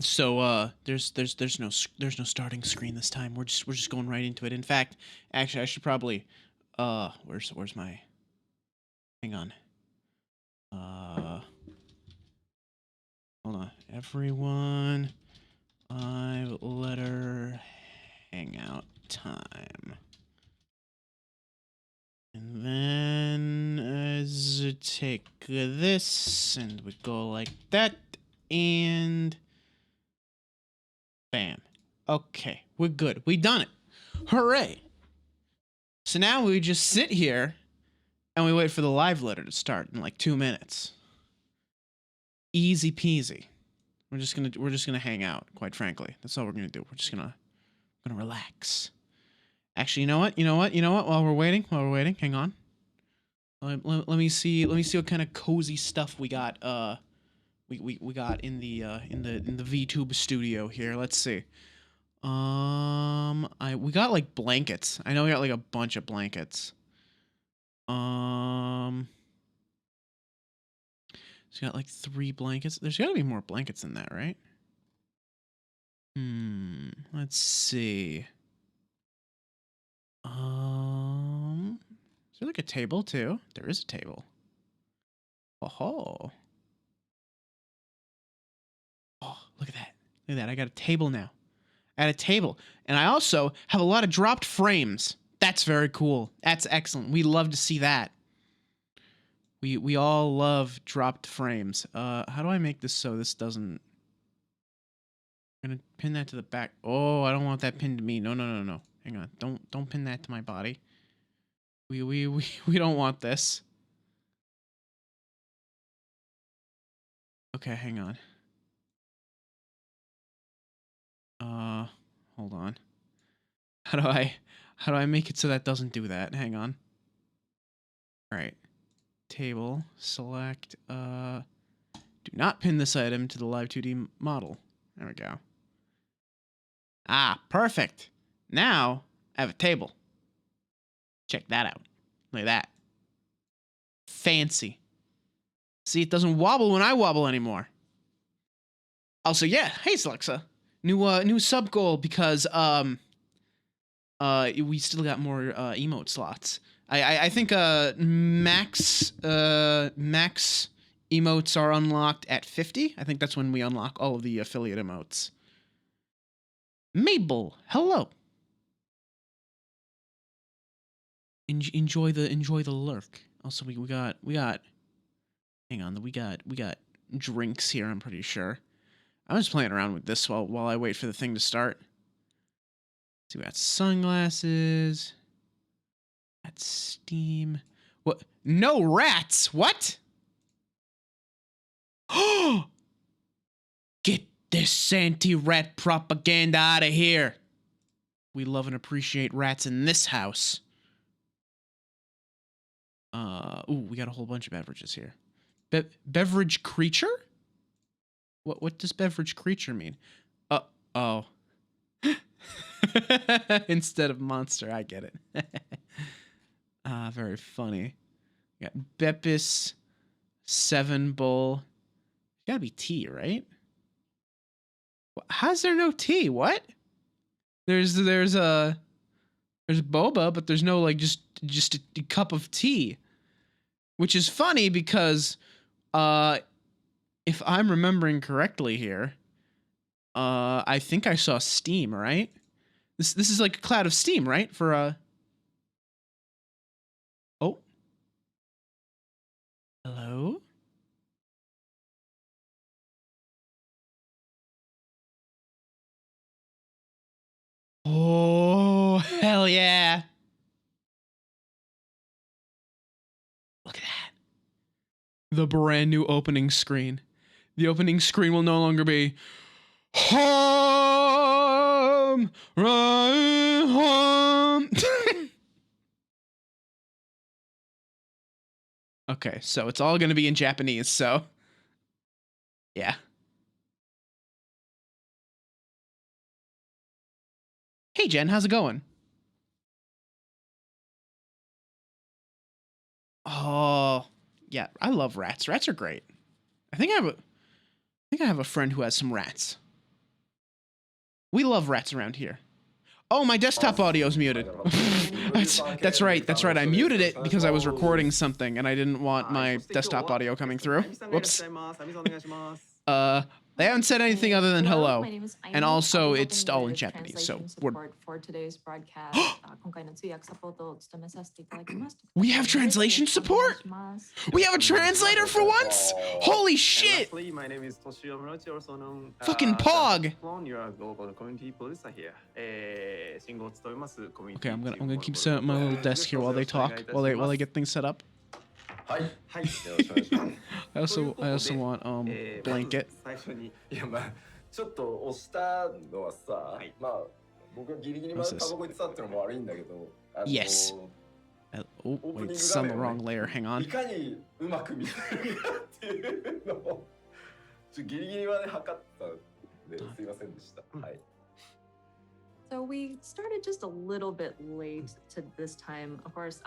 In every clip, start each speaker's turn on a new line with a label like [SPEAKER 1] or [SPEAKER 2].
[SPEAKER 1] So there's no starting screen this time. We're just going right into it. In fact, actually, I should probably where's my hang on. Hold on. Everyone, 5-letter hangout time. And then take this and we go like that and bam. Okay, we're good. We done it. Hooray. So now we just sit here and we wait for the live letter to start in like 2 minutes. Easy peasy. We're just gonna hang out, quite frankly. That's all we're gonna do. We're just gonna relax. Actually, you know what? While we're waiting, hang on. Let me see what kind of cozy stuff we got we got in the VTube studio here. Let's see. We got like blankets. I know we got like a bunch of blankets. So we got like 3 blankets. There's got to be more blankets than that, right? Let's see. Is there like a table too? There is a table. Oh, look at that. Look at that. I got a table now. I got a table. And I also have a lot of dropped frames. That's very cool. That's excellent. We love to see that. We all love dropped frames. How do I make this so this doesn't... I'm gonna pin that to the back. Oh, I don't want that pinned to me. No. Hang on. Don't pin that to my body. We don't want this. Okay, hang on. Hold on. How do I make it so that doesn't do that? Hang on. All right. Table, select, do not pin this item to the live 2D model. There we go. Ah, perfect. Now, I have a table. Check that out. Look at that. Fancy. See, it doesn't wobble when I wobble anymore. Also, yeah, hey, Alexa. New sub goal because, we still got more, emote slots. I think max emotes are unlocked at 50. I think that's when we unlock all of the affiliate emotes. Mabel, hello. Enjoy the lurk. Also, we got hang on, we got drinks here, I'm pretty sure. I'm just playing around with this while I wait for the thing to start. So we got sunglasses. Got Steam. What? No rats. What? Oh! Get this anti-rat propaganda out of here. We love and appreciate rats in this house. Ooh, we got a whole bunch of beverages here. Beverage creature? What does beverage creature mean? Oh. Instead of monster, I get it. Very funny. We got Beppis, 7 Bull. Gotta be tea, right? How's there no tea? What? There's boba, but there's no like just a cup of tea, which is funny because if I'm remembering correctly here, I think I saw steam, right? This is like a cloud of steam, right? For oh, hello. Oh, hell yeah. Look at that. The brand new opening screen. The opening screen will no longer be home, right home. Okay, so it's all going to be in Japanese, so yeah. Hey Jen, how's it going? Oh, yeah, I love rats. Rats are great. I think I have a friend who has some rats. We love rats around here. Oh, my desktop audio's muted. That's right. That's right. I muted it because I was recording something and I didn't want my desktop audio coming through. Whoops. They haven't said anything other than hello. And also, it's all in Japanese, so we're...
[SPEAKER 2] for today's broadcast.
[SPEAKER 1] We have translation support? We have a translator for once? Holy shit!
[SPEAKER 3] My name is Toshio Murachi, also known
[SPEAKER 1] Fucking Pog!
[SPEAKER 3] You're a global community producer here.
[SPEAKER 1] Okay, I'm gonna keep setting up my little desk here while they talk, while they get things set up. I also want blanket.
[SPEAKER 4] いやまあちょっと押したのはさ、まあ僕がギリギリまでタバコ行ってたってのも悪いんだけど、
[SPEAKER 1] Yes. Oh, wait, this is on the wrong layer. Hang on.
[SPEAKER 4] いかにうまく見せるかっていうのをギリギリまで測ったんですいませんでした。はい。
[SPEAKER 2] So we started just a little bit late to this time. Of course,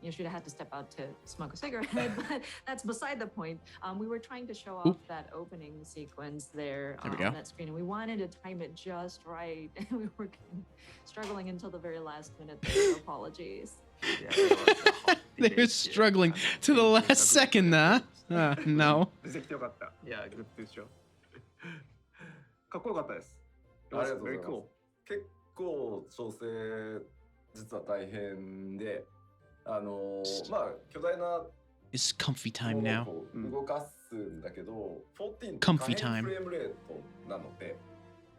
[SPEAKER 2] Yoshida had to step out to smoke a cigarette, but that's beside the point. We were trying to show off that opening sequence there on that screen, and we wanted to time it just right. And we were struggling until the very last minute. So apologies.
[SPEAKER 1] They're struggling to the last second, huh? No.
[SPEAKER 3] いや、グッドでしょ。かっこよかったです。
[SPEAKER 4] ありがとうございます。結構調整実は大変で、まあ巨大な
[SPEAKER 1] It's comfy time now.
[SPEAKER 4] 動かすんだけど、14
[SPEAKER 1] comfy time.
[SPEAKER 4] フレームレートなので、や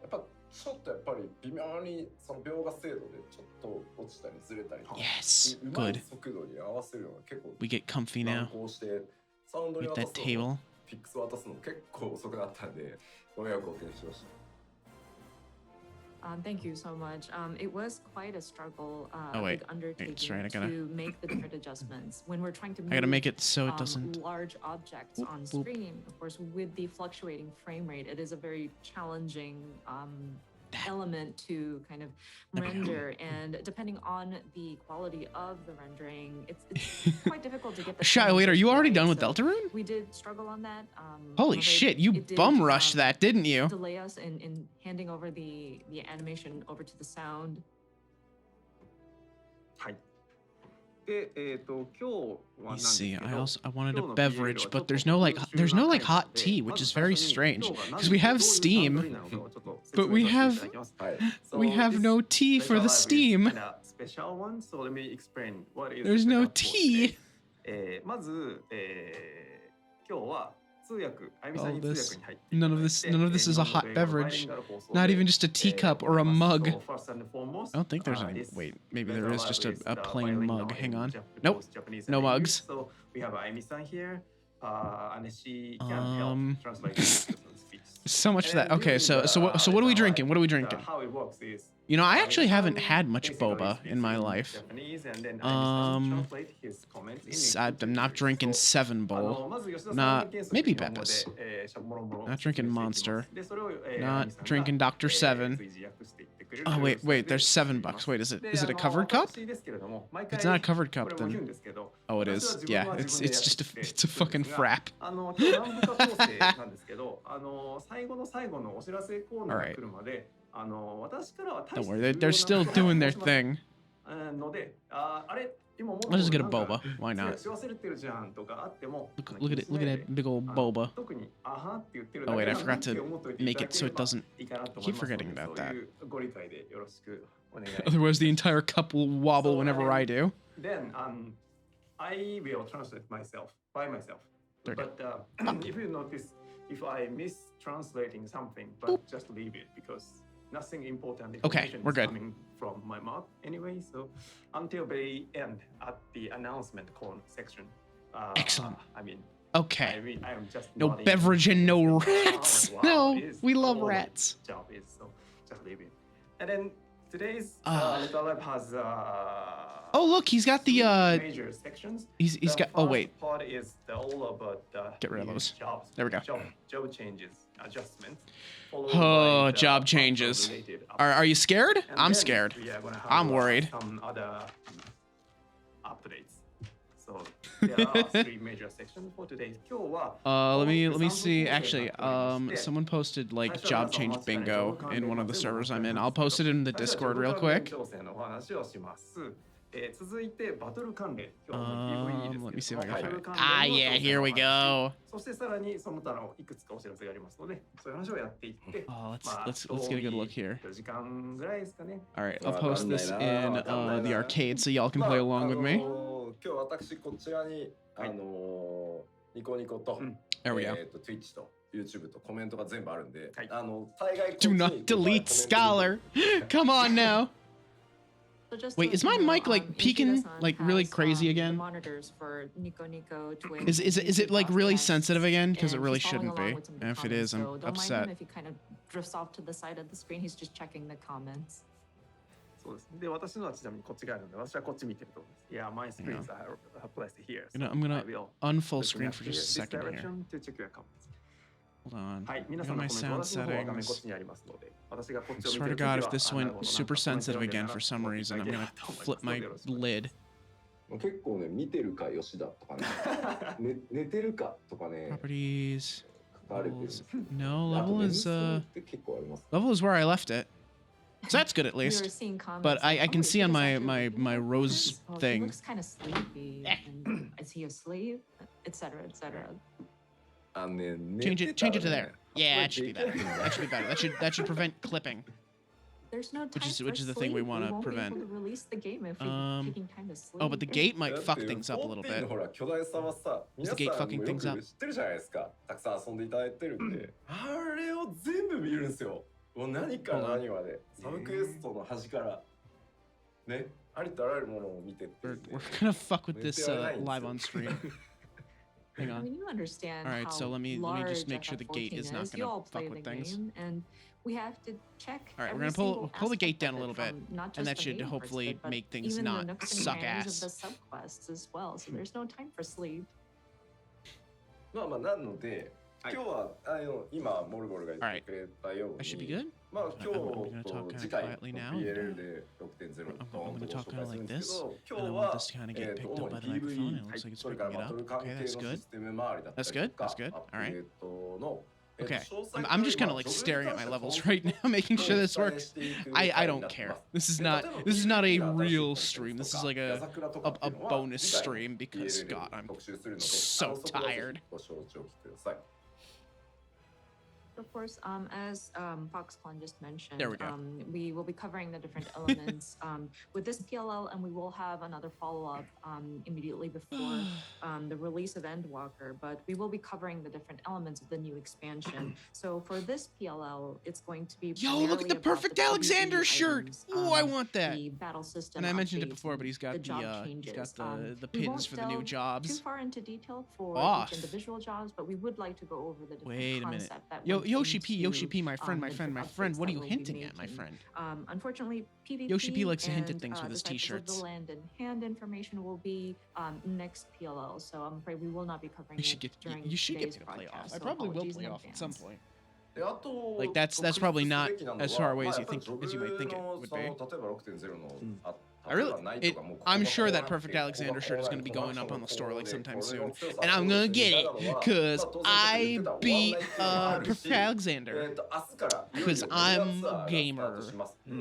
[SPEAKER 4] っぱちょっとやっぱり微妙にその描画精度でちょっと落ちたりずれたり、
[SPEAKER 1] Yes,
[SPEAKER 4] うまい
[SPEAKER 1] good.
[SPEAKER 4] 速度に合わせるのが結構
[SPEAKER 1] We get comfy now.
[SPEAKER 4] こうしてサウンドに
[SPEAKER 1] With
[SPEAKER 4] 渡
[SPEAKER 1] that
[SPEAKER 4] すの
[SPEAKER 1] table.
[SPEAKER 4] フィックス渡すの結構遅くなったんで、ご迷惑をおかけしました。
[SPEAKER 2] Thank you so much. It was quite a struggle,
[SPEAKER 1] Oh, wait.
[SPEAKER 2] big undertaking
[SPEAKER 1] That's right, I gotta-
[SPEAKER 2] to make the different adjustments when we're trying to
[SPEAKER 1] I gotta make it so it doesn't...
[SPEAKER 2] large objects
[SPEAKER 1] Boop,
[SPEAKER 2] on
[SPEAKER 1] boop.
[SPEAKER 2] screen. Of course, with the fluctuating frame rate, it is a very challenging element to kind of render, and depending on the quality of the rendering, it's quite difficult to get the...
[SPEAKER 1] Shy, wait, are you already done with
[SPEAKER 2] so
[SPEAKER 1] Deltarune?
[SPEAKER 2] we did struggle on that.
[SPEAKER 1] Holy shit, you bum rushed that, didn't you?
[SPEAKER 2] Delay us in handing over the animation over to the sound.
[SPEAKER 3] はい。で、今日は
[SPEAKER 1] You see, I wanted a beverage, but there's no like hot tea, which is very strange because we have steam, but we have no tea for the steam.
[SPEAKER 3] Special one, so let me explain what is.
[SPEAKER 1] There's no tea.
[SPEAKER 3] まず、今日は通訳、あゆみさんに通訳に入って。
[SPEAKER 1] None of this is a hot beverage. Not even just a teacup or a mug. I don't think there's any. Wait, maybe there is just a plain mug. Hang on. Nope. No mugs.
[SPEAKER 3] So we have Ayumi-san here, and she can help translate speech.
[SPEAKER 1] So much for that. Okay, so what are we drinking? What are we drinking?
[SPEAKER 3] How it works is,
[SPEAKER 1] You know, I actually haven't had much boba in my life. I'm not drinking 7 Bowl. Not maybe Beppis. Not drinking Monster. Not drinking Dr. 7. Oh wait, there's $7. Wait, is it a covered cup? If it's not a covered cup, then oh, it is. Yeah, it's just a fucking frap. All right. Don't worry, they're still doing their thing. Let's just get a boba. Why not? Look at it. Look at that big old boba. Oh wait, I forgot to make it so it doesn't. I keep forgetting about that. Otherwise, the entire cup will wobble whenever I do.
[SPEAKER 3] Then I will translate myself by myself.
[SPEAKER 1] There you
[SPEAKER 3] But if you notice, if I mistranslating something, but just leave it because nothing important information
[SPEAKER 1] we're
[SPEAKER 3] is
[SPEAKER 1] good.
[SPEAKER 3] coming from my mouth anyway. So until very end at the announcement call section.
[SPEAKER 1] Excellent.
[SPEAKER 3] I mean,
[SPEAKER 1] Okay.
[SPEAKER 3] I am just
[SPEAKER 1] No
[SPEAKER 3] nodding.
[SPEAKER 1] beverage and no rats.
[SPEAKER 3] Wow,
[SPEAKER 1] No,
[SPEAKER 3] is
[SPEAKER 1] we love
[SPEAKER 3] all
[SPEAKER 1] rats.
[SPEAKER 3] Job is so just leave it. And then today's Little Lab has
[SPEAKER 1] Oh look, he's got the
[SPEAKER 3] major sections.
[SPEAKER 1] He's got. Oh wait.
[SPEAKER 3] The part is all about
[SPEAKER 1] Get rid of those.
[SPEAKER 3] Jobs.
[SPEAKER 1] There we go.
[SPEAKER 3] Job changes, adjustments.
[SPEAKER 1] Oh, job changes. Are you scared?
[SPEAKER 3] And
[SPEAKER 1] I'm
[SPEAKER 3] then
[SPEAKER 1] scared.
[SPEAKER 3] we are gonna have,
[SPEAKER 1] I'm worried.
[SPEAKER 3] Some other updates. So there are three major sections for today. 今日は
[SPEAKER 1] let me
[SPEAKER 3] 大きく
[SPEAKER 1] see.
[SPEAKER 3] 三部構成
[SPEAKER 1] Actually,
[SPEAKER 3] になっておりまして
[SPEAKER 1] someone posted like
[SPEAKER 3] 最初は
[SPEAKER 1] job
[SPEAKER 3] 皆さん
[SPEAKER 1] change
[SPEAKER 3] お待ちかね
[SPEAKER 1] bingo
[SPEAKER 3] ジョブ関
[SPEAKER 1] in
[SPEAKER 3] 連
[SPEAKER 1] one
[SPEAKER 3] の
[SPEAKER 1] of the
[SPEAKER 3] 全部
[SPEAKER 1] servers
[SPEAKER 3] お
[SPEAKER 1] I'm
[SPEAKER 3] 伝え
[SPEAKER 1] in.
[SPEAKER 3] なん
[SPEAKER 1] I'll
[SPEAKER 3] ですけ
[SPEAKER 1] post
[SPEAKER 3] ど
[SPEAKER 1] it in the
[SPEAKER 3] 最初は
[SPEAKER 1] Discord
[SPEAKER 3] ジョブ
[SPEAKER 1] real
[SPEAKER 3] 関連
[SPEAKER 1] quick.
[SPEAKER 3] 調整のお話をします。続いてバトル関連。今日はもう PVE ですけ
[SPEAKER 1] Let
[SPEAKER 3] れ
[SPEAKER 1] me see if I
[SPEAKER 3] ども
[SPEAKER 1] can
[SPEAKER 3] バト
[SPEAKER 1] find
[SPEAKER 3] ル
[SPEAKER 1] it.
[SPEAKER 3] 関
[SPEAKER 1] Ah,
[SPEAKER 3] 連の
[SPEAKER 1] yeah,
[SPEAKER 3] 調整
[SPEAKER 1] here
[SPEAKER 3] のお
[SPEAKER 1] we
[SPEAKER 3] 話
[SPEAKER 1] go.
[SPEAKER 3] そしてさらにその他のいくつかお知らせがありますので、そういう話をやっていって、
[SPEAKER 1] Oh,
[SPEAKER 3] まあ
[SPEAKER 1] let's get a good look here.
[SPEAKER 3] 4時間ぐらいですかね。
[SPEAKER 1] All right, I'll
[SPEAKER 4] わ
[SPEAKER 1] post
[SPEAKER 4] かんない
[SPEAKER 1] this
[SPEAKER 4] な
[SPEAKER 1] in
[SPEAKER 4] わかんない
[SPEAKER 1] the
[SPEAKER 4] な
[SPEAKER 1] arcade so y'all can
[SPEAKER 4] まあ
[SPEAKER 1] play along with me.
[SPEAKER 4] 今日私こちらにニコニコと、
[SPEAKER 1] There we go.
[SPEAKER 4] Twitch と YouTube とコメントが全部あるんで、
[SPEAKER 3] はい
[SPEAKER 4] 大概こっち
[SPEAKER 1] Do
[SPEAKER 4] に
[SPEAKER 1] not delete Scholar.
[SPEAKER 4] コメント
[SPEAKER 1] Come on now.
[SPEAKER 2] So just
[SPEAKER 1] Wait,
[SPEAKER 2] to
[SPEAKER 1] is
[SPEAKER 2] let
[SPEAKER 1] my
[SPEAKER 2] you know,
[SPEAKER 1] mic like peaking
[SPEAKER 2] Yoshida-san
[SPEAKER 1] like really
[SPEAKER 2] has,
[SPEAKER 1] crazy
[SPEAKER 2] the
[SPEAKER 1] again?
[SPEAKER 2] monitors for Nico Nico, Twitch,
[SPEAKER 1] Is
[SPEAKER 2] and
[SPEAKER 1] it like
[SPEAKER 2] YouTube
[SPEAKER 1] really
[SPEAKER 2] broadcasts,
[SPEAKER 1] sensitive again? Because it
[SPEAKER 2] and
[SPEAKER 1] really
[SPEAKER 2] he's following
[SPEAKER 1] shouldn't
[SPEAKER 2] along
[SPEAKER 1] be.
[SPEAKER 2] with some of the
[SPEAKER 1] And if it
[SPEAKER 2] comments,
[SPEAKER 1] is, I'm
[SPEAKER 2] so don't mind
[SPEAKER 1] upset.
[SPEAKER 2] him if he kind of drifts off to the side of the screen. He's just checking the comments.
[SPEAKER 3] そうです。で、私のはちなみにこっち側なので、私はこっち見てると思います。Yeah, my screens are placed here.
[SPEAKER 1] You know,
[SPEAKER 3] So
[SPEAKER 1] I'm gonna
[SPEAKER 3] I will
[SPEAKER 1] unfull
[SPEAKER 3] looking
[SPEAKER 1] screen
[SPEAKER 3] at
[SPEAKER 1] for
[SPEAKER 3] this
[SPEAKER 1] just a second here.
[SPEAKER 3] direction to check your comments.
[SPEAKER 1] Hold on.
[SPEAKER 3] はい、
[SPEAKER 1] I
[SPEAKER 3] 皆
[SPEAKER 1] got
[SPEAKER 3] さんの
[SPEAKER 1] my
[SPEAKER 3] コメント、
[SPEAKER 1] sound
[SPEAKER 3] 私の方は画面こっ
[SPEAKER 1] settings.
[SPEAKER 3] ちにありますので、私がこっちを
[SPEAKER 1] I
[SPEAKER 3] 見て
[SPEAKER 1] swear
[SPEAKER 3] る
[SPEAKER 1] to
[SPEAKER 3] とき
[SPEAKER 1] God,
[SPEAKER 3] は
[SPEAKER 1] if this
[SPEAKER 3] なる
[SPEAKER 1] went
[SPEAKER 3] ほどな
[SPEAKER 1] super
[SPEAKER 3] コメント
[SPEAKER 1] sensitive
[SPEAKER 3] 読んで
[SPEAKER 1] again
[SPEAKER 3] な
[SPEAKER 1] for some
[SPEAKER 3] 思ってい
[SPEAKER 1] reason,
[SPEAKER 3] ただ
[SPEAKER 1] I'm
[SPEAKER 3] ければ
[SPEAKER 1] gonna
[SPEAKER 3] と思います
[SPEAKER 1] flip my
[SPEAKER 3] どうぞよろしくお願いし
[SPEAKER 1] lid.
[SPEAKER 4] 結構ね見てるか吉田とかね寝てるかとかね
[SPEAKER 1] Properties.
[SPEAKER 4] 書かれてるんですよ
[SPEAKER 1] No,
[SPEAKER 4] あと
[SPEAKER 1] level
[SPEAKER 4] 年
[SPEAKER 1] is
[SPEAKER 4] 数って結構あります
[SPEAKER 1] level is where I left it. So that's good at
[SPEAKER 2] We were
[SPEAKER 1] least.
[SPEAKER 2] seeing comments
[SPEAKER 1] But I
[SPEAKER 2] like,
[SPEAKER 1] can
[SPEAKER 2] "Oh,
[SPEAKER 1] see on
[SPEAKER 2] Yoshida's
[SPEAKER 1] my
[SPEAKER 2] actually
[SPEAKER 1] my
[SPEAKER 2] looking
[SPEAKER 1] rose
[SPEAKER 2] like this. Oh, he
[SPEAKER 1] thing.
[SPEAKER 2] looks kind of sleepy. And is he asleep? Etc. Etc.
[SPEAKER 4] あのね
[SPEAKER 1] Change
[SPEAKER 4] 寝
[SPEAKER 1] it
[SPEAKER 4] てた
[SPEAKER 1] change
[SPEAKER 4] ら
[SPEAKER 1] it to
[SPEAKER 4] ね
[SPEAKER 1] there. Yeah,
[SPEAKER 4] 発
[SPEAKER 1] that should be
[SPEAKER 4] 売でき
[SPEAKER 1] better.
[SPEAKER 4] ないんだ
[SPEAKER 1] That should be better. That should prevent clipping.
[SPEAKER 2] There's no time
[SPEAKER 1] Which
[SPEAKER 2] for
[SPEAKER 1] is the thing we
[SPEAKER 2] sleep.
[SPEAKER 1] wanna
[SPEAKER 2] won't be able
[SPEAKER 1] prevent.
[SPEAKER 2] to release the game if we're taking time to sleep.
[SPEAKER 1] Oh, but the gate might
[SPEAKER 4] だって
[SPEAKER 1] fuck things up a little
[SPEAKER 4] 14 の
[SPEAKER 1] bit.
[SPEAKER 4] ほら巨大さはさ
[SPEAKER 1] Is
[SPEAKER 4] 皆
[SPEAKER 1] the
[SPEAKER 4] さ
[SPEAKER 1] gate
[SPEAKER 4] ん
[SPEAKER 1] fucking
[SPEAKER 4] もよ
[SPEAKER 1] things up?
[SPEAKER 4] く知ってるじゃないですかたくさん遊んでいただいてるんであれを全部見るんですよもう何から何までサブクエストの端からねありとあらゆるものを見てってるんで
[SPEAKER 1] We're gonna fuck with this live on stream. Hang
[SPEAKER 2] I
[SPEAKER 1] on.
[SPEAKER 2] mean, you understand
[SPEAKER 1] Alright,
[SPEAKER 2] how
[SPEAKER 1] so let me just
[SPEAKER 2] large
[SPEAKER 1] make sure the gate
[SPEAKER 2] FF14
[SPEAKER 1] is not
[SPEAKER 2] You
[SPEAKER 1] gonna
[SPEAKER 2] all
[SPEAKER 1] fuck
[SPEAKER 2] play
[SPEAKER 1] with
[SPEAKER 2] the
[SPEAKER 1] things.
[SPEAKER 2] game, and we have to check.
[SPEAKER 1] Alright, we're
[SPEAKER 2] every
[SPEAKER 1] gonna
[SPEAKER 2] single
[SPEAKER 1] pull the gate
[SPEAKER 2] aspect
[SPEAKER 1] down
[SPEAKER 2] of
[SPEAKER 1] a little
[SPEAKER 2] it,
[SPEAKER 1] bit,
[SPEAKER 2] from not
[SPEAKER 1] and
[SPEAKER 2] just
[SPEAKER 1] that
[SPEAKER 2] the
[SPEAKER 1] should
[SPEAKER 2] main
[SPEAKER 1] hopefully
[SPEAKER 2] parts of it, but
[SPEAKER 1] make things
[SPEAKER 2] even
[SPEAKER 1] not
[SPEAKER 2] the nooks
[SPEAKER 1] suck
[SPEAKER 2] and crannies
[SPEAKER 1] ass.
[SPEAKER 2] of the subquests as well. So there's no time for sleep.
[SPEAKER 4] まあまあなので今日は今モルゴルが言ってくれたよう
[SPEAKER 1] That should be
[SPEAKER 4] に
[SPEAKER 1] good.
[SPEAKER 4] まあ今
[SPEAKER 1] I'm
[SPEAKER 4] 日
[SPEAKER 1] gonna
[SPEAKER 4] と
[SPEAKER 1] talk kind
[SPEAKER 4] 次
[SPEAKER 1] of
[SPEAKER 4] 回
[SPEAKER 1] quietly
[SPEAKER 4] の
[SPEAKER 1] now.
[SPEAKER 4] PLL で 6.0
[SPEAKER 1] I'm
[SPEAKER 4] ドーン
[SPEAKER 1] gonna
[SPEAKER 4] とご
[SPEAKER 1] talk
[SPEAKER 4] 紹
[SPEAKER 1] kind
[SPEAKER 4] 介
[SPEAKER 1] of
[SPEAKER 4] するん
[SPEAKER 1] like
[SPEAKER 4] ですけ
[SPEAKER 1] this,
[SPEAKER 4] ど今
[SPEAKER 1] and
[SPEAKER 4] 日
[SPEAKER 1] I
[SPEAKER 4] は
[SPEAKER 1] want this to kind of get picked
[SPEAKER 4] 主
[SPEAKER 1] up
[SPEAKER 4] に
[SPEAKER 1] by the microphone. It
[SPEAKER 4] PVE
[SPEAKER 1] looks like it's
[SPEAKER 4] それか
[SPEAKER 1] picking
[SPEAKER 4] ら
[SPEAKER 1] it
[SPEAKER 4] バトル
[SPEAKER 1] up.
[SPEAKER 4] 関
[SPEAKER 1] Okay,
[SPEAKER 4] 係
[SPEAKER 1] that's
[SPEAKER 4] の
[SPEAKER 1] good.
[SPEAKER 4] システム周りだった
[SPEAKER 1] That's
[SPEAKER 4] り
[SPEAKER 1] good.
[SPEAKER 4] とか
[SPEAKER 1] That's good.
[SPEAKER 4] アップ
[SPEAKER 1] Alright.
[SPEAKER 4] デートの
[SPEAKER 1] Okay.
[SPEAKER 4] 詳細
[SPEAKER 1] I'm just kind of like staring at my levels right now, making sure this works. I don't care. This is not a real stream. This is like a bonus stream because God, I'm so tired.
[SPEAKER 2] Of course, as Foxconn just mentioned,
[SPEAKER 1] There we go.
[SPEAKER 2] We will be covering the different elements with this PLL, and we will have another follow-up immediately before the release of Endwalker. But we will be covering the different elements of the new expansion. So for this PLL, it's going to be
[SPEAKER 1] Yo, look at the
[SPEAKER 2] primarily about
[SPEAKER 1] perfect
[SPEAKER 2] PvE
[SPEAKER 1] Alexander shirt.
[SPEAKER 2] items,
[SPEAKER 1] Oh, I want that.
[SPEAKER 2] the battle system
[SPEAKER 1] And I mentioned it
[SPEAKER 2] updates
[SPEAKER 1] before, but he's got
[SPEAKER 2] the job
[SPEAKER 1] the
[SPEAKER 2] changes.
[SPEAKER 1] the
[SPEAKER 2] We
[SPEAKER 1] pins
[SPEAKER 2] won't
[SPEAKER 1] for the new
[SPEAKER 2] delve too
[SPEAKER 1] jobs.
[SPEAKER 2] far into detail for
[SPEAKER 1] Boss.
[SPEAKER 2] each individual jobs, but we would like to go over the different
[SPEAKER 1] Wait a minute.
[SPEAKER 2] concept that
[SPEAKER 1] Yo,
[SPEAKER 2] went
[SPEAKER 1] Yoshi P,
[SPEAKER 2] into,
[SPEAKER 1] my friend,
[SPEAKER 2] the different
[SPEAKER 1] my
[SPEAKER 2] updates
[SPEAKER 1] friend. What are
[SPEAKER 2] that
[SPEAKER 1] you
[SPEAKER 2] we'll be
[SPEAKER 1] hinting at, my
[SPEAKER 2] making.
[SPEAKER 1] friend?
[SPEAKER 2] Unfortunately, PvP
[SPEAKER 1] Yoshi P likes to hint at
[SPEAKER 2] and,
[SPEAKER 1] things with his
[SPEAKER 2] Disciples of
[SPEAKER 1] t-shirts.
[SPEAKER 2] The land and hand information will be next PLL, so I'm afraid we will not be covering
[SPEAKER 1] You should
[SPEAKER 2] it
[SPEAKER 1] get
[SPEAKER 2] during
[SPEAKER 1] you should get
[SPEAKER 2] today's
[SPEAKER 1] me to play off.
[SPEAKER 2] broadcast,
[SPEAKER 1] I
[SPEAKER 2] so
[SPEAKER 1] probably will
[SPEAKER 2] apologies
[SPEAKER 1] play
[SPEAKER 2] in
[SPEAKER 1] off at some
[SPEAKER 2] advance.
[SPEAKER 1] point.
[SPEAKER 4] であと
[SPEAKER 1] Like that's probably not as far away as you
[SPEAKER 4] まあ
[SPEAKER 1] think as you might think it
[SPEAKER 4] やっぱ
[SPEAKER 1] would
[SPEAKER 4] その
[SPEAKER 1] be.
[SPEAKER 4] 例えば6.0の
[SPEAKER 1] I really, I'm sure that Perfect Alexander shirt is going to be going up on the store like sometime soon, and I'm gonna get it because I beat Perfect Alexander because I'm a gamer.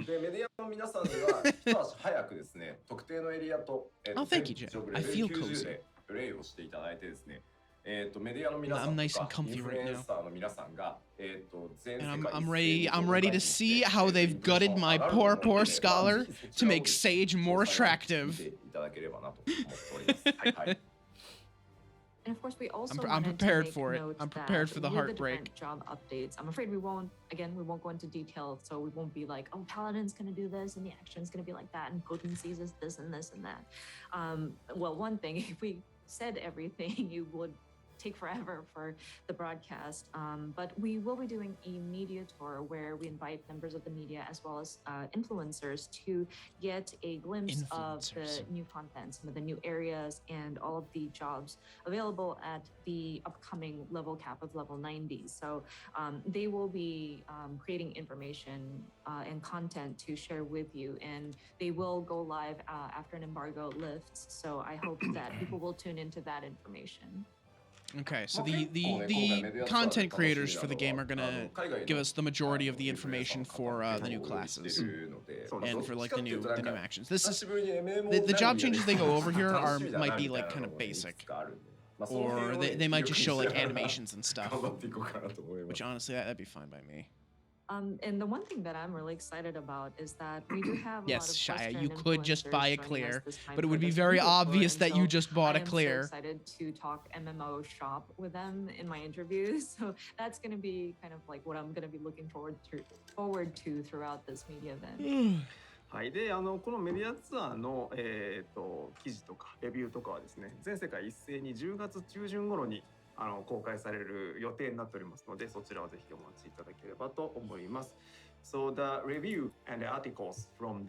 [SPEAKER 4] でメディアの皆さんには一足早くですね特定のエリアと
[SPEAKER 1] Oh, thank you, Jay.
[SPEAKER 4] 全部
[SPEAKER 1] I
[SPEAKER 4] レベ
[SPEAKER 1] feel
[SPEAKER 4] ル90
[SPEAKER 1] cozy.
[SPEAKER 4] でプレイをしていただいてですねメディアの皆さ
[SPEAKER 1] I'm
[SPEAKER 4] ん
[SPEAKER 1] nice
[SPEAKER 4] と
[SPEAKER 1] and
[SPEAKER 4] かイ
[SPEAKER 1] comfy
[SPEAKER 4] ンフ
[SPEAKER 1] right
[SPEAKER 4] ルエ
[SPEAKER 1] now.
[SPEAKER 4] ンサーの皆さんが全世
[SPEAKER 1] And
[SPEAKER 4] 界
[SPEAKER 1] I'm ready to see how they've gutted my poor scholar to make Sage more attractive.
[SPEAKER 4] 見ていただければなと思っております。はいはい。
[SPEAKER 2] And of course, we also
[SPEAKER 1] I'm
[SPEAKER 2] wanted
[SPEAKER 1] prepared
[SPEAKER 2] to make
[SPEAKER 1] for it.
[SPEAKER 2] note
[SPEAKER 1] I'm prepared
[SPEAKER 2] that
[SPEAKER 1] for the
[SPEAKER 2] with
[SPEAKER 1] heartbreak.
[SPEAKER 2] different job updates. I'm afraid we won't go into detail, so we won't be like, oh, Paladin's gonna do this and the action's gonna be like that, and potencies is this and this and that. Well, one thing, if we said everything, you would take forever for the broadcast. But we will be doing a media tour where we invite members of the media as well as influencers to get a glimpse of the new content, some of the new areas, and all of the jobs available at the upcoming level cap of level 90. So they will be creating information and content to share with you, and they will go live after an embargo lifts. So I hope that people will tune into that information.
[SPEAKER 1] Okay, so the content creators for the game are gonna give us the majority of the information for the new classes and for like the new actions. This is the job changes they go over here are might be like kind of basic, or they might just show like animations and stuff, which honestly that'd be fine by me.
[SPEAKER 2] And the one thing that I'm really excited about is that we do have
[SPEAKER 1] yes,
[SPEAKER 2] a lot of
[SPEAKER 1] Shia, you
[SPEAKER 2] Western
[SPEAKER 1] could just buy a
[SPEAKER 2] influencers
[SPEAKER 1] clear,
[SPEAKER 2] joining us this time
[SPEAKER 1] but it
[SPEAKER 2] for
[SPEAKER 1] would be
[SPEAKER 2] this
[SPEAKER 1] very
[SPEAKER 2] media tour,
[SPEAKER 1] obvious
[SPEAKER 2] and
[SPEAKER 1] that you
[SPEAKER 2] so
[SPEAKER 1] just bought a
[SPEAKER 2] I am
[SPEAKER 1] clear.
[SPEAKER 2] so excited to talk MMO shop with them in my interviews. So that's going to be kind of like what I'm going to be looking forward to throughout this media event.
[SPEAKER 3] はい、でこのメディアツアーの、記事とかレビューとかはですね、全世界一斉に10月中旬頃に公開される予定になっておりますので、そちらをぜひお待ちいただければと思います。So the review and the articles from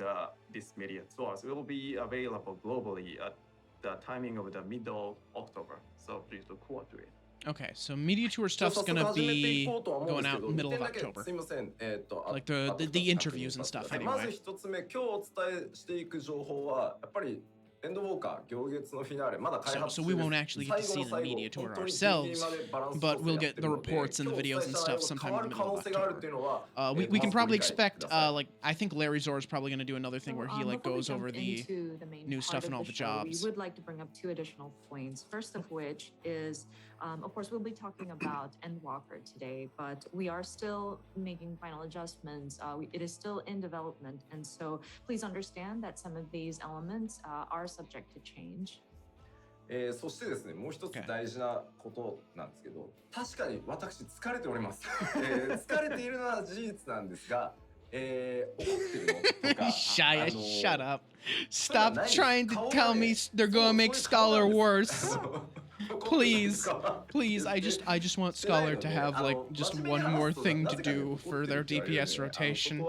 [SPEAKER 3] this media tours will be available globally at the timing of the middle October. So please look forward to it.
[SPEAKER 1] Okay, so media tour stuff's gonna be going out middle of October. Like the interviews and stuff
[SPEAKER 4] ま
[SPEAKER 1] anyway.
[SPEAKER 4] ず一つ目、今日お伝えしていく情報はやっぱりエンドウォーカー行月のフィナーレまだ開発
[SPEAKER 1] So
[SPEAKER 4] 中
[SPEAKER 1] we
[SPEAKER 4] です
[SPEAKER 1] won't actually get to see the media tour ourselves, but we'll get the reports and the videos and stuff sometime in the middle of October. We can probably expect like I think Larry Zor is probably gonna do another thing where he like
[SPEAKER 2] Before we
[SPEAKER 1] goes
[SPEAKER 2] jump
[SPEAKER 1] over the
[SPEAKER 2] into main
[SPEAKER 1] new
[SPEAKER 2] part
[SPEAKER 1] stuff
[SPEAKER 2] of
[SPEAKER 1] and all
[SPEAKER 2] the
[SPEAKER 1] the
[SPEAKER 2] show,
[SPEAKER 1] jobs.
[SPEAKER 2] We would like to bring up two additional points. First of which is, of course, we'll be talking about Endwalker today, but we are still making final adjustments. It is still in development, and so please understand that some of these elements are subject to change.
[SPEAKER 4] そしてですね、もう一つ大事なことなんですけど、確かに私疲れております。疲れているのは事実なんですが、怒ってるのとか、
[SPEAKER 1] Shia, shut up. Stop trying to tell me they're gonna make Scholar worse. Please, please, I just want Scholar to have like just one more thing to do for their DPS rotation.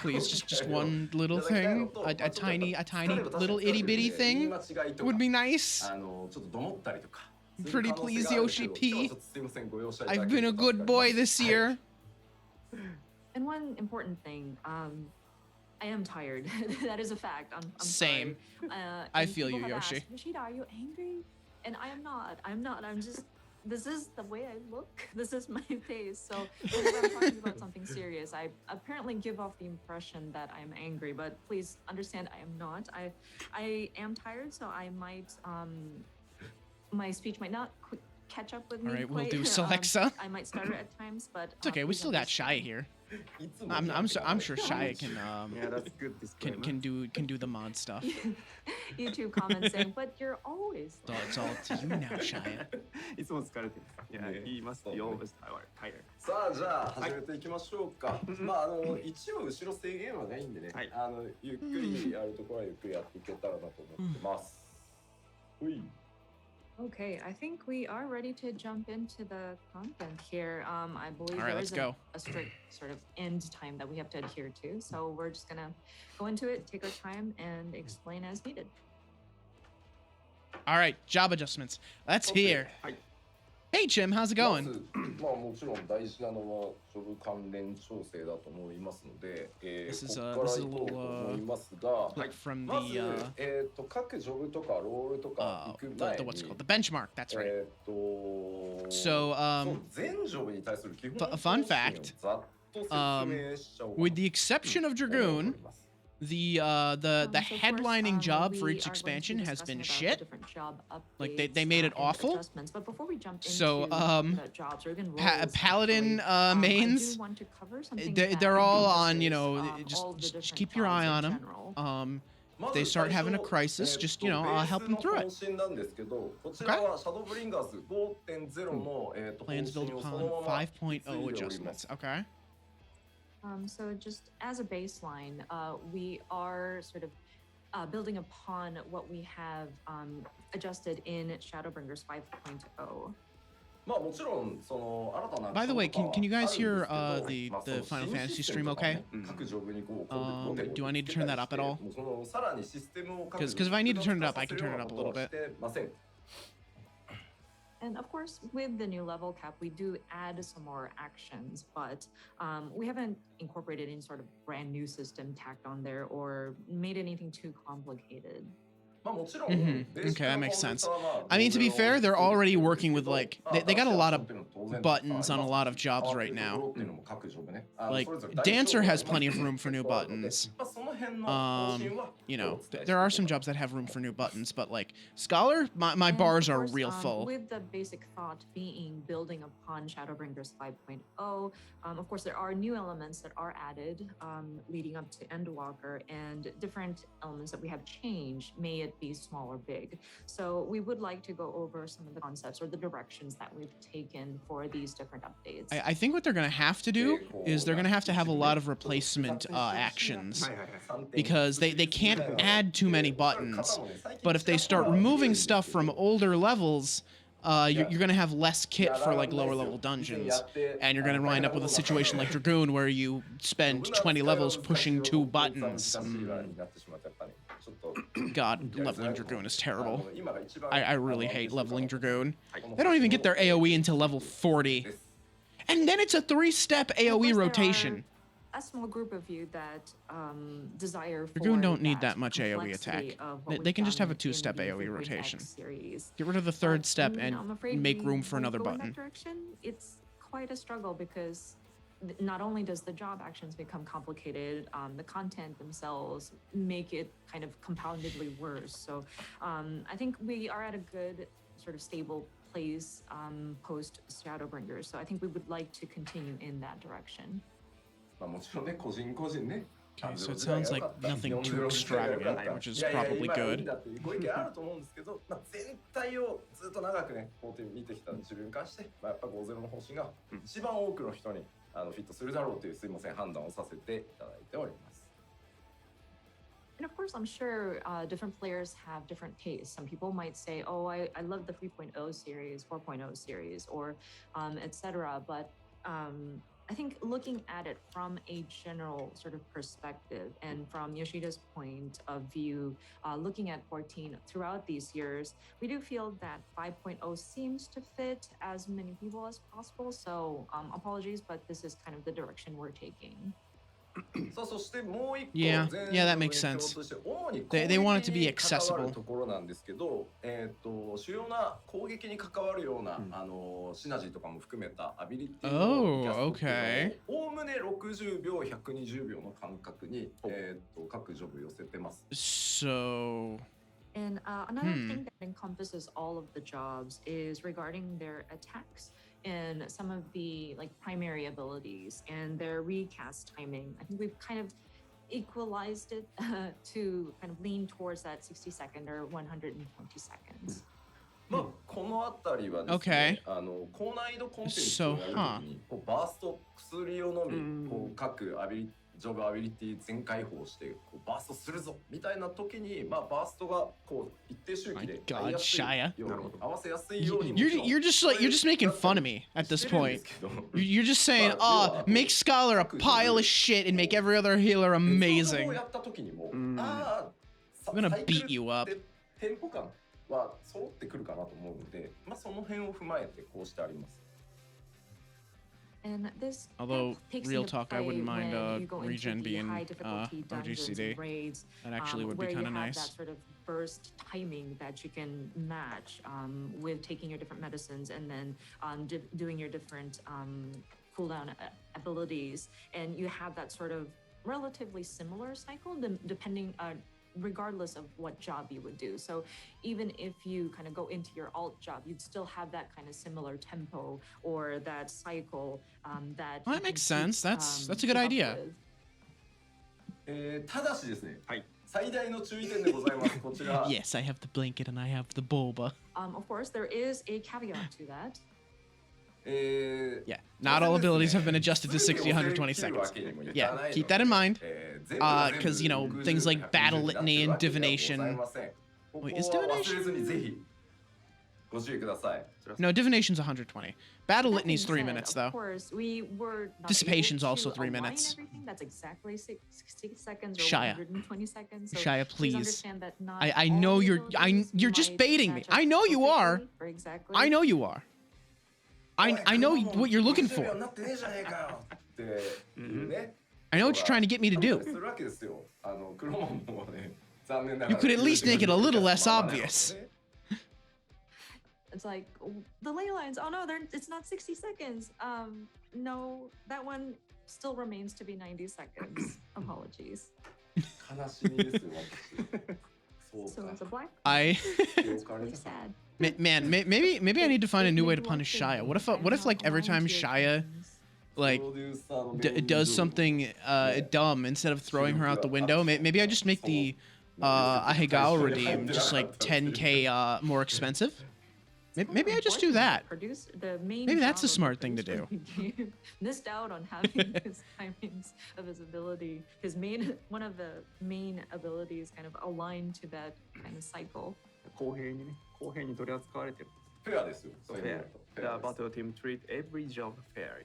[SPEAKER 1] Please, just one little thing, a tiny little itty bitty thing would be nice. Pretty please, Yoshi P. I've been a good boy this year.
[SPEAKER 2] And one important thing, I am tired. That is a fact. I'm
[SPEAKER 1] Same.
[SPEAKER 2] Sorry.
[SPEAKER 1] I
[SPEAKER 2] And
[SPEAKER 1] feel you,
[SPEAKER 2] people have
[SPEAKER 1] Yoshi.
[SPEAKER 2] asked, Yoshida, are you angry? And I am not. I'm just. This is the way I look. This is my face. So whenever I'm talking about something serious, I apparently give off the impression that I'm angry. But please understand, I am not. I am tired, so I might. My speech might not catch up with me.
[SPEAKER 1] All right, we'll
[SPEAKER 2] quite.
[SPEAKER 1] do Celexa.
[SPEAKER 2] I might stutter at times, but
[SPEAKER 1] It's okay. We still got Shia here. I'm sure Shia can
[SPEAKER 3] Yeah, that's good disclaimer.
[SPEAKER 1] can do the mod stuff.
[SPEAKER 2] YouTube comments saying, but you're always.
[SPEAKER 1] It's all to you now, Shia.
[SPEAKER 3] いつも疲れてる。Yeah, he must be always tired.
[SPEAKER 4] さあじゃあ始めていきましょうか。まあ一応後ろ制限はないんでね。
[SPEAKER 3] はい
[SPEAKER 4] ゆっくりやるところはゆっくりやっていけたらなと思ってます。ほい。
[SPEAKER 2] Okay, I think we are ready to jump into the content here. I believe
[SPEAKER 1] All right,
[SPEAKER 2] there
[SPEAKER 1] let's
[SPEAKER 2] is
[SPEAKER 1] go.
[SPEAKER 2] a strict sort of end time that we have to adhere to. So we're just gonna go into it, take our time, and explain as needed.
[SPEAKER 1] All right, job adjustments. Let's hear. Hey, Jim, how's it
[SPEAKER 4] ま
[SPEAKER 1] going?
[SPEAKER 4] ずまあもちろん大事なのはジョブ関連調整だと思いますので、
[SPEAKER 1] This is
[SPEAKER 4] ここから行こうと思いますが、
[SPEAKER 1] Like from
[SPEAKER 4] まず
[SPEAKER 1] the
[SPEAKER 4] 各ジョブとかロールとか行く前に
[SPEAKER 1] what's it called? The benchmark. That's right. So,
[SPEAKER 4] そう全ジョブに対する基本
[SPEAKER 1] fun fact,
[SPEAKER 4] ざっと説明しちゃおうかな
[SPEAKER 1] with the exception of
[SPEAKER 4] と思ってお
[SPEAKER 1] Dragoon,
[SPEAKER 4] ります。
[SPEAKER 1] the
[SPEAKER 2] So of course,
[SPEAKER 1] headlining job for
[SPEAKER 2] we
[SPEAKER 1] each
[SPEAKER 2] are going to be
[SPEAKER 1] expansion has
[SPEAKER 2] discussing
[SPEAKER 1] been
[SPEAKER 2] about the
[SPEAKER 1] shit.
[SPEAKER 2] different job
[SPEAKER 1] Like, they
[SPEAKER 2] updates,
[SPEAKER 1] made it
[SPEAKER 2] and
[SPEAKER 1] awful.
[SPEAKER 2] adjustments. But before we jump
[SPEAKER 1] So,
[SPEAKER 2] into the jobs or even roles,
[SPEAKER 1] Paladin
[SPEAKER 2] actually,
[SPEAKER 1] mains,
[SPEAKER 2] I do want to cover something
[SPEAKER 1] they're
[SPEAKER 2] that
[SPEAKER 1] all on,
[SPEAKER 2] encompasses,
[SPEAKER 1] all
[SPEAKER 2] the
[SPEAKER 1] just
[SPEAKER 2] different
[SPEAKER 1] keep your
[SPEAKER 2] jobs
[SPEAKER 1] eye
[SPEAKER 2] in
[SPEAKER 1] on them.
[SPEAKER 2] general.
[SPEAKER 1] If they start having a crisis, just, help them through it.
[SPEAKER 4] ベースの更新なんですけど、こちらはシャドーブリンガーズ 5.0 の
[SPEAKER 1] Plans
[SPEAKER 4] 更
[SPEAKER 1] built
[SPEAKER 4] 新をそ
[SPEAKER 1] upon
[SPEAKER 4] のまま
[SPEAKER 1] 5.0
[SPEAKER 4] 引き継いでおりま
[SPEAKER 1] adjustments.
[SPEAKER 4] す。
[SPEAKER 1] Okay.
[SPEAKER 2] So just as a baseline, we are sort of building upon what we have adjusted in Shadowbringers 5.0.
[SPEAKER 4] まあもちろんその新たな
[SPEAKER 1] By the way, can you guys hear the
[SPEAKER 4] まあその
[SPEAKER 1] Final
[SPEAKER 4] 新
[SPEAKER 1] Fantasy
[SPEAKER 4] システ
[SPEAKER 1] stream
[SPEAKER 4] ムとかね
[SPEAKER 1] okay?
[SPEAKER 4] 各ジョブにこう
[SPEAKER 1] Do I need to turn that up at all?
[SPEAKER 4] もうそのさらにシステムを各
[SPEAKER 1] 'Cause if I need to turn it up, I can turn it up a little bit.
[SPEAKER 4] してません。
[SPEAKER 2] And of course, with the new level cap, we do add some more actions, but we haven't incorporated any sort of brand new system tacked on there or made anything too complicated.
[SPEAKER 4] まあもちろん
[SPEAKER 1] Mhm.
[SPEAKER 4] ベーシック
[SPEAKER 1] Okay, that
[SPEAKER 4] な
[SPEAKER 1] makes
[SPEAKER 4] コン
[SPEAKER 1] sense.
[SPEAKER 4] セプトはまあ
[SPEAKER 1] I mean, to be fair, they're already working with, like, they got a lot of
[SPEAKER 4] まあ
[SPEAKER 1] buttons on a lot of
[SPEAKER 4] 変わ
[SPEAKER 1] jobs
[SPEAKER 4] って
[SPEAKER 1] right
[SPEAKER 4] ると
[SPEAKER 1] now.
[SPEAKER 4] ころっていうのも各ジョブね。
[SPEAKER 1] Like,
[SPEAKER 4] それぞれ
[SPEAKER 1] Dancer
[SPEAKER 4] 大
[SPEAKER 1] has
[SPEAKER 4] 丈夫
[SPEAKER 1] plenty of room for new
[SPEAKER 4] があるので
[SPEAKER 1] buttons.
[SPEAKER 4] まあその辺の方針は
[SPEAKER 1] You know,
[SPEAKER 4] お伝えしていこう
[SPEAKER 1] there are some jobs that have room for new buttons, but like Scholar, my
[SPEAKER 2] And
[SPEAKER 1] bars
[SPEAKER 2] of
[SPEAKER 1] are
[SPEAKER 2] course,
[SPEAKER 1] real full.
[SPEAKER 2] With the basic thought being building upon Shadowbringers 5.0, of course, there are new elements that are added leading up to Endwalker, and different elements that we have changed, may it be small or big. So we would like to go over some of the concepts or the directions that we've taken for these different updates.
[SPEAKER 1] I think what they're gonna have to do is they're gonna have a lot of replacement actions
[SPEAKER 3] はいはいはい。
[SPEAKER 1] because they can't add too many buttons. But if they start removing stuff from older levels, you're gonna have less kit for like lower level dungeons, and you're gonna wind up with a situation like Dragoon where you spend 20 levels pushing 2 buttons. God, leveling Dragoon is terrible. I really hate leveling Dragoon. They don't even get their AoE until level 40. And then it's a 3-step
[SPEAKER 2] Of course,
[SPEAKER 1] AoE
[SPEAKER 2] there
[SPEAKER 1] rotation.
[SPEAKER 2] are a small group of you that desire
[SPEAKER 1] Dragoon
[SPEAKER 2] for
[SPEAKER 1] don't need that much AoE
[SPEAKER 2] complexity
[SPEAKER 1] attack.
[SPEAKER 2] of what
[SPEAKER 1] They
[SPEAKER 2] we've
[SPEAKER 1] can just have a
[SPEAKER 2] done in
[SPEAKER 1] 2-step
[SPEAKER 2] the
[SPEAKER 1] AoE
[SPEAKER 2] 3.x
[SPEAKER 1] rotation.
[SPEAKER 2] series.
[SPEAKER 1] Get rid of the
[SPEAKER 2] But,
[SPEAKER 1] 3rd step
[SPEAKER 2] I'm
[SPEAKER 1] and
[SPEAKER 2] afraid
[SPEAKER 1] make
[SPEAKER 2] we
[SPEAKER 1] room for
[SPEAKER 2] won't
[SPEAKER 1] another
[SPEAKER 2] go in that
[SPEAKER 1] button.
[SPEAKER 2] direction. It's quite a struggle because not only does the job actions become complicated, the content themselves make it kind of compoundedly worse. So I think we are at a good sort of stable place post Shadowbringers. So I think we would like to continue in that direction.
[SPEAKER 4] まあもちろんね、個人個人ね。
[SPEAKER 1] Okay, so it sounds like nothing too extravagant, which is probably
[SPEAKER 4] いい
[SPEAKER 1] good.
[SPEAKER 4] んだっていうご意見あると思うんですけど、まあ全体をずっと長くね、こう見てきた自分に関して、まあやっぱ50の方針が一番多くの人にフィットするだろうというすいません判断をさせていただいております。
[SPEAKER 2] And of course, I'm sure different players have different tastes. Some people might say, "Oh, I love the 3.0 series, 4.0 series, or etc." But I think looking at it from a general sort of perspective and from Yoshida's point of view, looking at 14 throughout these years, we do feel that 5.0 seems to fit as many people as possible. So apologies, but this is kind of the direction we're taking.
[SPEAKER 4] さあそしてもう一個
[SPEAKER 1] Yeah,
[SPEAKER 4] 全
[SPEAKER 1] yeah, that
[SPEAKER 4] 部
[SPEAKER 1] makes
[SPEAKER 4] の
[SPEAKER 1] sense.
[SPEAKER 4] として主に
[SPEAKER 1] They want it to be
[SPEAKER 4] 攻撃に関わ
[SPEAKER 1] accessible.
[SPEAKER 4] るところなんですけど、主要な攻撃に関わるような、シナジーとかも含めたアビリティ
[SPEAKER 1] Oh,
[SPEAKER 4] のキャストっていう
[SPEAKER 1] okay.
[SPEAKER 4] のをおおむね60秒120秒の間隔に、各ジョブ寄せてます。
[SPEAKER 1] So,
[SPEAKER 2] And another thing that encompasses all of the jobs is regarding their attacks and some of the like primary abilities and their recast timing. I think we've kind of equalized it to kind of lean towards that 60-second or 120 seconds.
[SPEAKER 4] まあこのあたりはですね、高難易度コンテンツをやるときに、こうバースト薬を飲み、こう各ジョブアビリティ全開放してこうバーストするぞみたいな時に、まあバーストがこう一定周期で合いやすいように合わせやすいように。
[SPEAKER 1] you're just making fun of me at this point. You're just saying, make Scholar a pile of shit and make every other healer amazing.
[SPEAKER 4] やった時にも、
[SPEAKER 1] I'm gonna beat you up.
[SPEAKER 4] テンポ感は揃ってくるかなと思うので、まあその辺を踏まえてこうしてあります。
[SPEAKER 2] And this
[SPEAKER 1] Although,
[SPEAKER 2] takes
[SPEAKER 1] real
[SPEAKER 2] into
[SPEAKER 1] talk, I
[SPEAKER 2] play
[SPEAKER 1] wouldn't mind
[SPEAKER 2] when you go into
[SPEAKER 1] regen
[SPEAKER 2] the
[SPEAKER 1] being
[SPEAKER 2] high difficulty dungeons and
[SPEAKER 1] OGCD.
[SPEAKER 2] raids,
[SPEAKER 1] That actually would be
[SPEAKER 2] where
[SPEAKER 1] kind of
[SPEAKER 2] you have
[SPEAKER 1] nice.
[SPEAKER 2] that sort of burst timing that you can match with taking your different medicines and then doing your different cooldown abilities, and you have that sort of relatively similar cycle depending regardless of what job you would do. So even if you kind of go into your alt job, you'd still have that kind of similar tempo or that cycle that.
[SPEAKER 1] Well, that makes sense. That's a good idea.
[SPEAKER 4] ただしですね。はい。最大の注意点でございます。こちら。
[SPEAKER 1] Yes, I have the blanket and I have the boba.
[SPEAKER 2] Of course, there is a caveat to that.
[SPEAKER 1] Yeah, not all abilities have been adjusted to 60, 120 seconds. Yeah, keep that in mind. Because, you know, things like battle litany and divination. Wait, is divination?
[SPEAKER 4] ご注意ください。
[SPEAKER 1] No, divination's 120. Battle
[SPEAKER 2] That being
[SPEAKER 1] litany's 3
[SPEAKER 2] said,
[SPEAKER 1] minutes
[SPEAKER 2] of
[SPEAKER 1] though.
[SPEAKER 2] course, we were not
[SPEAKER 1] Dissipation's
[SPEAKER 2] able
[SPEAKER 1] also
[SPEAKER 2] to
[SPEAKER 1] 3
[SPEAKER 2] align
[SPEAKER 1] minutes.
[SPEAKER 2] everything. That's exactly 60 seconds or
[SPEAKER 1] Shia.
[SPEAKER 2] 120 seconds. So
[SPEAKER 1] Shia,
[SPEAKER 2] please
[SPEAKER 1] please.
[SPEAKER 2] understand that not
[SPEAKER 1] I
[SPEAKER 2] all
[SPEAKER 1] know
[SPEAKER 2] the
[SPEAKER 1] you're
[SPEAKER 2] abilities
[SPEAKER 1] you're just
[SPEAKER 2] might
[SPEAKER 1] baiting me.
[SPEAKER 2] match up
[SPEAKER 1] I know you are.
[SPEAKER 2] perfectly or exactly.
[SPEAKER 1] I know you are. I know what you're looking for. I know what you're trying to get me to do. You could at least make it a little less obvious.
[SPEAKER 2] It's like the ley lines. Oh no, it's not 60 seconds. No, that one still remains to be 90 seconds. Apologies. So it's a black. It's really sad.
[SPEAKER 1] Man, maybe I need to find a new way to punish Shia. What if like every time Shia like does something dumb, instead of throwing her out the window, maybe I just make the Ahegao redeem just like 10k more expensive. Maybe I just do that. Maybe that's a smart thing to do.
[SPEAKER 2] Missed out on having his timings of his ability. One of the main abilities kind of aligned to that kind of cycle.
[SPEAKER 3] 公平にね、公平に取り扱われてる。
[SPEAKER 4] フェアですよ。
[SPEAKER 3] Fair. The battle team treat every job fair.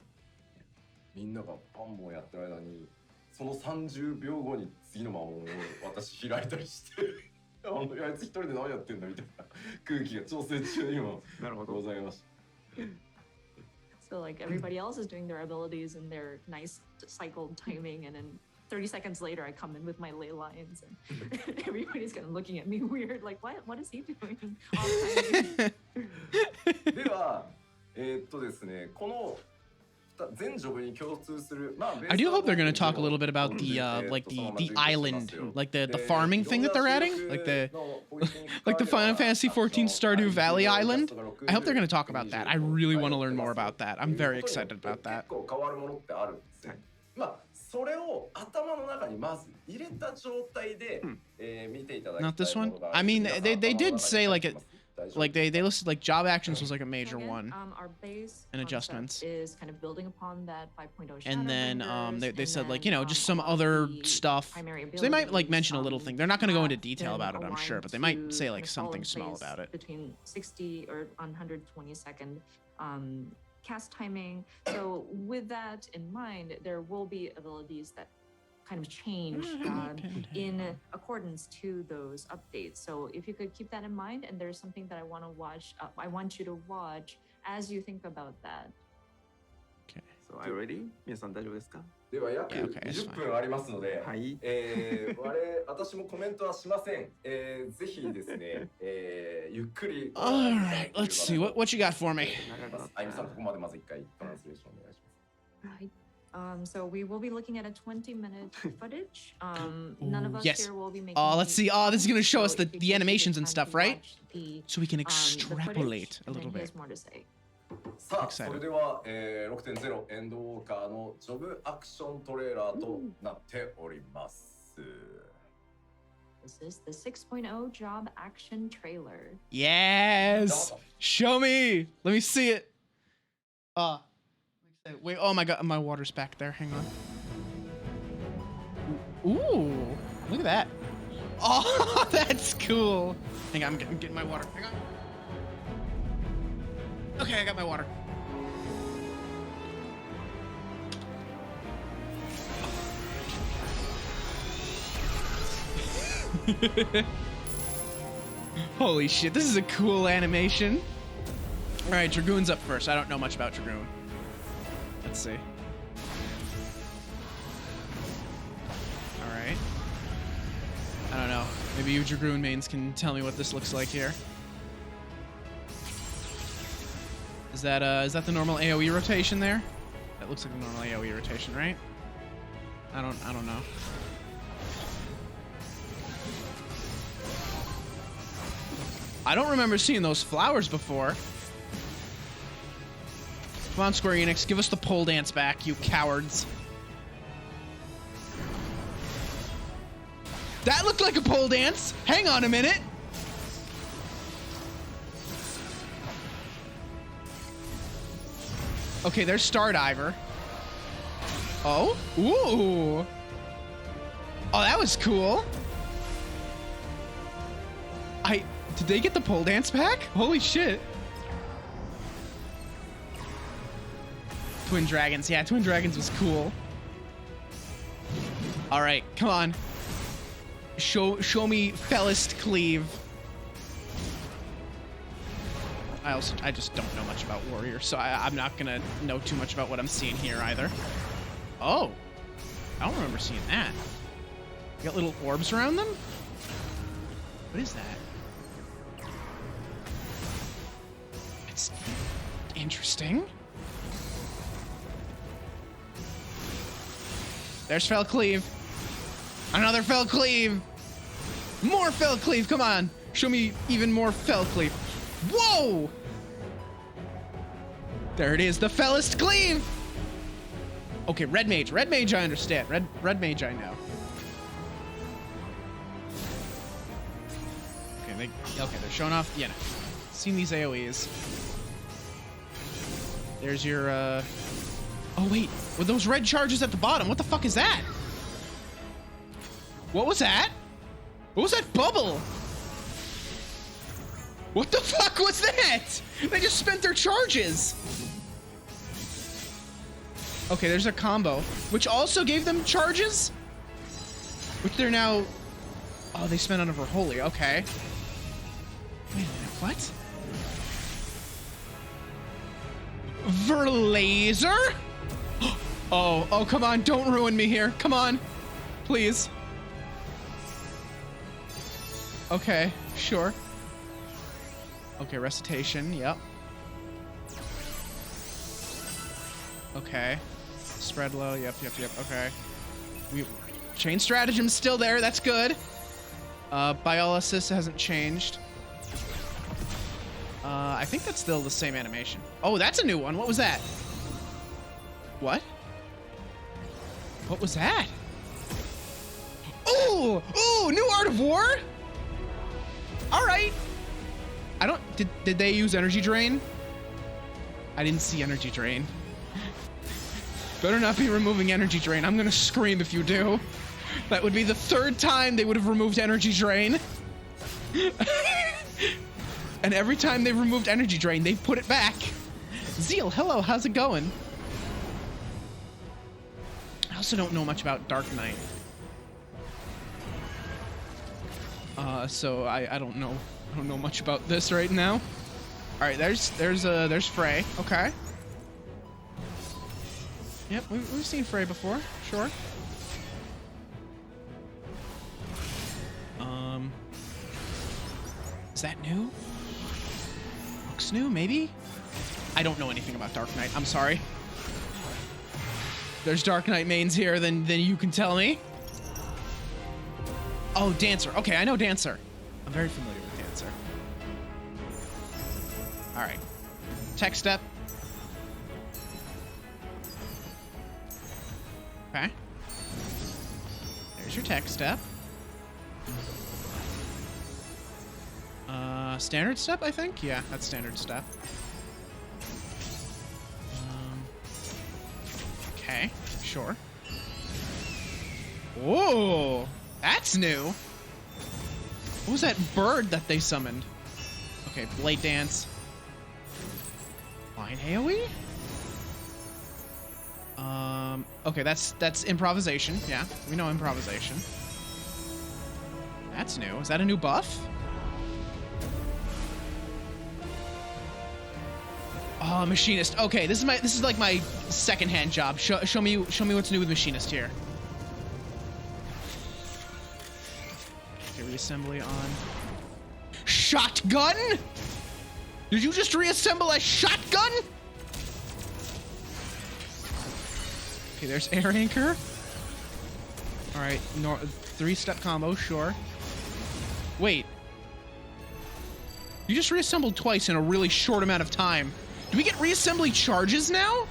[SPEAKER 4] みんながバンボンやってる間に、その30秒後に次の魔王を私開いたりして、あいつ一人で何やってんだみたいな空気が調整中にもございました。
[SPEAKER 2] So like everybody else is doing their abilities and their nice cycled timing, and then 30 seconds later I come in with my ley lines and everybody's kind of looking at me weird, like what is he doing? All timing.
[SPEAKER 4] では、ですね、この全ジョブに共通する、まあ、
[SPEAKER 1] I do hope they're going to talk a little bit about the like the island, like the farming thing that they're adding, like the Final Fantasy XIV Stardew Valley Island. I hope they're going to talk about that. I really want to learn more about that. I'm very excited about that.
[SPEAKER 4] 結構変わるものってあるんですね。まあそれを頭の中にまず入れた状態で、見ていただきたい
[SPEAKER 1] Not this
[SPEAKER 4] も
[SPEAKER 1] one.
[SPEAKER 4] のがある。
[SPEAKER 1] I mean, they did say like it. Like they listed like job actions was like a major
[SPEAKER 2] Again,
[SPEAKER 1] one,
[SPEAKER 2] our base
[SPEAKER 1] and
[SPEAKER 2] concept
[SPEAKER 1] adjustments.
[SPEAKER 2] is kind of building upon that 5.0
[SPEAKER 1] And then
[SPEAKER 2] Shadowbringers,
[SPEAKER 1] they said
[SPEAKER 2] and
[SPEAKER 1] like,
[SPEAKER 2] then,
[SPEAKER 1] you know, just
[SPEAKER 2] a
[SPEAKER 1] some
[SPEAKER 2] lot of
[SPEAKER 1] other
[SPEAKER 2] the
[SPEAKER 1] stuff.
[SPEAKER 2] primary
[SPEAKER 1] So they might like
[SPEAKER 2] abilities,
[SPEAKER 1] mention a little thing. They're not going to go into
[SPEAKER 2] have
[SPEAKER 1] detail
[SPEAKER 2] been
[SPEAKER 1] about it, I'm sure,
[SPEAKER 2] aligned
[SPEAKER 1] but they might
[SPEAKER 2] to
[SPEAKER 1] say
[SPEAKER 2] kind
[SPEAKER 1] like
[SPEAKER 2] of
[SPEAKER 1] something
[SPEAKER 2] fall in
[SPEAKER 1] small
[SPEAKER 2] place
[SPEAKER 1] about it.
[SPEAKER 2] between 60 or 120 second cast timing. So with that in mind, there will be abilities that kind of change in accordance to those updates. So if you could keep that in mind, and there's something that I want to watch, I want you to watch as you think about that.
[SPEAKER 1] Okay.
[SPEAKER 3] So are you ready? 皆さん大丈夫ですか？
[SPEAKER 4] では約
[SPEAKER 1] Yeah, okay, it's
[SPEAKER 4] 20分ありますので、
[SPEAKER 3] はい。
[SPEAKER 4] 私もコメントはしません。ぜひですね、ゆっくり。
[SPEAKER 1] All right, let's see what you got for me.
[SPEAKER 3] 長くなって
[SPEAKER 4] あゆみさん、ここまでまず一回トランスレーションお願いします。
[SPEAKER 2] Right. So we will be looking at a 20-minute footage. None of us
[SPEAKER 1] Yes.
[SPEAKER 2] here will be making.
[SPEAKER 1] Oh, let's see. Oh, this is gonna show us
[SPEAKER 2] so
[SPEAKER 1] the
[SPEAKER 2] if you
[SPEAKER 1] the
[SPEAKER 2] could take
[SPEAKER 1] animations
[SPEAKER 2] the
[SPEAKER 1] and
[SPEAKER 2] time
[SPEAKER 1] stuff,
[SPEAKER 2] to
[SPEAKER 1] right?
[SPEAKER 2] watch the,
[SPEAKER 1] So we can
[SPEAKER 2] the
[SPEAKER 1] extrapolate
[SPEAKER 2] footage,
[SPEAKER 1] a
[SPEAKER 2] and
[SPEAKER 1] little
[SPEAKER 2] then he
[SPEAKER 1] bit.
[SPEAKER 2] has more to say.
[SPEAKER 4] さあ、
[SPEAKER 1] Excited.
[SPEAKER 4] それでは、6.0 エンドウォーカーのジョブアクショントレーラーとなっております。
[SPEAKER 2] This is the 6.0 job action trailer.
[SPEAKER 1] Yes. Show me. Let me see it. Wait. Oh my God, my water's back there. Hang on. Ooh, look at that. Oh, that's cool. Hang on, I'm getting my water. Hang on. Okay, I got my water. Holy shit, this is a cool animation. All right, Dragoon's up first. I don't know much about Dragoon. Let's see. All right. I don't know. Maybe you Dragoon mains can tell me what this looks like here. Is that the normal AoE rotation there? That looks like the normal AoE rotation, right? I don't know. I don't remember seeing those flowers before. Come on, Square Enix, give us the pole dance back, you cowards. That looked like a pole dance. Hang on a minute. Okay, there's Stardiver. Oh? Ooh. Oh, that was cool. Did they get the pole dance back? Holy shit. Twin Dragons. Yeah, Twin Dragons was cool. All right, come on. Show me Fellest Cleave. I just don't know much about Warrior, so I'm not gonna know too much about what I'm seeing here either. Oh, I don't remember seeing that. You got little orbs around them? What is that? It's interesting. There's Fell Cleave. Another Fell Cleave. More Fell Cleave. Come on. Show me even more Fell Cleave. Whoa! There it is. The Fellest Cleave. Okay, Red Mage. Red Mage I understand. Red Mage I know. Okay, they're showing off. Yeah, no. Seen these AoEs. There's your, Oh, wait. Were those red charges at the bottom? What the fuck is that? What was that? What was that bubble? What the fuck was that? They just spent their charges. Okay, there's a combo, which also gave them charges? Which they're now... Oh, they spent on a Verholy. Okay. Wait a minute, what? Verlaser? Oh, come on, don't ruin me here. Come on, please. Okay, sure. Okay, recitation, yep. Okay. Spread low, yep, okay. Chain stratagem's still there, that's good. Biolysis hasn't changed. I think that's still the same animation. Oh, that's a new one. What was that? What? What was that? Ooh, new Art of War? All right. I don't, did they use Energy Drain? I didn't see Energy Drain. Better not be removing Energy Drain. I'm gonna scream if you do. That would be the third time they would have removed Energy Drain. And every time they've removed Energy Drain, they've put it back. Zeal, hello, how's it going? I also don't know much about Dark Knight. So I don't know much about this right now. All right, there's Frey. Okay. Yep, we've seen Frey before. Sure. Is that new? Looks new, maybe? I don't know anything about Dark Knight. I'm sorry. There's Dark Knight mains here, then you can tell me. Oh, Dancer. Okay, I know Dancer. I'm very familiar with Dancer. All right. Tech step. Okay. There's your tech step. Standard step, I think? Yeah, that's standard step. Okay, sure. Whoa, that's new. What was that bird that they summoned? Okay, Blade Dance. Line AoE? Okay, that's improvisation. Yeah, we know improvisation. That's new. Is that a new buff? Oh, Machinist. Okay, this is like my second-hand job. Show me what's new with Machinist here. Okay, reassembly on. Shotgun? Did you just reassemble a shotgun? Okay, there's Air Anchor. All right, three-step combo, sure. Wait. You just reassembled twice in a really short amount of time. Do we get reassembly charges now?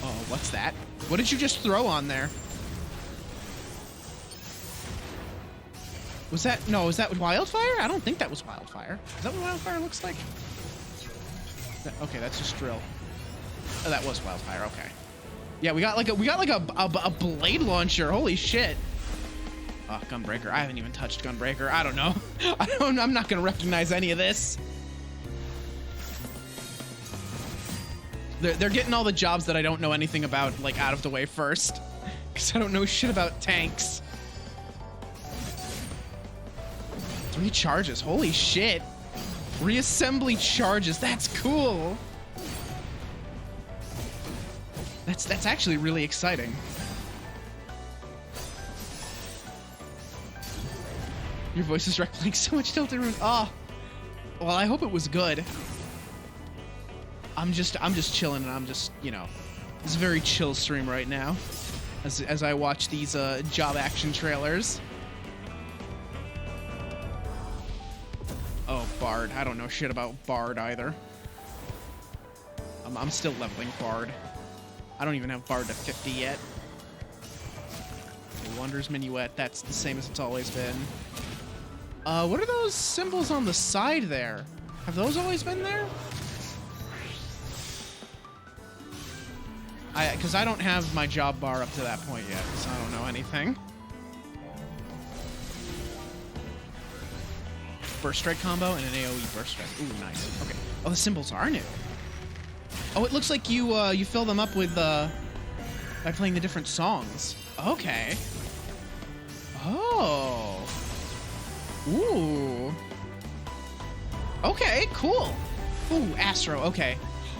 [SPEAKER 1] Oh, what's that? What did you just throw on there? Was that, no, is that Wildfire? I don't think that was Wildfire. Is that what Wildfire looks like? Okay, that's just Drill. Oh, that was Wildfire, okay. Yeah, we got like a blade launcher, holy shit. Oh, Gunbreaker, I haven't even touched Gunbreaker. I don't know. I'm not gonna recognize any of this. They're getting all the jobs that I don't know anything about, like, out of the way first. Because I don't know shit about tanks. 3 charges. Holy shit. Reassembly charges. That's cool. That's actually really exciting. Your voice is playing so much Tilted Rune. Oh. Well, I hope it was good. I'm just chilling, and I'm just, you know, it's a very chill stream right now as I watch these job action trailers. Oh, Bard. I don't know shit about Bard either. I'm still leveling Bard. I don't even have Bard to 50 yet. Wonders Minuet. That's the same as it's always been. What are those symbols on the side there? Have those always been there? Because I don't have my job bar up to that point yet, so I don't know anything. Burst strike combo and an AoE burst strike. Ooh, nice. Okay. Oh, the symbols are new. Oh, it looks like you fill them up with by playing the different songs. Okay. Oh. Ooh. Okay, cool. Ooh, Astro. Okay.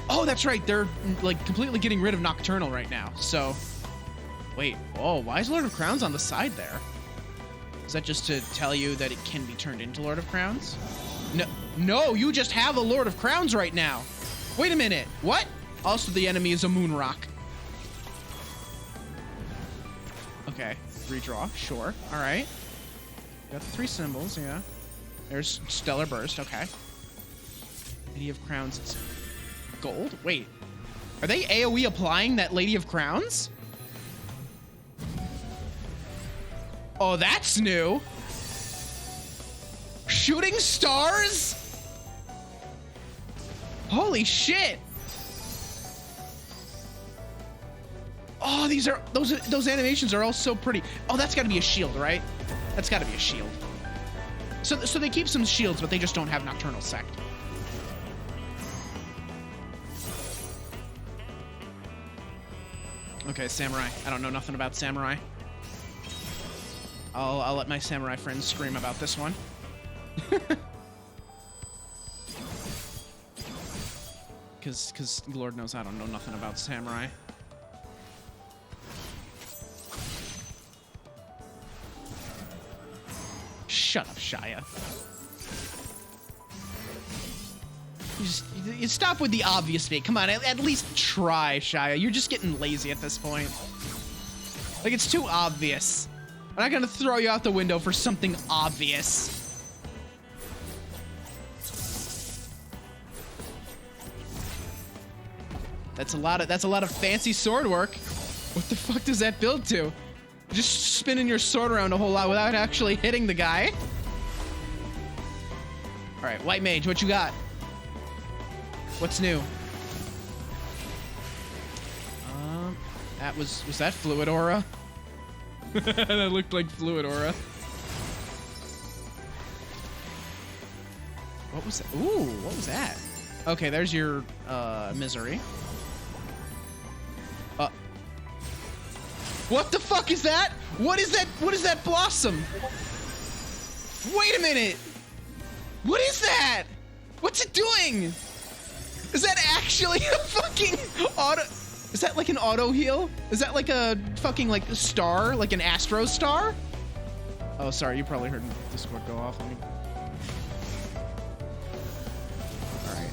[SPEAKER 1] Oh, that's right. They're like completely getting rid of Nocturnal right now. So, wait. Oh, why is Lord of Crowns on the side there? Is that just to tell you that it can be turned into Lord of Crowns? No, you just have a Lord of Crowns right now. Wait a minute. What? Also, the enemy is a moon rock. Okay. Redraw. Sure. All right. Got the 3 symbols. Yeah. There's Stellar Burst. Okay. Lady of Crowns. It's gold? Wait. Are they AoE applying that Lady of Crowns? Oh, that's new. Shooting stars? Holy shit. Oh, those animations are all so pretty. Oh, that's got to be a shield, right? That's got to be a shield. So they keep some shields, but they just don't have Nocturnal Sect. Okay, Samurai. I don't know nothing about Samurai. I'll let my Samurai friends scream about this one. Cause Lord knows I don't know nothing about Samurai. Shut up, Shia. You stop with the obvious bait. Come on, at least try, Shia. You're just getting lazy at this point. Like, it's too obvious. I'm not gonna throw you out the window for something obvious. That's a lot of fancy sword work. What the fuck does that build to? Just spinning your sword around a whole lot without actually hitting the guy. All right, White Mage, what you got? What's new? Was that Fluid Aura? That looked like Fluid Aura. What was that? Ooh, what was that? Okay, there's your Misery. What the fuck is that? What is that? What is that blossom? Wait a minute. What is that? What's it doing? Is that actually a fucking auto? Is that like an auto heal? Is that like a fucking like a star, like an Astro star? Oh, sorry, you probably heard Discord go off on me. All right.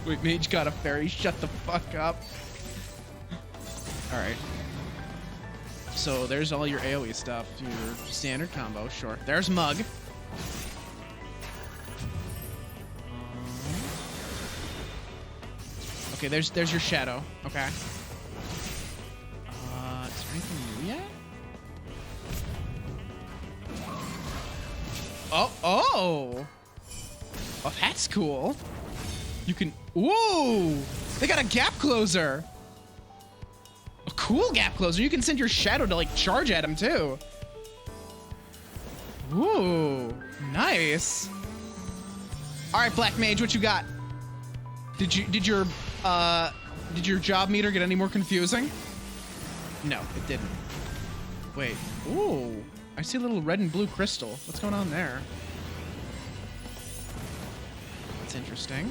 [SPEAKER 1] Wait, Mage got a fairy. Shut the fuck up. All right. So there's all your AoE stuff, your standard combo. Sure. There's Mug. Okay, there's your Shadow. Okay. Is there anything new yet? Oh, that's cool. You can. Ooh, they got a gap closer. A cool gap closer. You can send your Shadow to like charge at him too. Ooh, nice. All right, Black Mage, what you got? Did your job meter get any more confusing? No, it didn't. Wait. Ooh. I see a little red and blue crystal. What's going on there? That's interesting.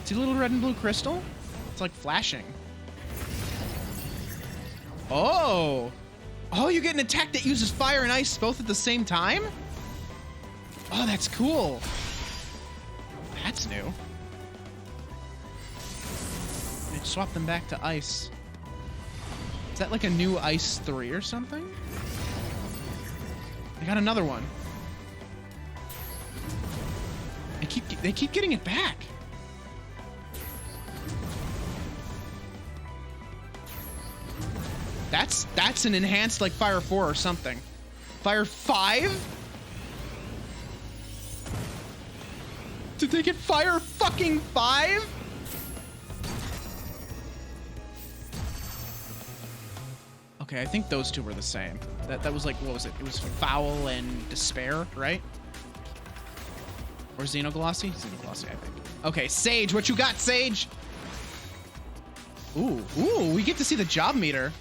[SPEAKER 1] See a little red and blue crystal? It's like flashing. Oh. Oh, you get an attack that uses fire and ice both at the same time? Oh, that's cool. That's new. Let's swap them back to ice. Is that like a new ice 3 or something? I got another one. They keep getting it back. That's an enhanced like Fire 4 or something. Fire 5? Did they get Fire fucking 5? Okay, I think those two were the same. That was like, what was it? It was Foul and Despair, right? Or Xenoglossy? Xenoglossy, I think. Okay, Sage, what you got, Sage? Ooh, we get to see the job meter.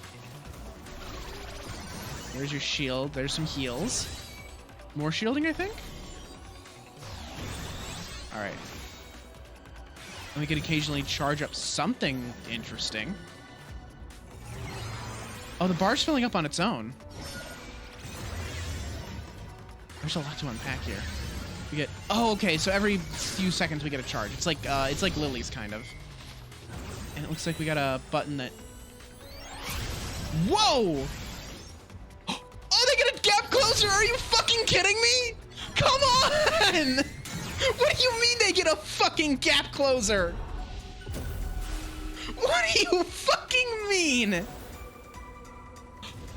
[SPEAKER 1] There's your shield. There's some heals. More shielding, I think? All right. And we could occasionally charge up something interesting. Oh, the bar's filling up on its own. There's a lot to unpack here. We get, oh, okay, so every few seconds we get a charge. It's like Lily's kind of. And it looks like we got a button that, whoa! Oh, they get a gap closer, are you fucking kidding me? Come on! What do you mean they get a fucking gap closer? What do you fucking mean?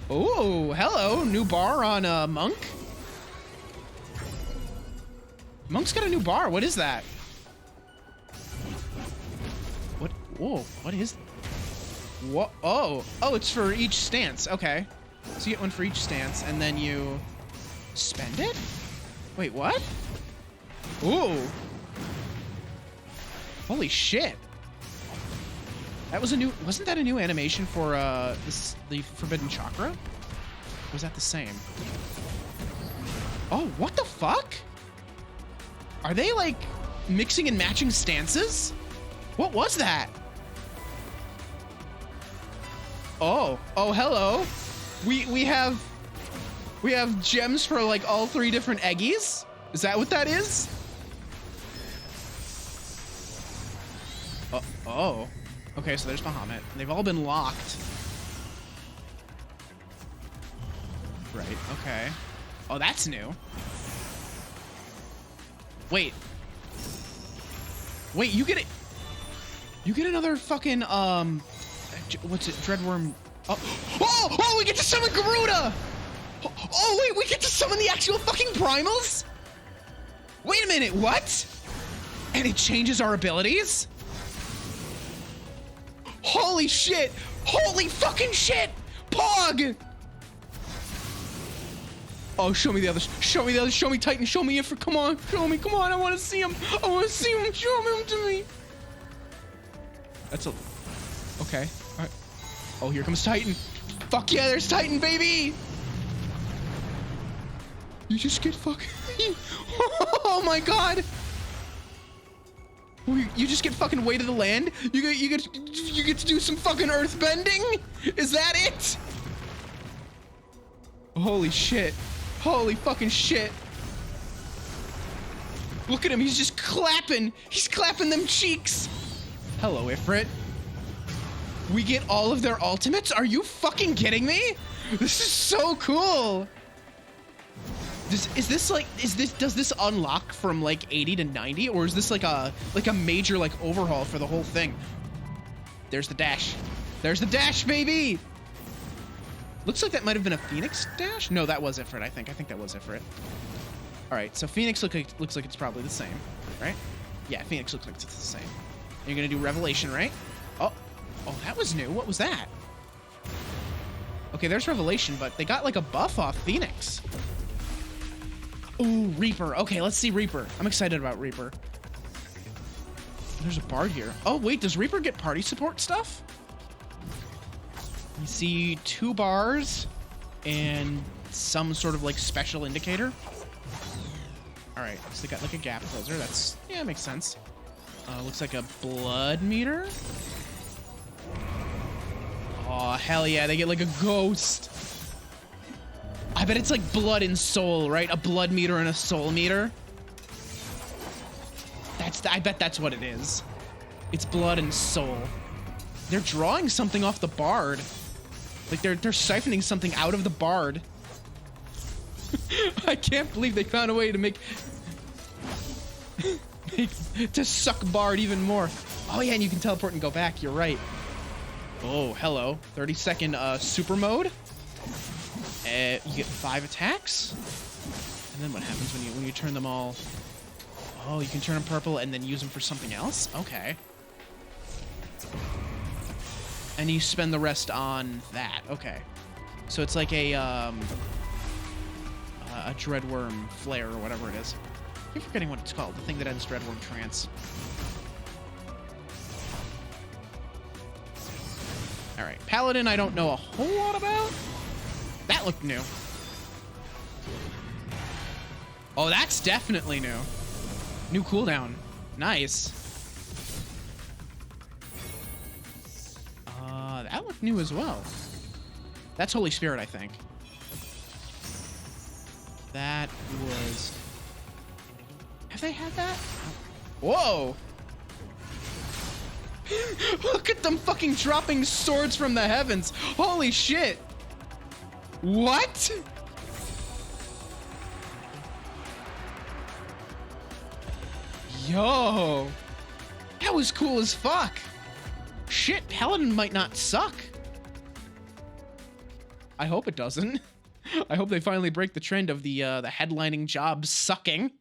[SPEAKER 1] Oh, hello, new bar on Monk. Monk's got a new bar. What is that? What? Whoa, what is? What? Oh, it's for each stance. Okay, so you get one for each stance, and then you spend it. Wait, what? Ooh. Holy shit. That was a new, wasn't that a new animation for the Forbidden Chakra? Or was that the same? Oh, what the fuck? Are they like mixing and matching stances? What was that? Oh, hello. We have gems for like all 3 different eggies? Is that what that is? Oh. Okay, so there's Bahamut. They've all been locked. Right, okay. Oh, that's new. Wait, you get it. You get another fucking, what's it? Dreadworm. Oh, we get to summon Garuda! Oh, wait, we get to summon the actual fucking primals? Wait a minute, what? And it changes our abilities? Holy shit! Holy fucking shit! Pog! Oh, show me the others. Show me the others. Show me Titan. Show me Ifrit. Come on. Show me. Come on. I want to see him. I want to see him. Show him to me. That's a... Okay. All right. Oh, here comes Titan. Fuck yeah, there's Titan, baby! You just get fucking... Oh my god! You just get fucking way to the land? You get to do some fucking earth bending? Is that it? Holy shit. Holy fucking shit. Look at him, he's just clapping. He's clapping them cheeks. Hello, Ifrit. We get all of their ultimates? Are you fucking kidding me? This is so cool. Does this unlock from like 80 to 90, or is this like a major like overhaul for the whole thing? There's the dash. There's the dash, baby. Looks like that might have been a Phoenix dash. No, that was Ifrit. I think that was Ifrit. All right, so Phoenix looks like it's probably the same, right? Yeah, Phoenix looks like it's the same. And you're gonna do Revelation, right? Oh, that was new. What was that? Okay, there's Revelation, but they got like a buff off Phoenix. Ooh, Reaper. Okay, let's see Reaper. I'm excited about Reaper. There's a bard here. Oh, wait, does Reaper get party support stuff? You see 2 bars and some sort of like special indicator. All right, so they got like a gap closer. That's, yeah, makes sense. Looks like a blood meter. Oh, hell yeah, they get like a ghost. I bet it's like blood and soul, right? A blood meter and a soul meter. I bet that's what it is. It's blood and soul. They're drawing something off the bard. Like they're siphoning something out of the bard. I can't believe they found a way to make to suck bard even more. Oh yeah, and you can teleport and go back. You're right. Oh, hello. 30-second super mode. You get 5 attacks. And then what happens when you turn them all? Oh, you can turn them purple and then use them for something else? Okay. And you spend the rest on that. Okay. So it's like a Dreadworm flare or whatever it is. I keep forgetting what it's called. The thing that ends Dreadworm trance. Alright. Paladin I don't know a whole lot about. That looked new. Oh, that's definitely new. New cooldown. Nice. That looked new as well. That's Holy Spirit, I think. That was... Have they had that? Whoa! Look at them fucking dropping swords from the heavens. Holy shit. What? Yo. That was cool as fuck. Shit, Paladin might not suck. I hope it doesn't. I hope they finally break the trend of the headlining job sucking.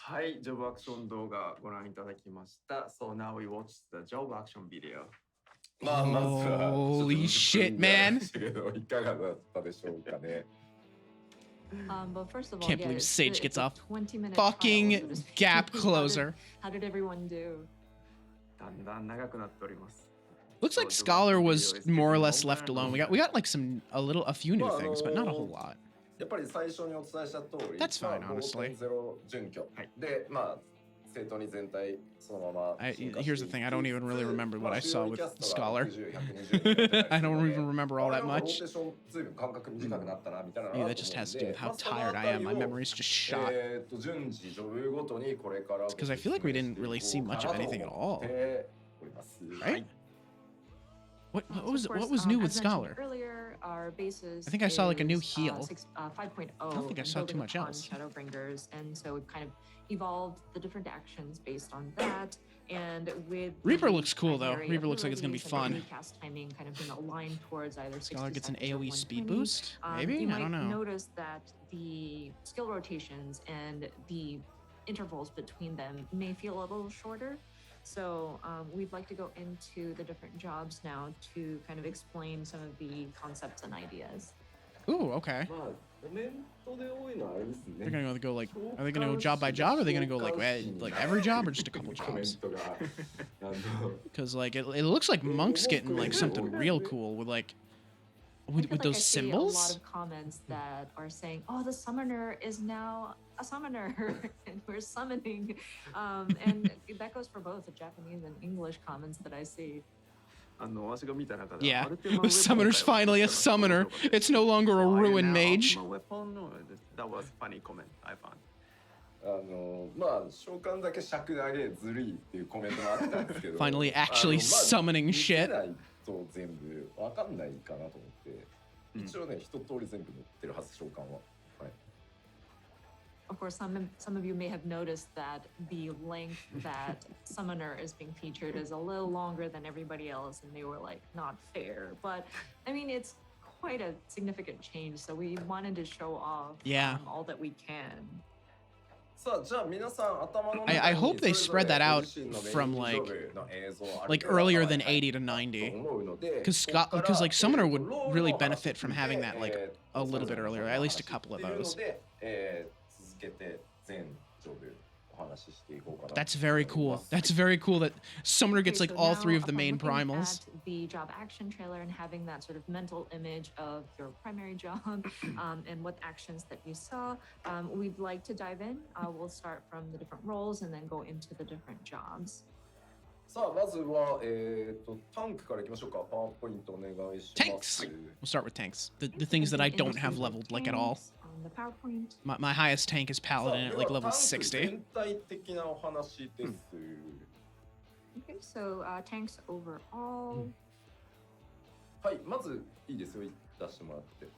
[SPEAKER 3] はい、ジョブアクション動画ご覧いただきました。So now we watch the job action video.
[SPEAKER 4] まあ、まずは
[SPEAKER 1] Holy shit, man.
[SPEAKER 4] いかがだったでしょうかね。
[SPEAKER 2] But first of all,
[SPEAKER 1] Can't
[SPEAKER 2] yeah,
[SPEAKER 1] believe
[SPEAKER 2] it's
[SPEAKER 1] Sage
[SPEAKER 2] a-
[SPEAKER 1] gets
[SPEAKER 2] it's a
[SPEAKER 1] off
[SPEAKER 2] 20-minute
[SPEAKER 1] fucking
[SPEAKER 2] trial, so to speak.
[SPEAKER 1] gap closer.
[SPEAKER 2] How did everyone do?
[SPEAKER 3] だんだん長くなっております。
[SPEAKER 1] Looks like Scholar was more or less left alone. We got like a few new things, but not a whole lot.
[SPEAKER 4] やっぱり最初にお伝えした通り、
[SPEAKER 1] That's fine,
[SPEAKER 4] まあ
[SPEAKER 1] honestly.
[SPEAKER 4] 5.0準拠、
[SPEAKER 3] はい
[SPEAKER 4] で、まあ生徒に全体そのまま
[SPEAKER 1] Here's the thing, I don't even really remember what I saw with
[SPEAKER 4] まあ
[SPEAKER 1] Scholar.
[SPEAKER 4] 60 120
[SPEAKER 1] I don't even remember all that
[SPEAKER 4] まあロー
[SPEAKER 1] much.
[SPEAKER 4] テーション随分間隔短くなったなみたいなの
[SPEAKER 1] Maybe
[SPEAKER 4] があ
[SPEAKER 1] that
[SPEAKER 4] ると
[SPEAKER 1] just
[SPEAKER 4] 思うん
[SPEAKER 1] has to
[SPEAKER 4] で
[SPEAKER 1] do with how
[SPEAKER 4] まあその
[SPEAKER 1] tired
[SPEAKER 4] あ
[SPEAKER 1] I
[SPEAKER 4] た
[SPEAKER 1] am.
[SPEAKER 4] り
[SPEAKER 1] My
[SPEAKER 4] を
[SPEAKER 1] memory's just shot.
[SPEAKER 4] 順次ジョブごとにこれから
[SPEAKER 1] Because I feel like we didn't really see much of anything at all.
[SPEAKER 4] おります
[SPEAKER 1] Right? What
[SPEAKER 2] So,
[SPEAKER 1] was
[SPEAKER 2] of course,
[SPEAKER 1] what was new with
[SPEAKER 2] as mentioned
[SPEAKER 1] Scholar?
[SPEAKER 2] Earlier, our basis
[SPEAKER 1] I think I saw, like, a new
[SPEAKER 2] is,
[SPEAKER 1] heal.
[SPEAKER 2] 5.0.
[SPEAKER 1] I don't think I saw too
[SPEAKER 2] building
[SPEAKER 1] much
[SPEAKER 2] upon
[SPEAKER 1] else.
[SPEAKER 2] Shadowbringers, and so we've kind of evolved the different actions based on that. And with
[SPEAKER 1] Reaper
[SPEAKER 2] the
[SPEAKER 1] looks cool, though.
[SPEAKER 2] primary
[SPEAKER 1] Reaper looks like it's gonna be
[SPEAKER 2] abilities and the
[SPEAKER 1] fun.
[SPEAKER 2] recast timing kind of being aligned towards either
[SPEAKER 1] Scholar
[SPEAKER 2] 60
[SPEAKER 1] gets an
[SPEAKER 2] seconds or
[SPEAKER 1] AoE speed
[SPEAKER 2] 120.
[SPEAKER 1] boost?
[SPEAKER 2] You
[SPEAKER 1] Maybe? I
[SPEAKER 2] might
[SPEAKER 1] don't know.
[SPEAKER 2] notice that the skill rotations and the intervals between them may feel a little shorter. So we'd like to go into the different jobs now to kind of explain some of the concepts and ideas.
[SPEAKER 1] Ooh, okay.
[SPEAKER 4] まあコメントで多いのはあれですね
[SPEAKER 1] They're gonna go like, are they gonna go job by job, or are they gonna go like every job, or just a couple
[SPEAKER 4] コメン
[SPEAKER 1] jobs?
[SPEAKER 4] トがあの
[SPEAKER 1] Because like it looks like Monk's getting like something real cool with like
[SPEAKER 2] I
[SPEAKER 1] with
[SPEAKER 2] feel like
[SPEAKER 1] those
[SPEAKER 2] I see a lot
[SPEAKER 1] symbols.
[SPEAKER 2] of comments that are saying, "Oh, the summoner is now a summoner, and we're summoning," and that goes for both the Japanese and English comments that I see.
[SPEAKER 3] あの私が見た中で
[SPEAKER 1] Yeah,
[SPEAKER 3] アルテマンウェポン
[SPEAKER 1] the summoner's finally a summoner. It's no longer a ruin mage.
[SPEAKER 3] That was funny comment I found.
[SPEAKER 4] まあ召喚だけ尺投げずるいっていうコメントもあったんですけど
[SPEAKER 1] Finally actually summoning
[SPEAKER 4] 見せ
[SPEAKER 1] shit.
[SPEAKER 4] ないと全部わかんないかなと思って一応ね一通り全部載ってるはず召喚は、はい、
[SPEAKER 2] Of course, some of you may have noticed that the length that summoner is being featured is a little longer than everybody else, and they were like, not fair. But I mean, it's quite a significant change, so we wanted to show off
[SPEAKER 1] Yeah.
[SPEAKER 2] all that we can.
[SPEAKER 4] さあじゃあ皆さん頭の中に
[SPEAKER 1] I hope they
[SPEAKER 4] それぞれ
[SPEAKER 1] spread that out
[SPEAKER 4] ご自身のメイン
[SPEAKER 1] from
[SPEAKER 4] ジ
[SPEAKER 1] like
[SPEAKER 4] ョブの映像ある
[SPEAKER 1] like
[SPEAKER 4] 程度
[SPEAKER 1] earlier than
[SPEAKER 4] はい
[SPEAKER 1] 80 to 90.
[SPEAKER 4] と思うので
[SPEAKER 1] Because like summoner would
[SPEAKER 4] ここから
[SPEAKER 1] really
[SPEAKER 4] ロールの話
[SPEAKER 1] benefit from having that like a little bit earlier, at least a couple of
[SPEAKER 4] っていうの
[SPEAKER 1] those.
[SPEAKER 4] で続けて全ジョブお話ししていこうかな。
[SPEAKER 1] That's very cool. That's very cool that Summoner gets
[SPEAKER 2] Okay,
[SPEAKER 1] like
[SPEAKER 2] so
[SPEAKER 1] all
[SPEAKER 2] now,
[SPEAKER 1] 3 of the
[SPEAKER 2] upon
[SPEAKER 1] main
[SPEAKER 2] looking
[SPEAKER 1] primals.
[SPEAKER 2] at the job action trailer and having that sort of mental image of your primary job and what actions that you saw, we'd like to dive in. We'll start from the different roles and then go into the different jobs.
[SPEAKER 4] さあまずは、タンクからいきましょうか。パワーポイントお願いします。
[SPEAKER 1] Tanks. We'll start with tanks. The things that I don't have leveled like at all.
[SPEAKER 2] On the PowerPoint.
[SPEAKER 1] My highest tank is
[SPEAKER 4] さあ
[SPEAKER 1] paladin
[SPEAKER 4] で
[SPEAKER 1] at
[SPEAKER 4] は
[SPEAKER 1] like level
[SPEAKER 4] タンク
[SPEAKER 1] 60.
[SPEAKER 4] 全体的なお話です。
[SPEAKER 2] Okay, so tanks overall.
[SPEAKER 4] はい、まずいいですよ、出してもらって。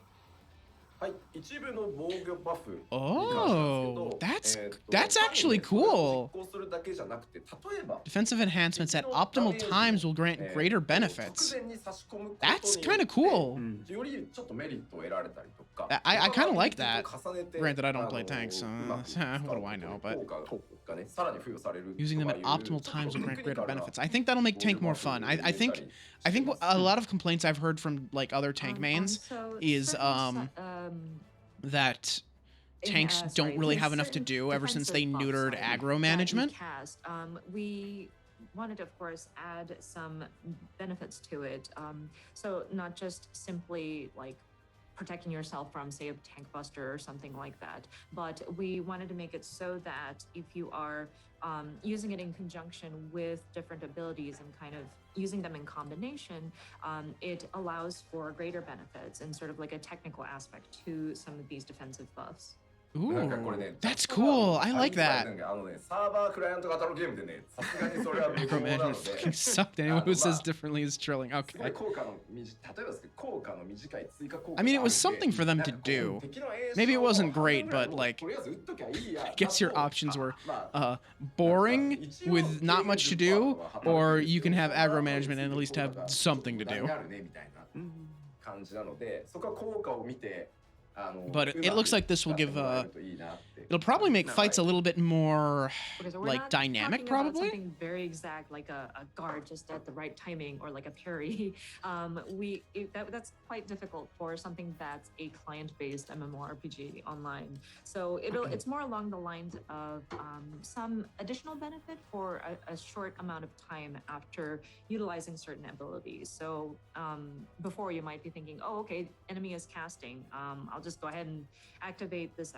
[SPEAKER 4] はい、一部の防御バフに関してなんですけど、
[SPEAKER 1] that's actually cool.
[SPEAKER 4] 実行するだけじゃなくて、例えば
[SPEAKER 1] Defensive enhancements at optimal times will grant greater benefits.
[SPEAKER 4] 直前に差し込むこと
[SPEAKER 1] That's
[SPEAKER 4] によっ
[SPEAKER 1] kind
[SPEAKER 4] て
[SPEAKER 1] of cool.
[SPEAKER 4] よりちょっとメリットを得られたりとか。
[SPEAKER 1] I kind of like that.
[SPEAKER 4] 重ねて
[SPEAKER 1] Granted, I don't play tanks, so
[SPEAKER 4] うまく
[SPEAKER 1] what do I know? But
[SPEAKER 4] 効果がね、さらに付与される
[SPEAKER 1] using them at
[SPEAKER 4] とかいう
[SPEAKER 1] optimal times will grant
[SPEAKER 4] テクニカ
[SPEAKER 1] greater
[SPEAKER 4] ルな
[SPEAKER 1] benefits. I think that'll make tank more fun. I think a lot of complaints I've heard from like other tank mains
[SPEAKER 2] So
[SPEAKER 1] is
[SPEAKER 2] certain
[SPEAKER 1] that tanks don't really have enough to do ever since they neutered aggro management.
[SPEAKER 2] We wanted to, of course, add some benefits to it. So not just simply like protecting yourself from, say, a tank buster or something like that, but we wanted to make it so that if you are using it in conjunction with different abilities and kind of using them in combination, it allows for greater benefits and sort of like a technical aspect to some of these defensive buffs.
[SPEAKER 1] Ooh, that's cool. I like that.
[SPEAKER 4] あのね、サーバークライアント型のゲームでね、さすがにそれは無効
[SPEAKER 1] Aggro
[SPEAKER 4] なの
[SPEAKER 1] management
[SPEAKER 4] で。
[SPEAKER 1] fucking sucked. Anyone who says differently is trolling.
[SPEAKER 4] すごい
[SPEAKER 1] Okay.
[SPEAKER 4] 効果の例えばですけど、効果の短い追加効果
[SPEAKER 1] I mean, it
[SPEAKER 4] があるん
[SPEAKER 1] was
[SPEAKER 4] で
[SPEAKER 1] something for them to
[SPEAKER 4] なんかこう
[SPEAKER 1] do.
[SPEAKER 4] 敵の演習
[SPEAKER 1] Maybe it
[SPEAKER 4] を
[SPEAKER 1] wasn't
[SPEAKER 4] 半分
[SPEAKER 1] great,
[SPEAKER 4] ぐらい
[SPEAKER 1] but
[SPEAKER 4] もう
[SPEAKER 1] like,
[SPEAKER 4] とりあえず打っときゃいいや
[SPEAKER 1] I guess your
[SPEAKER 4] だと
[SPEAKER 1] options were
[SPEAKER 4] まあ
[SPEAKER 1] boring with not much to do, or you can have aggro management and at least have something to do.
[SPEAKER 4] 無駄になるねみたいな感じなので、そこは効果を見て、
[SPEAKER 1] But it looks like this will give it'll probably make fights a little bit more
[SPEAKER 2] Okay, so we're
[SPEAKER 1] like
[SPEAKER 2] not
[SPEAKER 1] dynamic,
[SPEAKER 2] talking about
[SPEAKER 1] probably.
[SPEAKER 2] something very exact, like a guard just at the right timing or like a parry. That's quite difficult for something that's a client-based MMORPG online. So it's more along the lines of some additional benefit for a short amount of time after utilizing certain abilities. So before you might be thinking, oh, okay, enemy is casting. I'll just go ahead and activate this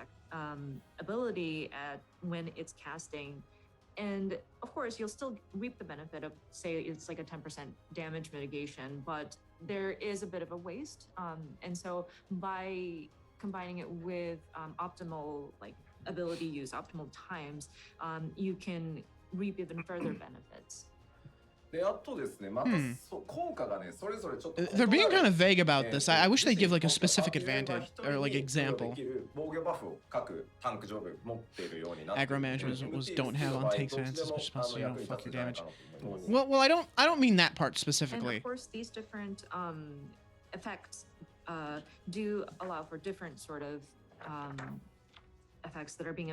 [SPEAKER 2] ability at when it's casting, and of course you'll still reap the benefit of, say, it's like a 10% damage mitigation, but there is a bit of a waste, and so by combining it with optimal like ability use, optimal times, you can reap even further benefits.
[SPEAKER 4] で、あとですね、また効果がね、それぞれちょっと
[SPEAKER 1] They're being kind of vague about this. I wish they'd give like a specific advantage or like example.
[SPEAKER 4] 防御バフを各タンク上部持っているようになって
[SPEAKER 1] Aggro management was don't have on tanks and it's supposed to, you know, fuck your damage.
[SPEAKER 4] どっちでも役に立つんじゃないかなと思います。
[SPEAKER 1] Well, I don't mean that part
[SPEAKER 2] And
[SPEAKER 1] specifically.
[SPEAKER 2] of course, these different effects do allow for different sort of effects that are being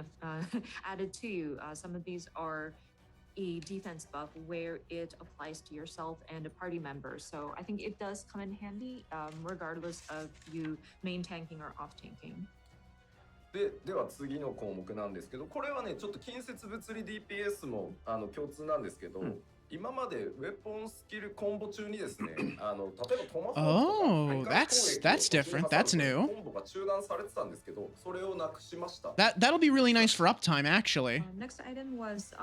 [SPEAKER 2] added to you. Some of these are a defense buff where it applies to yourself and a party member. So I think it does come in handy regardless of you main tanking or off tanking.
[SPEAKER 4] では次の項目なんですけど、これはねちょっと近接物理 DPS も共通なんですけど、今までウェポンスキルコンボ中にですね、例えばトマホークとか
[SPEAKER 1] Oh, that's different. That's new.
[SPEAKER 4] コンボが中断されてたんですけど、それをなくしました。
[SPEAKER 1] That'll be really nice for uptime, actually.
[SPEAKER 2] Next item was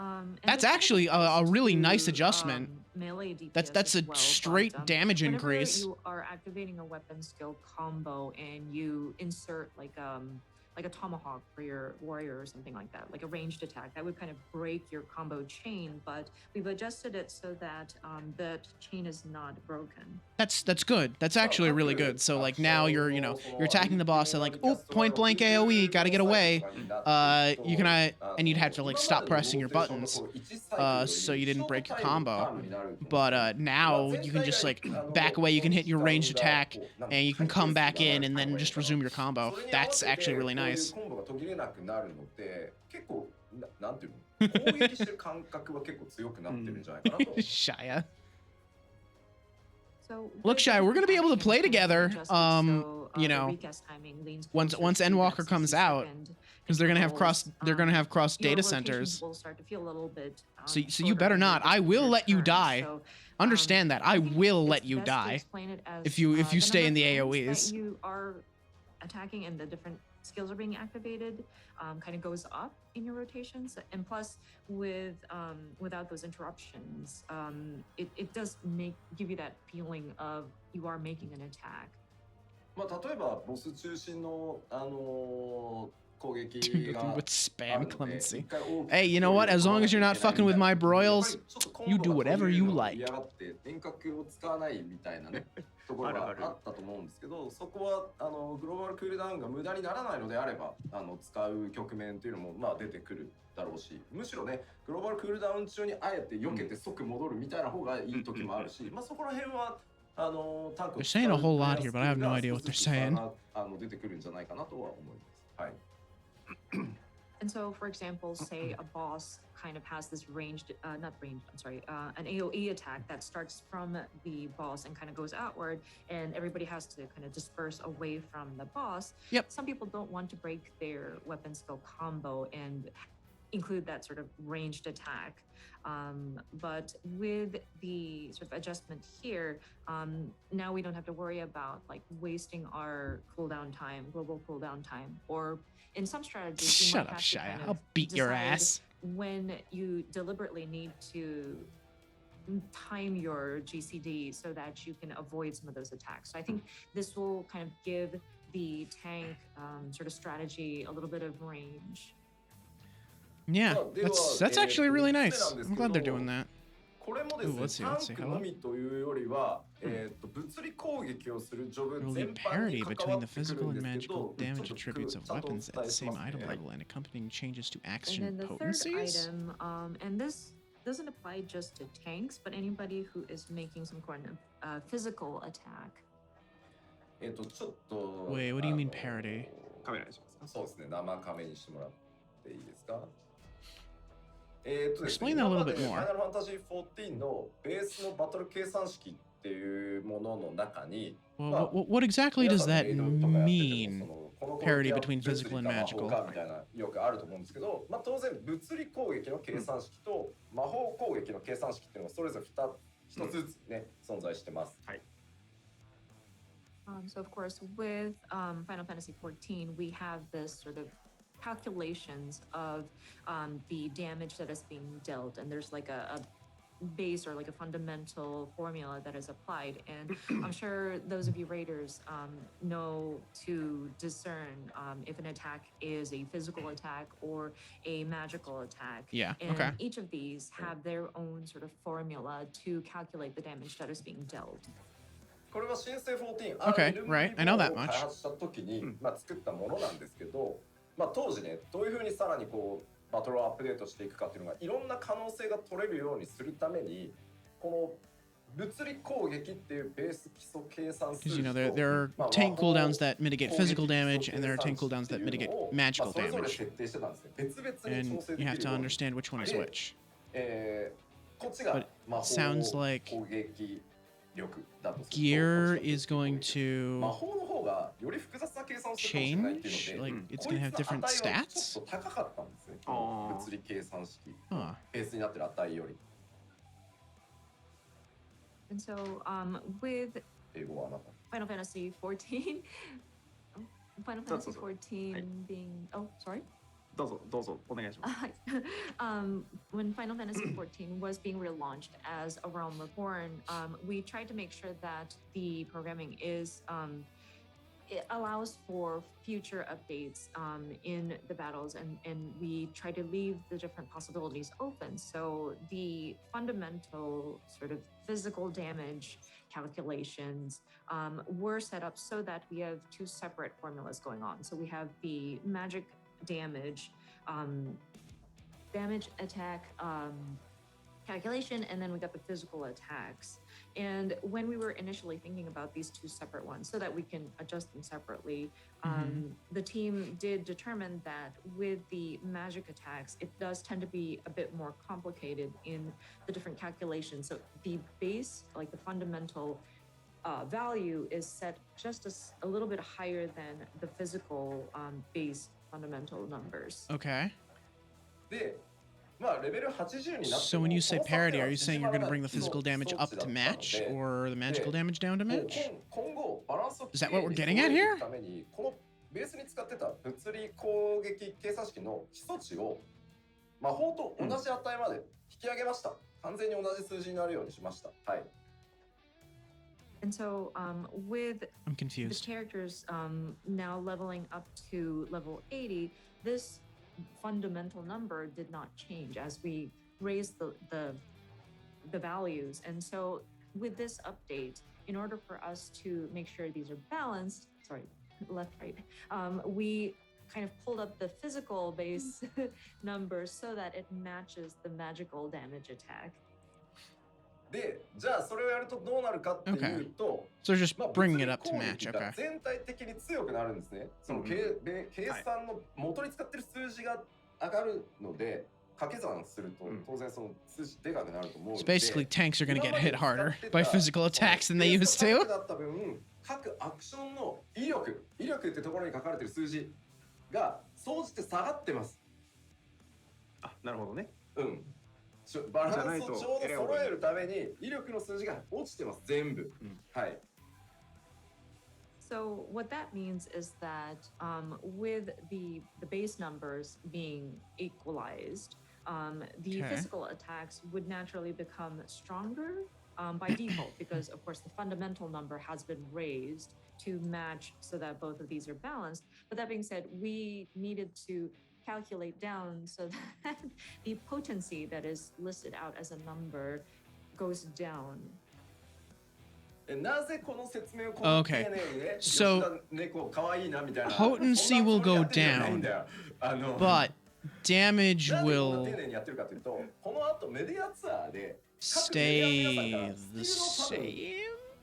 [SPEAKER 1] That's actually a really nice adjustment.
[SPEAKER 2] Melee DPS
[SPEAKER 1] That's a
[SPEAKER 2] as well,
[SPEAKER 1] straight
[SPEAKER 2] but,
[SPEAKER 1] damage
[SPEAKER 2] whenever
[SPEAKER 1] increase.
[SPEAKER 2] you are activating a weapon skill combo and you insert like a tomahawk for your warrior or something like that, like a ranged attack, that would kind of break your combo chain, but we've adjusted it so that that chain is not broken.
[SPEAKER 1] That's good. That's actually really good. So like now you're attacking the boss and like, oh, point blank AoE, gotta get away. You can and you'd have to like stop pressing your buttons so you didn't break your combo. But now you can just like back away, you can hit your ranged attack and you can come back in and then just resume your combo. That's actually really nice.
[SPEAKER 4] コンボが途切れなくなるので、結構なんていうの、攻撃してる感覚は結構強くなってるんじゃないかなと。
[SPEAKER 1] Shia.
[SPEAKER 2] So
[SPEAKER 1] Look, Shia, we're gonna be able to play together. you
[SPEAKER 2] the
[SPEAKER 1] know,
[SPEAKER 2] recast timing leans
[SPEAKER 1] once
[SPEAKER 2] closer to
[SPEAKER 1] Endwalker
[SPEAKER 2] that
[SPEAKER 1] comes out,
[SPEAKER 2] 60-second
[SPEAKER 1] because they're gonna have
[SPEAKER 2] intervals,
[SPEAKER 1] cross
[SPEAKER 2] your
[SPEAKER 1] data
[SPEAKER 2] rotations
[SPEAKER 1] centers.
[SPEAKER 2] will start to feel a little bit
[SPEAKER 1] So you
[SPEAKER 2] shorter
[SPEAKER 1] better
[SPEAKER 2] and you'll
[SPEAKER 1] not.
[SPEAKER 2] get
[SPEAKER 1] I will
[SPEAKER 2] fewer
[SPEAKER 1] let you
[SPEAKER 2] turns.
[SPEAKER 1] die.
[SPEAKER 2] So,
[SPEAKER 1] Understand that. I
[SPEAKER 2] think
[SPEAKER 1] will
[SPEAKER 2] it's
[SPEAKER 1] let you
[SPEAKER 2] best to
[SPEAKER 1] die
[SPEAKER 2] explain it as,
[SPEAKER 1] if you
[SPEAKER 2] the
[SPEAKER 1] stay
[SPEAKER 2] number
[SPEAKER 1] in
[SPEAKER 2] of
[SPEAKER 1] the
[SPEAKER 2] times
[SPEAKER 1] AoEs.
[SPEAKER 2] that you are attacking and the different skills are being activated kind of goes up in your rotations. And plus, with without those interruptions, it does give you that feeling of you are making an attack.
[SPEAKER 4] まあ例えばボス中心の攻撃
[SPEAKER 1] Dude,
[SPEAKER 4] が
[SPEAKER 1] nothing but
[SPEAKER 4] あ
[SPEAKER 1] spam
[SPEAKER 4] るので
[SPEAKER 1] clemency.
[SPEAKER 4] 一回大きく
[SPEAKER 1] Hey, you know what? As long as you're not fucking with my
[SPEAKER 4] やっぱ
[SPEAKER 1] broils,
[SPEAKER 4] りちょっとコン
[SPEAKER 1] you
[SPEAKER 4] ボ
[SPEAKER 1] do
[SPEAKER 4] が途
[SPEAKER 1] whatever
[SPEAKER 4] 切れ
[SPEAKER 1] you
[SPEAKER 4] るのを
[SPEAKER 1] like.
[SPEAKER 4] 嫌がって遠隔を使わないみたいなねところがあったと思うんですけど、そこはグローバルクールダウンが無駄にならないのであれば使う局面というのもまあ出てくるだろうし、むしろねグローバルクールダウン中にあえて避けて即戻るみたいな方がいい時もあるし、まあそこら辺はタンクを
[SPEAKER 1] They're saying a whole lot here, but I have no idea what they're saying.
[SPEAKER 4] 出てくるんじゃないかなとは思います。はい。
[SPEAKER 2] And so, for example, say a boss kind of has this ranged, not ranged, I'm sorry, an AoE attack that starts from the boss and kind of goes outward, and everybody has to kind of disperse away from the boss.
[SPEAKER 1] Yep.
[SPEAKER 2] Some people don't want to break their weapon skill combo and include that sort of ranged attack. But with the sort of adjustment here, now we don't have to worry about like wasting our cooldown time, global cooldown time, or in some strategies, you
[SPEAKER 1] Shut
[SPEAKER 2] might
[SPEAKER 1] up,
[SPEAKER 2] have to
[SPEAKER 1] Shia.
[SPEAKER 2] kind of
[SPEAKER 1] I'll beat your
[SPEAKER 2] decide
[SPEAKER 1] ass.
[SPEAKER 2] when you deliberately need to time your GCD so that you can avoid some of those attacks. So I think this will kind of give the tank sort of strategy a little bit of range.
[SPEAKER 1] Yeah, that's actually really nice. I'm glad they're doing that.
[SPEAKER 4] これもですね、タンクのみというよりは、物理攻撃をするジョブ
[SPEAKER 1] There will
[SPEAKER 4] 全
[SPEAKER 1] be
[SPEAKER 4] 般に
[SPEAKER 1] parity
[SPEAKER 4] 関
[SPEAKER 1] between
[SPEAKER 4] わっ
[SPEAKER 1] the
[SPEAKER 4] てく
[SPEAKER 1] physical
[SPEAKER 4] るん
[SPEAKER 1] and
[SPEAKER 4] ですけ
[SPEAKER 1] magical
[SPEAKER 4] ど、ちょ
[SPEAKER 1] damage
[SPEAKER 4] っと
[SPEAKER 1] attributes of
[SPEAKER 4] ちゃんとお伝
[SPEAKER 1] weapons
[SPEAKER 4] え
[SPEAKER 1] at the
[SPEAKER 4] し
[SPEAKER 1] same
[SPEAKER 4] ますね。
[SPEAKER 1] item
[SPEAKER 4] はい。
[SPEAKER 1] level and accompanying changes to
[SPEAKER 2] And
[SPEAKER 1] action
[SPEAKER 2] then the third
[SPEAKER 1] potencies.
[SPEAKER 2] item, and this doesn't apply just to tanks, but anybody who is making some kind of physical attack.
[SPEAKER 4] ちょっと
[SPEAKER 1] Wait, what do you mean parity?
[SPEAKER 3] カメラにしますか。
[SPEAKER 4] そうですね、生カメにしてもらっていいですか。ですね、
[SPEAKER 1] Explain that a
[SPEAKER 4] 今
[SPEAKER 1] little
[SPEAKER 4] まで
[SPEAKER 1] bit
[SPEAKER 4] ファイ
[SPEAKER 1] more.
[SPEAKER 4] ナルファンタジー14のベースのバトル計算式っていうものの中に、
[SPEAKER 1] Well, what exactly
[SPEAKER 4] 皆
[SPEAKER 1] does
[SPEAKER 4] さんの
[SPEAKER 1] that
[SPEAKER 4] レイドとかやってても
[SPEAKER 1] mean?
[SPEAKER 4] この攻
[SPEAKER 1] Parity
[SPEAKER 4] 撃は
[SPEAKER 1] between
[SPEAKER 4] 物
[SPEAKER 1] physical
[SPEAKER 4] 理
[SPEAKER 1] and
[SPEAKER 4] か魔法
[SPEAKER 1] magical.
[SPEAKER 4] かみたいなよくあると思うんですけど、まあ、当然物理攻撃の計算式と魔法攻撃の計算式っていうのがそれぞれ一つずつね、存在してます。はい。
[SPEAKER 2] So of course, with Final Fantasy XIV, we have this sort of calculations of the damage that is being dealt, and there's like a base or like a fundamental formula that is applied. And I'm sure those of you raiders know to discern if an attack is a physical attack or a magical attack.
[SPEAKER 1] Yeah,
[SPEAKER 2] And
[SPEAKER 1] okay.
[SPEAKER 2] each of these have their own sort of formula to calculate the damage that is being dealt.
[SPEAKER 4] これは新生14
[SPEAKER 1] Okay, right. I know that
[SPEAKER 4] を
[SPEAKER 1] much.
[SPEAKER 4] 開発した時に、作ったものなんですけど、当時ね、どういうふうにさらにこうバトルをアップデートしていくかっていうのがいろんな可能性が取れるようにするために、この物理攻撃っていうベース基礎計算数
[SPEAKER 1] Because, you know, there are tank cooldowns that mitigate physical damage, and there are tank cooldowns that mitigate magical
[SPEAKER 4] それぞれ
[SPEAKER 1] damage.
[SPEAKER 4] 設定してたんですね。別々に
[SPEAKER 1] And
[SPEAKER 4] 調整で
[SPEAKER 1] you
[SPEAKER 4] き
[SPEAKER 1] have
[SPEAKER 4] る
[SPEAKER 1] to
[SPEAKER 4] ように。
[SPEAKER 1] understand which one is which.
[SPEAKER 4] こっちが
[SPEAKER 1] But
[SPEAKER 4] 魔法
[SPEAKER 1] sounds like
[SPEAKER 4] 攻撃力だとすると
[SPEAKER 1] gear is going
[SPEAKER 4] 魔
[SPEAKER 1] to
[SPEAKER 4] 法の方がより複雑な計算をするかもしれないっていう
[SPEAKER 1] change.
[SPEAKER 4] の
[SPEAKER 1] Like,
[SPEAKER 4] で、
[SPEAKER 1] it's going to have different
[SPEAKER 4] こいつの値は
[SPEAKER 1] stats?
[SPEAKER 4] ちょっと高かったんですね。この物理計算式
[SPEAKER 1] Huh.
[SPEAKER 4] ベースになってる値より。
[SPEAKER 2] And so with
[SPEAKER 4] 英語はあなた。
[SPEAKER 2] Final Fantasy XIV, Final Fantasy XIV being, oh, sorry.
[SPEAKER 3] どうぞお願いします。
[SPEAKER 2] When Final Fantasy XIV was being relaunched as A Realm Reborn, we tried to make sure that the programming is it allows for future updates in the battles, and we try to leave the different possibilities open. So the fundamental sort of physical damage calculations were set up so that we have two separate formulas going on. So we have the magic damage attack calculation, and then we got the physical attacks. And when we were initially thinking about these two separate ones so that we can adjust them separately, the team did determine that with the magic attacks, it does tend to be a bit more complicated in the different calculations. So the base, like the fundamental value is set just a little bit higher than the physical base fundamental numbers.
[SPEAKER 1] Okay.
[SPEAKER 4] で、まあレベル80になって
[SPEAKER 1] So
[SPEAKER 4] も
[SPEAKER 1] when you say
[SPEAKER 4] この差って
[SPEAKER 1] parity,
[SPEAKER 4] いうの
[SPEAKER 1] are
[SPEAKER 4] は
[SPEAKER 1] you saying
[SPEAKER 4] 縮
[SPEAKER 1] you're
[SPEAKER 4] まら
[SPEAKER 1] going to
[SPEAKER 4] ない
[SPEAKER 1] bring the physical damage up to match or the magical damage down to
[SPEAKER 4] もう
[SPEAKER 1] match?
[SPEAKER 4] 今後バランスを
[SPEAKER 1] Is that what we're
[SPEAKER 4] きれ
[SPEAKER 1] getting
[SPEAKER 4] いに
[SPEAKER 1] at
[SPEAKER 4] 揃えてい
[SPEAKER 1] here?
[SPEAKER 4] くためにこのベースに使ってた物理攻撃計算式の基礎値を魔法と同じ値まで引き上げました。完全に同じ数字になるようにしました。はい。
[SPEAKER 2] And so with
[SPEAKER 1] I'm
[SPEAKER 2] the
[SPEAKER 1] confused.
[SPEAKER 2] characters now leveling up to level 80, this fundamental number did not change as we raised the values. And so with this update, in order for us to make sure these are balanced, sorry, left, right, we kind of pulled up the physical base numbers so that it matches the magical damage attack.
[SPEAKER 4] で、じゃあそれをやるとどうなるかっていうと、
[SPEAKER 1] So just
[SPEAKER 4] まあ
[SPEAKER 1] bringing
[SPEAKER 4] 物
[SPEAKER 1] it
[SPEAKER 4] 理
[SPEAKER 1] up to
[SPEAKER 4] 攻
[SPEAKER 1] match.
[SPEAKER 4] 撃が
[SPEAKER 1] Okay.
[SPEAKER 4] 全体的に強くなるんですね。その計算の元に使ってる数字が上がるので、掛け算すると当然その数字でかくなると思うの
[SPEAKER 1] So
[SPEAKER 4] で。
[SPEAKER 1] basically, tanks are going to get hit harder
[SPEAKER 4] 今まで使ってた
[SPEAKER 1] by physical attacks than they
[SPEAKER 4] ベー
[SPEAKER 1] used
[SPEAKER 4] スが
[SPEAKER 1] to.
[SPEAKER 4] 高くなった分、各アクションの威力ってところに書かれてる数字が総じて下がってます。
[SPEAKER 3] あ、なるほどね。
[SPEAKER 4] うん。バランスをちょうど揃えるために威力の数字が落ちてます全部。はい。
[SPEAKER 2] So what that means is that with the base numbers being equalized, the
[SPEAKER 1] Okay.
[SPEAKER 2] physical attacks would naturally become stronger by default because, of course, the fundamental number has been raised to match so that both of these are balanced. But that being said, we needed to calculate down so that the potency that is listed out as a number goes down.
[SPEAKER 4] なぜこの説明をこの丁寧にね、
[SPEAKER 1] So
[SPEAKER 4] 吉田猫可愛いなみたいな。
[SPEAKER 1] potency will go down, but damage
[SPEAKER 4] なんでこんな
[SPEAKER 1] will
[SPEAKER 4] 丁寧にやってるかというと、この後メディアツアーで
[SPEAKER 1] stay the same.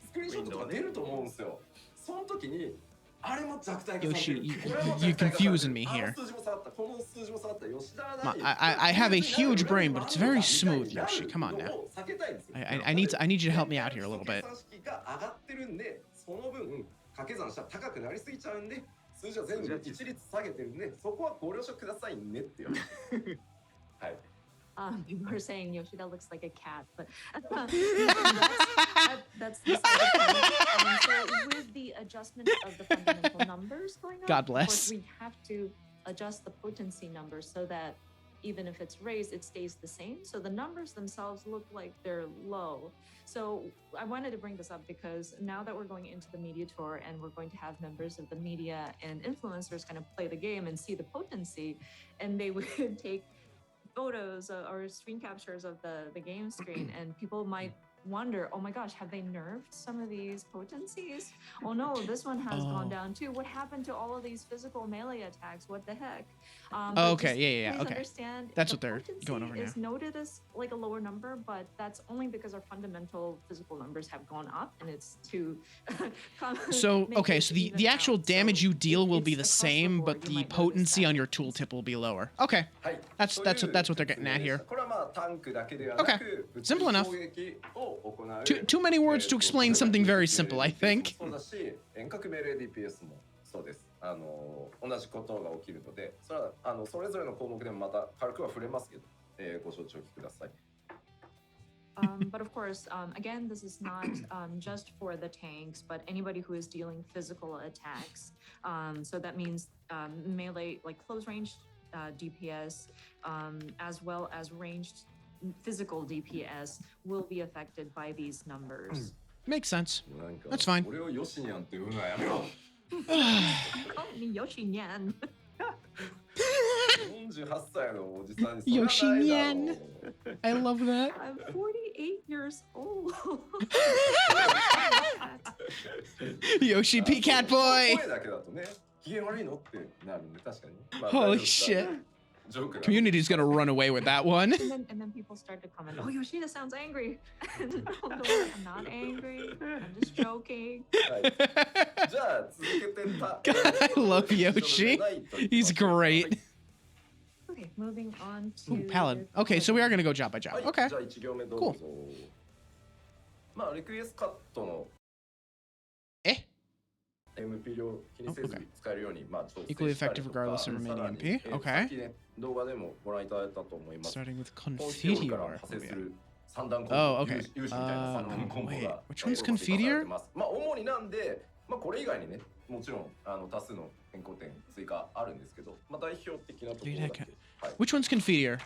[SPEAKER 4] スクリーンショットとか出ると思うんですよ。その時にあれも弱体化されてる。
[SPEAKER 1] Yoshi,
[SPEAKER 4] これも
[SPEAKER 1] you're
[SPEAKER 4] 弱体化されてる。
[SPEAKER 1] confusing me here.
[SPEAKER 4] あの数字も下がった。この数字も下がった。吉田は
[SPEAKER 1] I have a huge brain, but it's very smooth, Yoshi. Come on now.
[SPEAKER 4] 避けたいんですよ。
[SPEAKER 1] I need you to help me out here a little bit.
[SPEAKER 4] 計算式が上がってるんで、その分掛け算したら高くなりすぎちゃうんで、数字は全部一律下げてるんで、そこはご了承くださいねっていう。はい。
[SPEAKER 2] People are saying Yoshida looks like a cat, but that's the side of so with the adjustment of the fundamental numbers going up,
[SPEAKER 1] God
[SPEAKER 2] of
[SPEAKER 1] bless.
[SPEAKER 2] course, we have to adjust the potency numbers so that even if it's raised, it stays the same. So the numbers themselves look like they're low. So I wanted to bring this up because now that we're going into the media tour and we're going to have members of the media and influencers kind of play the game and see the potency, and they would take photos or screen captures of the game screen, and people might wonder, oh my gosh, have they nerfed some of these potencies? Oh no, this one has gone down too. What happened to all of these physical melee attacks? What the heck?
[SPEAKER 1] Okay, yeah,
[SPEAKER 2] please
[SPEAKER 1] okay.
[SPEAKER 2] Understand
[SPEAKER 1] That's
[SPEAKER 2] the
[SPEAKER 1] what they're going over
[SPEAKER 2] potency is
[SPEAKER 1] now.
[SPEAKER 2] noted as like a lower number, but that's only because our fundamental physical numbers have gone up, and it's to
[SPEAKER 1] So,
[SPEAKER 2] make
[SPEAKER 1] okay,
[SPEAKER 2] it
[SPEAKER 1] so
[SPEAKER 2] even
[SPEAKER 1] the actual
[SPEAKER 2] out.
[SPEAKER 1] damage
[SPEAKER 2] So
[SPEAKER 1] you deal will be
[SPEAKER 2] it's
[SPEAKER 1] the
[SPEAKER 2] across
[SPEAKER 1] same,
[SPEAKER 2] board.
[SPEAKER 1] but
[SPEAKER 2] You
[SPEAKER 1] the
[SPEAKER 2] might notice
[SPEAKER 1] potency
[SPEAKER 2] that
[SPEAKER 1] on your
[SPEAKER 2] difference.
[SPEAKER 1] tooltip will be lower. Okay,
[SPEAKER 4] はい。
[SPEAKER 1] that's what they're getting at here.
[SPEAKER 4] これはまあタンクだけではなく、
[SPEAKER 1] Okay. Simple enough.
[SPEAKER 4] 攻撃を行う
[SPEAKER 1] Too many words to explain something very simple, I think.
[SPEAKER 4] そうだし、遠隔命令 DPS もそうです。同じことが起きるので、それはそれぞれの項目でもまた軽くは触れますけど、ご承知おきください。
[SPEAKER 2] But of course, again, this is not just for the tanks, but anybody who is dealing physical attacks. So that means melee, like close range DPS, as well as ranged physical DPS, will be affected by these numbers.
[SPEAKER 1] Makes sense.
[SPEAKER 4] なんか
[SPEAKER 1] That's fine.
[SPEAKER 4] 俺をヨシニャンって言うのはやめろ。
[SPEAKER 2] Call me Yoshinyan.
[SPEAKER 4] 48歳のおじさんに
[SPEAKER 1] Yoshinyan. I love that.
[SPEAKER 2] I'm 48 years old.
[SPEAKER 1] Yoshi P Cat Boy.
[SPEAKER 4] 声だけだとね、機嫌悪いのってなるんで確かに。まあ
[SPEAKER 1] Holy shit.
[SPEAKER 4] ジョークだ。
[SPEAKER 1] Community's gonna run away with that one.
[SPEAKER 2] And then people start to comment, oh, Yoshida sounds angry. And I'll go, I'm not angry. I'm just joking.
[SPEAKER 4] はいじゃあ続けてた。
[SPEAKER 1] I love Yoshi. He's great.
[SPEAKER 2] Okay, moving on to
[SPEAKER 1] Ooh, Paladin. Okay, so we are gonna go job by
[SPEAKER 4] は
[SPEAKER 1] job.
[SPEAKER 4] い、
[SPEAKER 1] Okay.
[SPEAKER 4] じゃあ1行目どうぞ。まあリクエストカットのにせず
[SPEAKER 1] okay.
[SPEAKER 4] 使えるように、まあ、調整
[SPEAKER 1] Equally
[SPEAKER 4] したり
[SPEAKER 1] effective
[SPEAKER 4] とか、
[SPEAKER 1] regardless of
[SPEAKER 4] さら
[SPEAKER 1] remaining
[SPEAKER 4] に
[SPEAKER 1] MP.
[SPEAKER 4] さっ
[SPEAKER 1] Okay.
[SPEAKER 4] きね、動画でもご覧いただいたと思います。
[SPEAKER 1] Starting with
[SPEAKER 4] このセオリーから
[SPEAKER 1] Confiteor.
[SPEAKER 4] 派生する三段コンボ、
[SPEAKER 1] Oh, okay.
[SPEAKER 4] 有志みたいな三段コンボ
[SPEAKER 1] Wait,
[SPEAKER 4] が
[SPEAKER 1] which one's
[SPEAKER 4] 追加されて
[SPEAKER 1] Confiteor?
[SPEAKER 4] ます。まあ、主になんで、まあ、これ以外にね、もちろん多数の変更点追加あるんですけど、まあ、代表的なところだけ。はい、
[SPEAKER 1] Which one's Confiteor?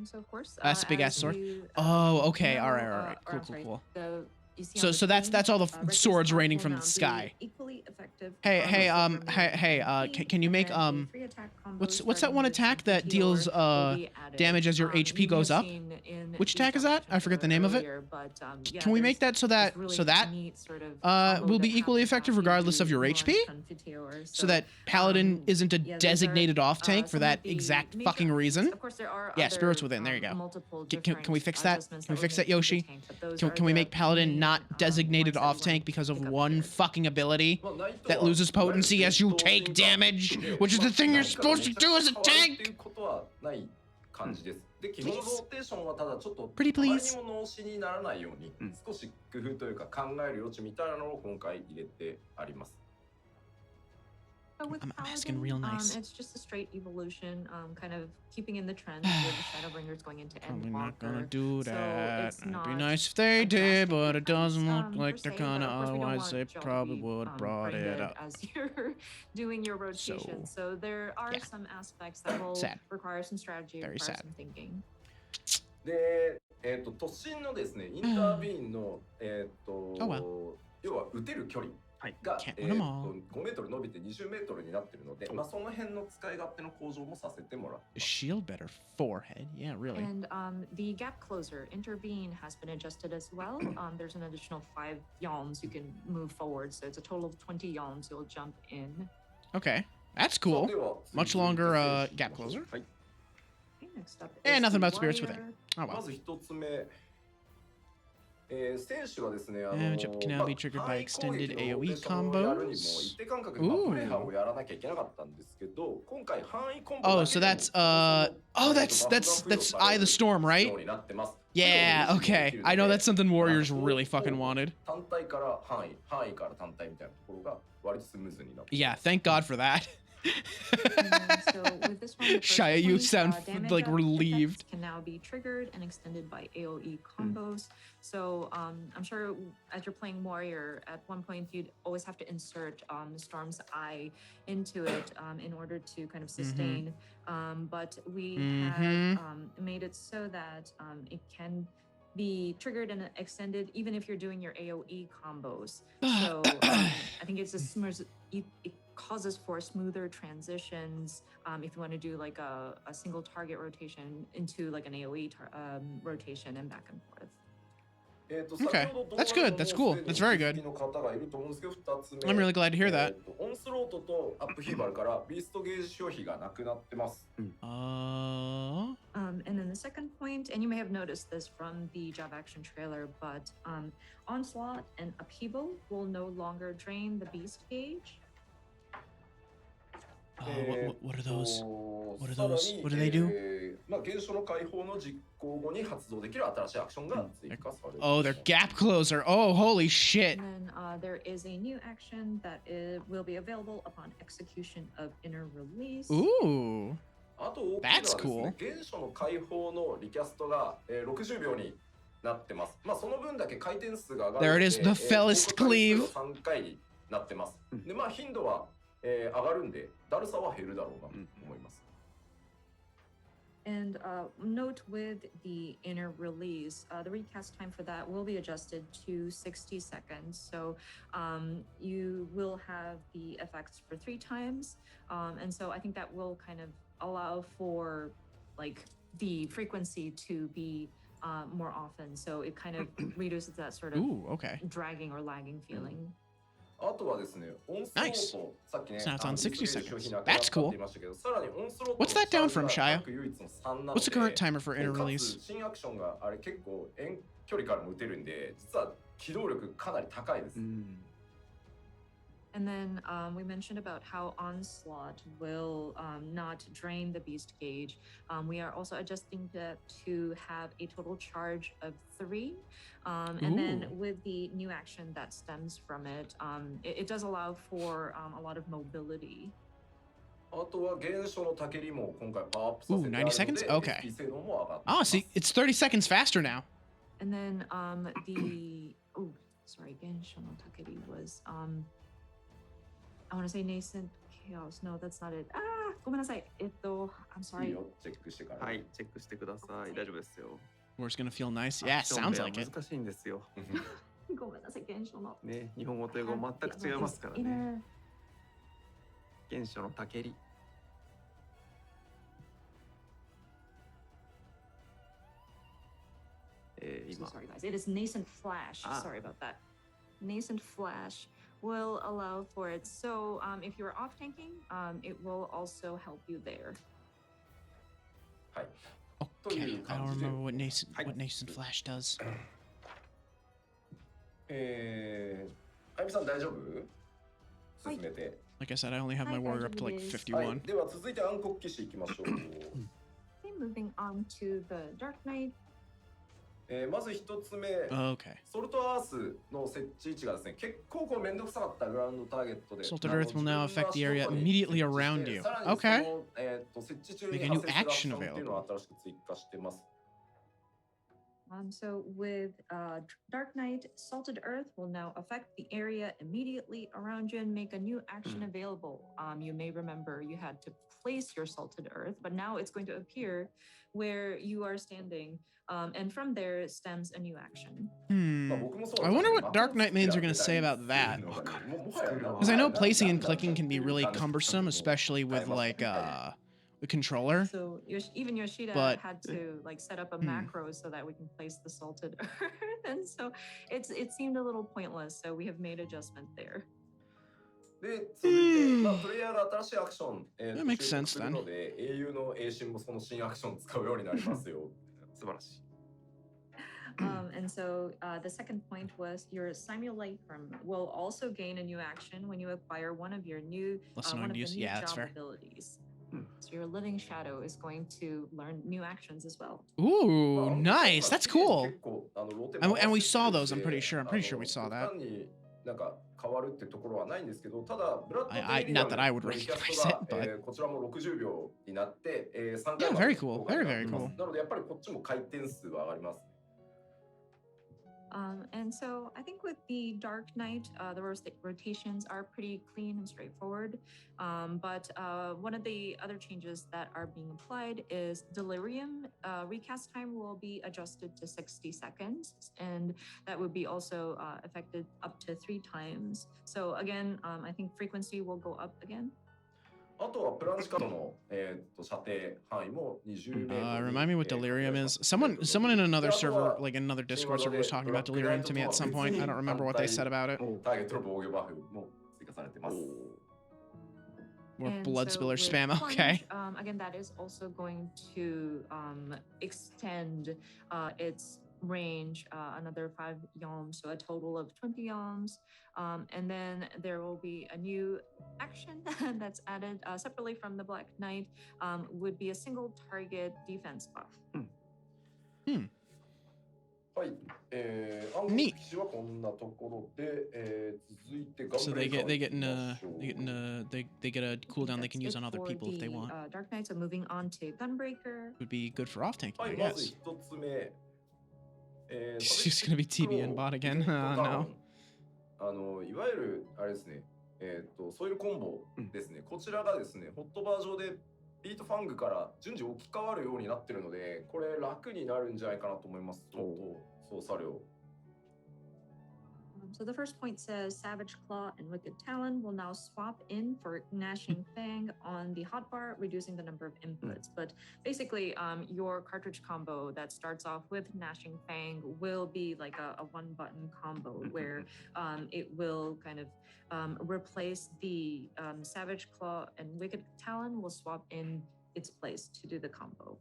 [SPEAKER 2] So of course,
[SPEAKER 1] That's the big ass
[SPEAKER 2] as
[SPEAKER 1] sword.
[SPEAKER 2] you,
[SPEAKER 1] Oh, okay.
[SPEAKER 2] know,
[SPEAKER 1] All right.
[SPEAKER 2] or
[SPEAKER 1] Cool,
[SPEAKER 2] I'm sorry,
[SPEAKER 1] cool.
[SPEAKER 2] you see
[SPEAKER 1] So-
[SPEAKER 2] on the
[SPEAKER 1] so that's-
[SPEAKER 2] screen,
[SPEAKER 1] that's all the
[SPEAKER 2] regular
[SPEAKER 1] swords
[SPEAKER 2] slot
[SPEAKER 1] raining
[SPEAKER 2] will
[SPEAKER 1] from the
[SPEAKER 2] now be
[SPEAKER 1] sky.
[SPEAKER 2] equally effective
[SPEAKER 1] Hey,
[SPEAKER 2] regardless of
[SPEAKER 1] hey,
[SPEAKER 2] remaining
[SPEAKER 1] can
[SPEAKER 2] MP,
[SPEAKER 1] you
[SPEAKER 2] and
[SPEAKER 1] make,
[SPEAKER 2] then a free attack combo
[SPEAKER 1] what's that
[SPEAKER 2] starting
[SPEAKER 1] one
[SPEAKER 2] with
[SPEAKER 1] attack that
[SPEAKER 2] Confiteor
[SPEAKER 1] deals,
[SPEAKER 2] will be added.
[SPEAKER 1] damage as your HP
[SPEAKER 2] You may
[SPEAKER 1] goes
[SPEAKER 2] have
[SPEAKER 1] up?
[SPEAKER 2] seen in
[SPEAKER 1] Which
[SPEAKER 2] the
[SPEAKER 1] attack is that? I forget the
[SPEAKER 2] trailer
[SPEAKER 1] name of it.
[SPEAKER 2] earlier, but, yeah,
[SPEAKER 1] Can we make
[SPEAKER 2] there's
[SPEAKER 1] that so that
[SPEAKER 2] this really
[SPEAKER 1] so that
[SPEAKER 2] neat sort of combo
[SPEAKER 1] will be
[SPEAKER 2] that
[SPEAKER 1] equally
[SPEAKER 2] happens
[SPEAKER 1] effective
[SPEAKER 2] after you
[SPEAKER 1] regardless of
[SPEAKER 2] do
[SPEAKER 1] your
[SPEAKER 2] launch
[SPEAKER 1] HP?
[SPEAKER 2] Confiteor.
[SPEAKER 1] So that Paladin isn't a
[SPEAKER 2] yeah, those are,
[SPEAKER 1] designated off tank for
[SPEAKER 2] some
[SPEAKER 1] that
[SPEAKER 2] of the
[SPEAKER 1] exact
[SPEAKER 2] major
[SPEAKER 1] fucking
[SPEAKER 2] updates.
[SPEAKER 1] reason?
[SPEAKER 2] Of course, there are
[SPEAKER 1] Yeah,
[SPEAKER 2] other,
[SPEAKER 1] Spirits Within, there you go.
[SPEAKER 2] multiple
[SPEAKER 1] Can we
[SPEAKER 2] different
[SPEAKER 1] fix that?
[SPEAKER 2] adjustments
[SPEAKER 1] Can we
[SPEAKER 2] that
[SPEAKER 1] fix
[SPEAKER 2] were
[SPEAKER 1] that,
[SPEAKER 2] made to the
[SPEAKER 1] Yoshi?
[SPEAKER 2] tank, but those
[SPEAKER 1] Can
[SPEAKER 2] are
[SPEAKER 1] we
[SPEAKER 2] the
[SPEAKER 1] make Paladin
[SPEAKER 2] main,
[SPEAKER 1] not
[SPEAKER 2] ones
[SPEAKER 1] designated
[SPEAKER 2] that we
[SPEAKER 1] off
[SPEAKER 2] wanted
[SPEAKER 1] tank
[SPEAKER 2] to
[SPEAKER 1] because of
[SPEAKER 2] pick up
[SPEAKER 1] one
[SPEAKER 2] here.
[SPEAKER 1] fucking ability
[SPEAKER 4] まあナイト
[SPEAKER 1] that
[SPEAKER 4] は
[SPEAKER 1] loses
[SPEAKER 4] いわゆる
[SPEAKER 1] potency as you
[SPEAKER 4] 戦闘
[SPEAKER 1] take
[SPEAKER 4] 進化
[SPEAKER 1] damage,
[SPEAKER 4] で
[SPEAKER 1] which is
[SPEAKER 4] まあ
[SPEAKER 1] the thing you're
[SPEAKER 4] 何かが
[SPEAKER 1] supposed to
[SPEAKER 4] めちゃくち
[SPEAKER 1] do
[SPEAKER 4] ゃ
[SPEAKER 1] as a
[SPEAKER 4] 変わるってい
[SPEAKER 1] tank?
[SPEAKER 4] うことはない感じです。で、基本のローテーションはただちょっと
[SPEAKER 1] Pretty
[SPEAKER 4] あまり
[SPEAKER 1] please.
[SPEAKER 4] にも脳死にならないように少し工夫というか考える余地みたいなのを今回入れてあります。
[SPEAKER 2] So with
[SPEAKER 1] I'm asking
[SPEAKER 2] Paladin,
[SPEAKER 1] real nice.
[SPEAKER 2] it's just a straight evolution, kind of keeping in the trend with the Shadowbringers going into
[SPEAKER 1] Probably not gonna
[SPEAKER 2] Endwalker.
[SPEAKER 1] do
[SPEAKER 2] So
[SPEAKER 1] that.
[SPEAKER 2] it's
[SPEAKER 1] It'd be
[SPEAKER 2] not
[SPEAKER 1] nice if they
[SPEAKER 2] a
[SPEAKER 1] did,
[SPEAKER 2] drastic
[SPEAKER 1] but it doesn't look
[SPEAKER 2] difference,
[SPEAKER 1] like
[SPEAKER 2] per
[SPEAKER 1] they're
[SPEAKER 2] se,
[SPEAKER 1] gonna.
[SPEAKER 2] but of course we don't
[SPEAKER 1] Otherwise,
[SPEAKER 2] want
[SPEAKER 1] they
[SPEAKER 2] Joel to
[SPEAKER 1] probably
[SPEAKER 2] be,
[SPEAKER 1] would have brought
[SPEAKER 2] brain
[SPEAKER 1] it
[SPEAKER 2] dead
[SPEAKER 1] up.
[SPEAKER 2] as you're doing your rotation. So there are
[SPEAKER 1] yeah.
[SPEAKER 2] some aspects that will
[SPEAKER 1] Sad.
[SPEAKER 2] require some strategy,
[SPEAKER 1] Very
[SPEAKER 2] require
[SPEAKER 1] sad.
[SPEAKER 2] some thinking.
[SPEAKER 4] で、突進のですね、インタービーンの、
[SPEAKER 1] Oh, well.
[SPEAKER 4] 要は打てる距離が、
[SPEAKER 1] Can't win them all.
[SPEAKER 4] 5メートル伸びて20メートルになってるので、まあその辺の使い勝手の向上もさせてもらってます。
[SPEAKER 1] Shield better forehead. Yeah, really.
[SPEAKER 2] And the gap closer, intervene, has been adjusted as well. There's an additional 5 yalms you can move forward, so it's a total of 20 yalms you'll jump in.
[SPEAKER 1] Okay, that's cool.
[SPEAKER 4] さあでは
[SPEAKER 1] Much
[SPEAKER 4] 続いて
[SPEAKER 1] longer
[SPEAKER 4] 選手
[SPEAKER 1] gap
[SPEAKER 4] いきましょう
[SPEAKER 1] closer.
[SPEAKER 4] はい
[SPEAKER 2] Okay, next up
[SPEAKER 1] And
[SPEAKER 2] is
[SPEAKER 1] nothing
[SPEAKER 2] the
[SPEAKER 1] about spirits
[SPEAKER 2] warrior.
[SPEAKER 1] within. Oh
[SPEAKER 4] ま
[SPEAKER 1] well.
[SPEAKER 4] ず一つ目、選手はですね、
[SPEAKER 1] Damage up can now be triggered by extended AoE combos.
[SPEAKER 4] 一定間隔でプレイハーをやらなきゃいけなかったんですけど、今回範囲コンボ
[SPEAKER 1] Oh,
[SPEAKER 4] だけ
[SPEAKER 1] so
[SPEAKER 4] でも
[SPEAKER 1] that's oh, that's Eye of the Storm, right?
[SPEAKER 4] ようになってます。
[SPEAKER 1] Yeah. Okay. I know that's something Warriors really fucking wanted.
[SPEAKER 4] 単体から範囲から単体みたいなところが割とスムーズになって。
[SPEAKER 1] Yeah. Thank God for that.
[SPEAKER 2] So with this one, the first
[SPEAKER 1] Shia, you
[SPEAKER 2] point,
[SPEAKER 1] sound
[SPEAKER 2] damage
[SPEAKER 1] like
[SPEAKER 2] up
[SPEAKER 1] relieved.
[SPEAKER 2] effects can now be triggered and extended by AoE combos. So I'm sure as you're playing Warrior, at one point you'd always have to insert Storm's Eye into it in order to kind of sustain. But we have made it so that it can be triggered and extended even if you're doing your AoE combos. So I think it's a it causes for smoother transitions if you want to do like a single target rotation into like an AoE rotation and back and forth.
[SPEAKER 1] Okay, that's good. That's cool. That's very good. I'm really glad to hear that.
[SPEAKER 4] オンスロートとアップヒーバルからビーストゲージ消費がなくなってます。
[SPEAKER 2] And then the second point, and you may have noticed this from the job action trailer, but Onslaught and Upheaval will no longer drain the beast gauge.
[SPEAKER 1] What are those? What are
[SPEAKER 4] さら
[SPEAKER 1] those?
[SPEAKER 4] に
[SPEAKER 1] What do they do?
[SPEAKER 4] まあ現象の解放の実行後に発動できる新しいアクションが追加される。
[SPEAKER 1] Oh, they're gap closer. Oh, holy shit.
[SPEAKER 2] And then there is a new action that will be available upon execution of inner release.
[SPEAKER 1] Ooh.
[SPEAKER 4] あと大きいのは
[SPEAKER 1] That's
[SPEAKER 4] ですね
[SPEAKER 1] cool.、
[SPEAKER 4] 現象の解放のリキャストが、60秒になってます。まあその分だけ回転数が上がるの
[SPEAKER 1] There
[SPEAKER 4] で、
[SPEAKER 1] it is, the fellest cleave.
[SPEAKER 4] 3回になってます。で、まあ頻度は、上がるんで、だるさは減るだろうなと思います。
[SPEAKER 2] And note with the inner release, the recast time for that will be adjusted to 60 seconds. So you will have the effects for 3 times. And so I think that will kind of allow for like the frequency to be more often. So it kind of reduces that sort of
[SPEAKER 1] Ooh, okay.
[SPEAKER 2] dragging or lagging feeling.
[SPEAKER 4] あとはですね、オンスロート、さっきね、
[SPEAKER 1] So now it's on 60
[SPEAKER 4] ビーストゲージ消費なくな
[SPEAKER 1] seconds.
[SPEAKER 4] った
[SPEAKER 1] That's cool.
[SPEAKER 4] って言いましたけど、さらにオンスロート
[SPEAKER 1] What's that down from,
[SPEAKER 4] の
[SPEAKER 1] Shia?
[SPEAKER 4] 各唯一の3なので、
[SPEAKER 1] What's the current timer for inner
[SPEAKER 4] か
[SPEAKER 1] release?
[SPEAKER 4] つ新アクションがあれ結構遠距離からも打てるんで、実は機動力かなり高いです。
[SPEAKER 2] And then we mentioned about how Onslaught will not drain the beast gauge. We are also adjusting that to have a total charge of 3. And then with the new action that stems from it, it does allow for a lot of mobility.
[SPEAKER 4] あとは原初のたけりも今回パワーアップさ
[SPEAKER 1] Ooh,
[SPEAKER 4] せてあ
[SPEAKER 1] 90
[SPEAKER 4] るの
[SPEAKER 1] seconds?
[SPEAKER 4] で
[SPEAKER 1] Okay.
[SPEAKER 4] SP 性能も上がってい
[SPEAKER 1] Oh,
[SPEAKER 4] ます
[SPEAKER 1] see, it's 30 seconds faster now.
[SPEAKER 2] And then the oh sorry, Gensho no Takeri was I want to say nascent chaos. No, that's not it. Ah, ごめんなさい. I'm
[SPEAKER 4] いい
[SPEAKER 2] sorry.
[SPEAKER 4] よチェックしてから
[SPEAKER 3] はい、チェックしてください。大丈夫ですよ。
[SPEAKER 1] Where it's gonna feel nice. Yeah,
[SPEAKER 3] アクション
[SPEAKER 1] sounds
[SPEAKER 3] では
[SPEAKER 1] like it.
[SPEAKER 3] 難しいんですよ。
[SPEAKER 2] ごめんなさい、Gensho no.
[SPEAKER 3] ね、日本語と英語全く違いますからね。
[SPEAKER 2] Inner
[SPEAKER 3] 原初のたけり。
[SPEAKER 2] So
[SPEAKER 3] 今
[SPEAKER 2] sorry, guys. It is nascent flash.
[SPEAKER 3] Ah.
[SPEAKER 2] Sorry about that. Nascent flash will allow for it. So if you're off tanking, it will also help you there.
[SPEAKER 4] はい
[SPEAKER 1] Okay, I don't remember what nascent
[SPEAKER 3] Hi.
[SPEAKER 1] nascent flash does.
[SPEAKER 4] あゆみさん大丈夫進めて
[SPEAKER 1] Like I said, I only have my
[SPEAKER 2] Hi,
[SPEAKER 1] warrior up to like
[SPEAKER 2] guys.
[SPEAKER 4] はい
[SPEAKER 1] 51.
[SPEAKER 4] では続いて暗黒騎士いきましょう
[SPEAKER 2] Okay, moving on to the Dark Knight.
[SPEAKER 4] まず一つ目
[SPEAKER 1] Okay.
[SPEAKER 4] ソルトアースの設置位置がですね結構こうめんどくさかったグラウンドターゲットで
[SPEAKER 1] Salted Earth will now affect the area immediately around you. Okay.
[SPEAKER 4] 設置中に
[SPEAKER 1] Make a new
[SPEAKER 4] 発生するアクシ
[SPEAKER 1] action
[SPEAKER 4] ョンっていうのを新しく追加してます
[SPEAKER 2] So with Dark Knight, Salted Earth will now affect the area immediately around you and make a new action available. You may remember you had to place your Salted Earth, but now it's going to appear where you are standing. And from there stems a new action.
[SPEAKER 1] I wonder what Dark Knight mains are going to say about that. Because I know placing and clicking can be really cumbersome, especially with like the controller.
[SPEAKER 2] So even Yoshida
[SPEAKER 1] But-
[SPEAKER 2] had to like set up a macro so that we can place the Salted Earth. And so it seemed a little pointless. So we have made adjustment there.
[SPEAKER 4] で続いて、プレイヤーが新しいアクション、
[SPEAKER 1] That makes
[SPEAKER 4] 習得
[SPEAKER 1] sense
[SPEAKER 4] するので英雄の英神もその新アクション使うようになりますよ
[SPEAKER 3] 素晴らしい。
[SPEAKER 2] And so the second point was your simulacrum will also gain a new action when you acquire one of your new
[SPEAKER 1] Less
[SPEAKER 2] one
[SPEAKER 1] annoying
[SPEAKER 2] of
[SPEAKER 1] to
[SPEAKER 2] the
[SPEAKER 1] use.
[SPEAKER 2] new
[SPEAKER 1] Yeah, that's
[SPEAKER 2] job
[SPEAKER 1] fair.
[SPEAKER 2] abilities. So your living shadow is going to learn new actions as well.
[SPEAKER 1] Ooh, nice. That's cool.
[SPEAKER 4] 結構ローテ
[SPEAKER 1] And we saw
[SPEAKER 4] 回
[SPEAKER 1] those,
[SPEAKER 4] して
[SPEAKER 1] I'm pretty sure. I'm pretty sure we
[SPEAKER 4] 極
[SPEAKER 1] saw that.
[SPEAKER 4] 端になんか変わるってところはないんですけど、ただブラッド・テ
[SPEAKER 1] I-
[SPEAKER 4] イリア
[SPEAKER 1] not that I would
[SPEAKER 4] ムのリキャス
[SPEAKER 1] recognize
[SPEAKER 4] トが
[SPEAKER 1] it, but-
[SPEAKER 4] こちらも60秒になって、3回
[SPEAKER 1] Yeah,
[SPEAKER 4] まで
[SPEAKER 1] very cool.
[SPEAKER 4] 効果にな
[SPEAKER 1] Very,
[SPEAKER 4] り
[SPEAKER 1] very
[SPEAKER 4] ます
[SPEAKER 1] cool.
[SPEAKER 4] なのでやっぱりこっちも回転数は上がります。
[SPEAKER 2] And so I think with the Dark Knight, the rotations are pretty clean and straightforward. But one of the other changes that are being applied is Delirium. Recast time will be adjusted to 60 seconds, and that would be also affected up to 3 times. So again, I think frequency will go up again.
[SPEAKER 4] あとはプランチカードの、射程範囲も20メートルに
[SPEAKER 1] Remind me what Delirium is. Someone in another server, like another Discord server, was talking about Delirium to me at some point. I don't remember what they said about it.
[SPEAKER 4] ターゲットの防御バフも追加されてます。
[SPEAKER 1] More
[SPEAKER 2] And
[SPEAKER 1] blood
[SPEAKER 2] so
[SPEAKER 1] spiller
[SPEAKER 2] with
[SPEAKER 1] spam.
[SPEAKER 2] plunge,
[SPEAKER 1] Okay.
[SPEAKER 2] Again, that is also going to extend its range another 5 yalms, so a total of 20 yalms. And then there will be a new action that's added separately from the Black Knight, would be a single target defense buff.
[SPEAKER 4] はい、暗黒騎士はこんなところで、続いてガン
[SPEAKER 1] So
[SPEAKER 4] ブレ
[SPEAKER 1] they
[SPEAKER 4] イカー
[SPEAKER 1] get they get
[SPEAKER 4] 行き
[SPEAKER 1] in
[SPEAKER 4] ま
[SPEAKER 1] a
[SPEAKER 4] しょう
[SPEAKER 1] they get in a they get a cooldown they can use on other people if they want.
[SPEAKER 2] Dark Knight, so moving on to Gunbreaker.
[SPEAKER 1] Would be good for off tanking,
[SPEAKER 4] は
[SPEAKER 1] I
[SPEAKER 4] い、まず
[SPEAKER 1] guess.
[SPEAKER 4] 一つ目。
[SPEAKER 1] It's just gonna be TBN bot again. No.
[SPEAKER 4] いわゆるあれですね、ソイルコンボですね、こちらがですね、ホットバー上でビートファングから順次置き換わるようになってるので、これ楽になるんじゃないかなと思います。ちょっと操作量。
[SPEAKER 2] So the first point says Savage Claw and Wicked Talon will now swap in for Gnashing Fang on the hotbar, reducing the number of inputs. But basically, your cartridge combo that starts off with Gnashing Fang will be like a one-button combo where it will kind of replace the Savage Claw, and Wicked Talon will swap in its place to do the combo.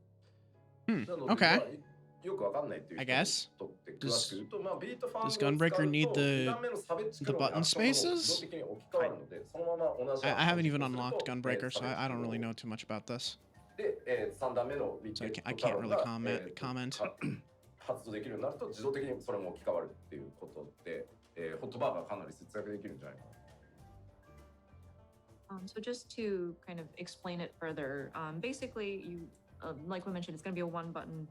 [SPEAKER 4] なので
[SPEAKER 1] Okay.
[SPEAKER 4] まあよくわかんないという
[SPEAKER 1] I
[SPEAKER 4] 人
[SPEAKER 1] guess.
[SPEAKER 4] にとって詳しく言うと、まあ、ビートファン
[SPEAKER 1] Does
[SPEAKER 4] ドを使うと
[SPEAKER 1] Gunbreaker need
[SPEAKER 4] 2段目の差別
[SPEAKER 1] the
[SPEAKER 4] 黒に
[SPEAKER 1] button
[SPEAKER 4] アクションの方が自
[SPEAKER 1] spaces?
[SPEAKER 4] 動的に置き換わるので、そのまま同じ
[SPEAKER 1] I haven't even
[SPEAKER 4] 感じにする
[SPEAKER 1] unlocked
[SPEAKER 4] と
[SPEAKER 1] Gunbreaker,
[SPEAKER 4] 差
[SPEAKER 1] so
[SPEAKER 4] 別
[SPEAKER 1] I don't
[SPEAKER 4] 黒
[SPEAKER 1] really know too much about this.
[SPEAKER 4] で、3段目のリ
[SPEAKER 1] So
[SPEAKER 4] ケ
[SPEAKER 1] I
[SPEAKER 4] ッ
[SPEAKER 1] can't
[SPEAKER 4] トカロ
[SPEAKER 1] really
[SPEAKER 4] ンが
[SPEAKER 1] comment.
[SPEAKER 4] 発動できるようになると自動的にそれも置き換わるっていうことで、ホットバーがかなり節約できるんじゃないかな。
[SPEAKER 2] So just to kind of explain it further, basically you, like we mentioned, it's going to be a one button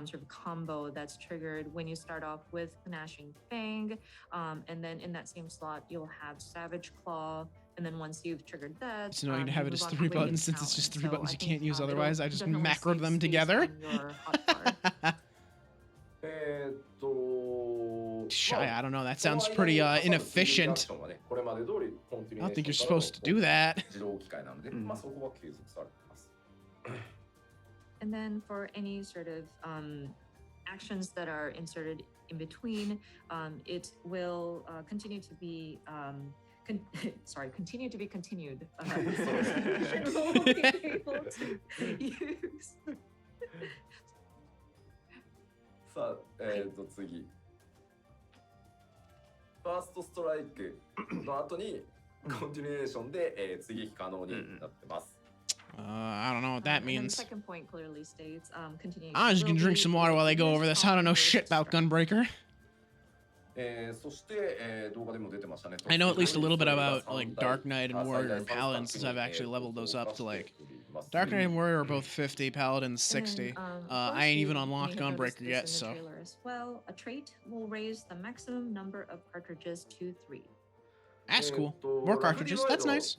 [SPEAKER 2] sort of combo that's triggered when you start off with Gnashing Fang. And then in that same slot, you'll have Savage Claw. And then once you've triggered that,
[SPEAKER 1] It's annoying to have it as
[SPEAKER 2] you move on
[SPEAKER 1] 3
[SPEAKER 2] to Winged
[SPEAKER 1] buttons since it's just 3
[SPEAKER 2] Talon.
[SPEAKER 1] buttons
[SPEAKER 2] So
[SPEAKER 1] you
[SPEAKER 2] I
[SPEAKER 1] can't
[SPEAKER 2] think,
[SPEAKER 1] use
[SPEAKER 2] it'll
[SPEAKER 1] otherwise. I just
[SPEAKER 2] definitely
[SPEAKER 1] macroed
[SPEAKER 2] save
[SPEAKER 1] them
[SPEAKER 2] space
[SPEAKER 1] together.
[SPEAKER 2] on your hotbar.
[SPEAKER 1] I don't know. That sounds pretty inefficient. I don't think you're supposed to do that.
[SPEAKER 2] And then for any sort of actions that are inserted in between, it will continue to be continue to be continued. You will be able to use.
[SPEAKER 4] さあ、次。ファーストストライクの後にコンティニュエーションで、追撃可能になってます。
[SPEAKER 1] I don't know what that
[SPEAKER 2] And then the
[SPEAKER 1] means.
[SPEAKER 2] second point clearly states, continuing.
[SPEAKER 1] I'm just gonna drink some water while they go over this. I don't know shit about Gunbreaker.
[SPEAKER 4] そして、動画でも出てましたね。
[SPEAKER 1] I know at least a little bit about like Dark Knight and Warrior and Paladin since I've actually leveled those up to like Dark Knight and Warrior are both 50, Paladin 60. I ain't even unlocked Gunbreaker yet, so.
[SPEAKER 2] As well, a trait will raise the maximum number of cartridges to 3.
[SPEAKER 1] That's cool. More cartridges. That's nice.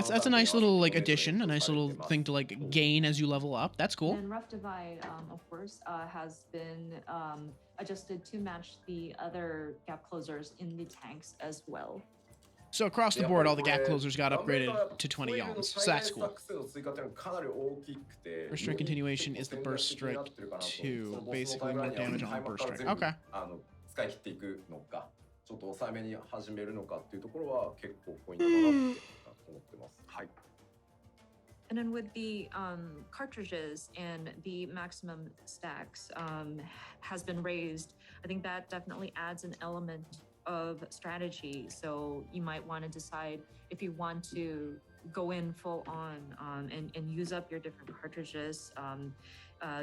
[SPEAKER 1] That's a nice little like addition, a nice little thing to like gain as you level up. That's cool.
[SPEAKER 2] And Rough Divide, of course, has been adjusted to match the other gap closers in the tanks as well.
[SPEAKER 1] So across the board, all the gap closers got upgraded to 20 ohms. So that's cool. Burst strike continuation is the burst strike 2. Basically more damage on the burst strike. Okay.
[SPEAKER 4] 使い切っていくのか、ちょっと抑えめに始めるのかっていうところは結構ポイントだなって思ってます。はい。
[SPEAKER 2] And then with the cartridges and the maximum stacks has been raised, I think that definitely adds an element of strategy. So you might want to decide if you want to go in full on and use up your different cartridges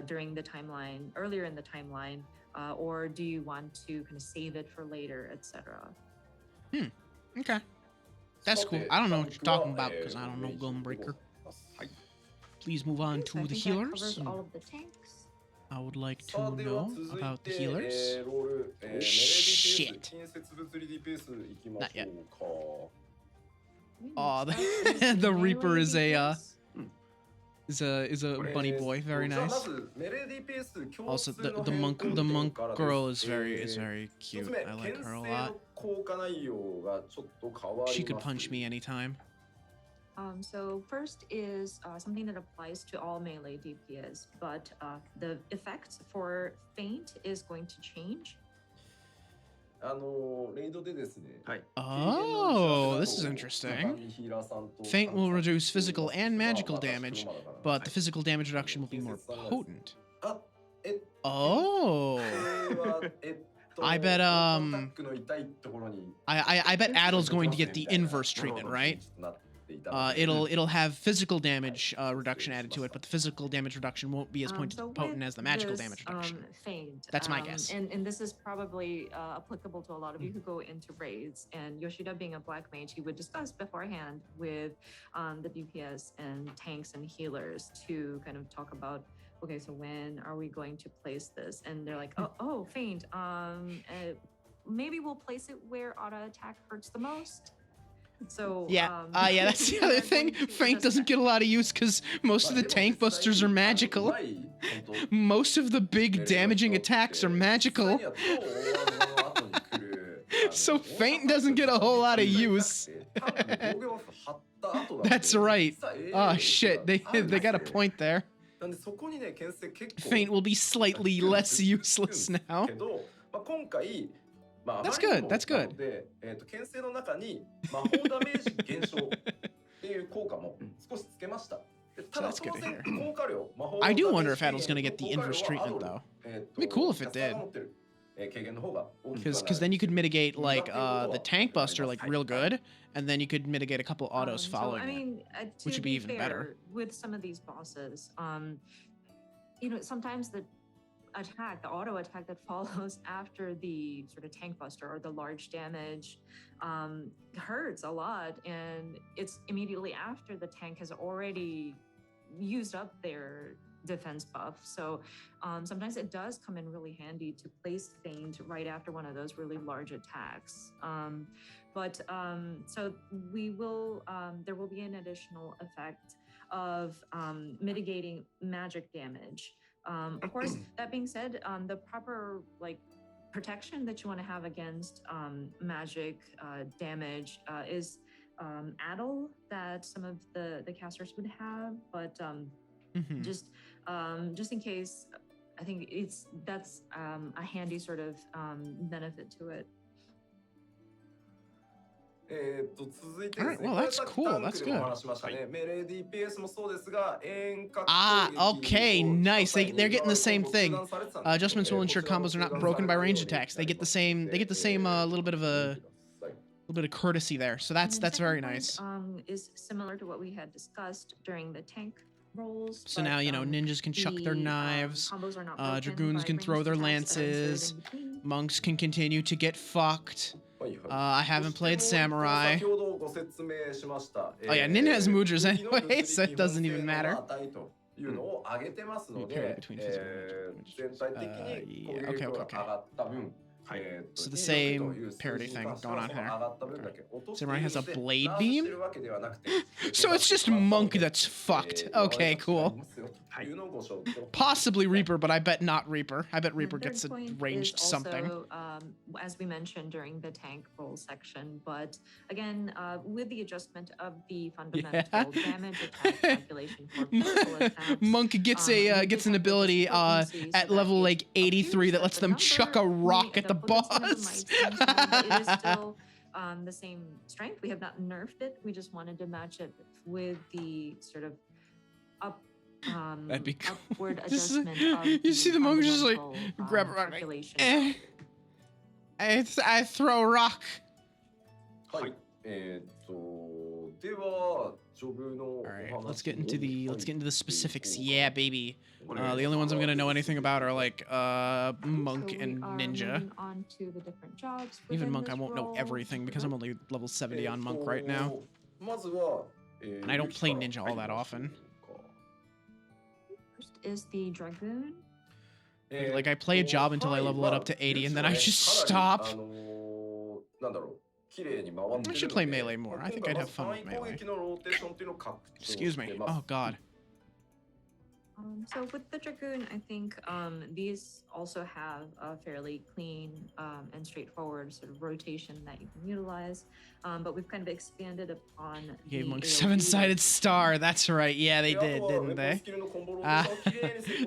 [SPEAKER 2] during the timeline, earlier in the timeline, or do you want to kind of save it for later, etc.
[SPEAKER 1] Okay. That's cool. I don't know what you're talking about because I don't know Gunbreaker. Please move on to the healers.
[SPEAKER 2] All of the tanks.
[SPEAKER 1] I would like to know about the healers. Shit. Not yet. Oh, the Reaper is a bunny boy. Very nice. Also, the monk girl is very cute. I like her a lot. She could punch me anytime.
[SPEAKER 2] So first is something that applies to all melee DPS, but the effect for Feint is going to change.
[SPEAKER 1] Oh, this is interesting. Feint will reduce physical and magical damage, but the physical damage reduction will be more potent. Oh. I bet I bet Adel's going to get the inverse treatment, right? It'll have physical damage reduction added to it, but the physical damage reduction won't be as potent as the magical damage reduction.
[SPEAKER 2] Feint,
[SPEAKER 1] That's my guess.
[SPEAKER 2] And this is probably applicable to a lot of you who go into raids. And Yoshida, being a black mage, he would discuss beforehand with the DPS and tanks and healers to kind of talk about, okay, so when are we going to place this? And they're like, oh, Feint. Maybe we'll place it where auto attack hurts the most. So
[SPEAKER 1] yeah, that's the other thing. Feint doesn't get a lot of use because most of the tank busters are magical. Most of the big damaging attacks are magical. So Feint doesn't get a whole lot of use. That's right. Oh shit, they got a point there. Feint will be slightly less useless now. That's good. That's good.
[SPEAKER 4] 牽制の中に魔法ダメージ減少っていう効果も少しつけました。ただ
[SPEAKER 1] that's
[SPEAKER 4] そ
[SPEAKER 1] good
[SPEAKER 4] の
[SPEAKER 1] to
[SPEAKER 4] 戦
[SPEAKER 1] hear.
[SPEAKER 4] 効果量、魔法
[SPEAKER 1] I do
[SPEAKER 4] の
[SPEAKER 1] wonder if
[SPEAKER 4] ダメー
[SPEAKER 1] Adel's
[SPEAKER 4] ジ
[SPEAKER 1] gonna get the
[SPEAKER 4] 効果量
[SPEAKER 1] inverse
[SPEAKER 4] は
[SPEAKER 1] treatment
[SPEAKER 4] アドル
[SPEAKER 1] though.
[SPEAKER 4] えっ
[SPEAKER 1] It'd be cool
[SPEAKER 4] と
[SPEAKER 1] if
[SPEAKER 4] キャ
[SPEAKER 1] it
[SPEAKER 4] スターが
[SPEAKER 1] did.
[SPEAKER 4] 持ってる軽減の方が大きく
[SPEAKER 1] Because
[SPEAKER 4] はなる
[SPEAKER 1] then you could mitigate
[SPEAKER 4] 苦
[SPEAKER 1] like
[SPEAKER 4] 手いうこと
[SPEAKER 1] the
[SPEAKER 4] は
[SPEAKER 1] tank
[SPEAKER 4] なくなり
[SPEAKER 1] buster
[SPEAKER 4] ます
[SPEAKER 1] like real good, and then you could mitigate a couple autos
[SPEAKER 2] So
[SPEAKER 1] following
[SPEAKER 2] I
[SPEAKER 1] it.
[SPEAKER 2] mean,
[SPEAKER 1] which
[SPEAKER 2] to
[SPEAKER 1] would be
[SPEAKER 2] be
[SPEAKER 1] even
[SPEAKER 2] fair,
[SPEAKER 1] better.
[SPEAKER 2] with some of these bosses, sometimes the attack, the auto attack that follows after the sort of tank buster or the large damage, hurts a lot, and it's immediately after the tank has already used up their defense buff. So sometimes it does come in really handy to place feint right after one of those really large attacks. So there will be an additional effect of mitigating magic damage. Of course, that being said, the proper protection that you want to have against magic damage is Addle that some of the casters would have, but just in case, I think that's a handy sort of benefit to it.
[SPEAKER 4] 続いてですね、
[SPEAKER 1] Alright, well,
[SPEAKER 4] これ
[SPEAKER 1] that's
[SPEAKER 4] さっき
[SPEAKER 1] cool.
[SPEAKER 4] タンク
[SPEAKER 1] That's
[SPEAKER 4] でもお
[SPEAKER 1] good.
[SPEAKER 4] 話ししましたね。メレー DPS もそうですが、遠隔
[SPEAKER 1] Okay, nice. They're getting the same thing. Adjustments will ensure combos are not broken by range attacks. They get the same little bit of courtesy there. So
[SPEAKER 2] And
[SPEAKER 1] that's
[SPEAKER 2] then
[SPEAKER 1] very
[SPEAKER 2] second
[SPEAKER 1] nice.
[SPEAKER 2] point, is similar to what we had discussed during the tank rolls.
[SPEAKER 1] So
[SPEAKER 2] but,
[SPEAKER 1] now, ninjas can chuck their
[SPEAKER 2] the,
[SPEAKER 1] knives.
[SPEAKER 2] combos are not broken
[SPEAKER 1] Dragoons
[SPEAKER 2] by
[SPEAKER 1] can throw
[SPEAKER 2] ranged
[SPEAKER 1] their
[SPEAKER 2] attacks that are inserted
[SPEAKER 1] lances.
[SPEAKER 2] in between.
[SPEAKER 1] Monks can continue to get fucked.
[SPEAKER 4] はいはい
[SPEAKER 1] I haven't
[SPEAKER 4] そして
[SPEAKER 1] played
[SPEAKER 4] もう一個
[SPEAKER 1] Samurai.
[SPEAKER 4] 先ほどご説明しました。
[SPEAKER 1] Oh yeah, Nin has Moodras
[SPEAKER 4] 武器の
[SPEAKER 1] anyway, so it
[SPEAKER 4] 物
[SPEAKER 1] doesn't
[SPEAKER 4] 理
[SPEAKER 1] even
[SPEAKER 4] 基本性能
[SPEAKER 1] matter.
[SPEAKER 4] の値というのを上げてますの
[SPEAKER 1] You
[SPEAKER 4] で
[SPEAKER 1] parry between physical range.
[SPEAKER 4] 全体的に攻
[SPEAKER 1] Yeah,
[SPEAKER 4] 撃
[SPEAKER 1] okay,
[SPEAKER 4] 力
[SPEAKER 1] okay,
[SPEAKER 4] が上
[SPEAKER 1] okay.
[SPEAKER 4] がった分
[SPEAKER 1] So the
[SPEAKER 4] 威
[SPEAKER 1] same
[SPEAKER 4] 力という数
[SPEAKER 1] parity
[SPEAKER 4] 字に
[SPEAKER 1] thing
[SPEAKER 4] 関して
[SPEAKER 1] going
[SPEAKER 4] は
[SPEAKER 1] on
[SPEAKER 4] その
[SPEAKER 1] here.
[SPEAKER 4] 上がった分だけ落としてい
[SPEAKER 1] Samurai
[SPEAKER 4] る
[SPEAKER 1] has a
[SPEAKER 4] ので
[SPEAKER 1] blade
[SPEAKER 4] ラッシュして
[SPEAKER 1] beam?
[SPEAKER 4] るわけではなくて
[SPEAKER 1] So it's just Monk that's fucked. Okay, cool.
[SPEAKER 4] というのをご紹介
[SPEAKER 1] Possibly Reaper, but I bet not Reaper. I bet
[SPEAKER 2] And
[SPEAKER 1] Reaper
[SPEAKER 2] the
[SPEAKER 1] gets a
[SPEAKER 2] third point
[SPEAKER 1] ranged
[SPEAKER 2] is
[SPEAKER 1] something.
[SPEAKER 2] also, as we mentioned during the tank roll section, but again, with the adjustment of the fundamental damage attack calculation for physical attacks,
[SPEAKER 1] Monk gets gets an ability at level like 83 that lets them chuck a rock at the boss.
[SPEAKER 2] It is still the same strength. We have not nerfed it. We just wanted to match it with the sort of
[SPEAKER 1] That'd be cool.
[SPEAKER 2] upward
[SPEAKER 1] Just,
[SPEAKER 2] adjustment of
[SPEAKER 1] you see the monk just like
[SPEAKER 2] fundamental,
[SPEAKER 1] grab a rock, like,
[SPEAKER 2] calculation.
[SPEAKER 1] I throw a rock.
[SPEAKER 4] はいではジョブのお
[SPEAKER 1] All
[SPEAKER 4] 話
[SPEAKER 1] right, let's get into the specifics.
[SPEAKER 4] はい
[SPEAKER 1] Yeah, baby. The only ones I'm gonna know anything about are like Monk
[SPEAKER 2] So we
[SPEAKER 1] and
[SPEAKER 2] are
[SPEAKER 1] Ninja.
[SPEAKER 2] moving on to the different jobs
[SPEAKER 1] Even
[SPEAKER 2] within
[SPEAKER 1] Monk, I
[SPEAKER 2] this
[SPEAKER 1] won't know
[SPEAKER 2] role.
[SPEAKER 1] everything because I'm only level 70 on Monk right now.
[SPEAKER 4] まずは
[SPEAKER 1] And I don't play Ninja all that often.
[SPEAKER 2] First is the Dragoon.
[SPEAKER 1] Like I play a job until I level it up to 80 and then I just stop.
[SPEAKER 4] なんだろう 綺麗に回ってるので
[SPEAKER 1] I should play melee more. I think I'd have fun with
[SPEAKER 4] 今回はまず範囲攻
[SPEAKER 1] melee.
[SPEAKER 4] 撃のローテーションっていうのを拡張
[SPEAKER 1] Excuse
[SPEAKER 4] して
[SPEAKER 1] me.
[SPEAKER 4] ます
[SPEAKER 1] Oh god.
[SPEAKER 2] So with the Dragoon, I think these also have a fairly clean and straightforward sort of rotation that you can utilize. But we've kind of expanded upon
[SPEAKER 1] Gave
[SPEAKER 2] the
[SPEAKER 1] Monk
[SPEAKER 2] AoE.
[SPEAKER 1] 7-sided star. That's right. Yeah, they did, didn't they?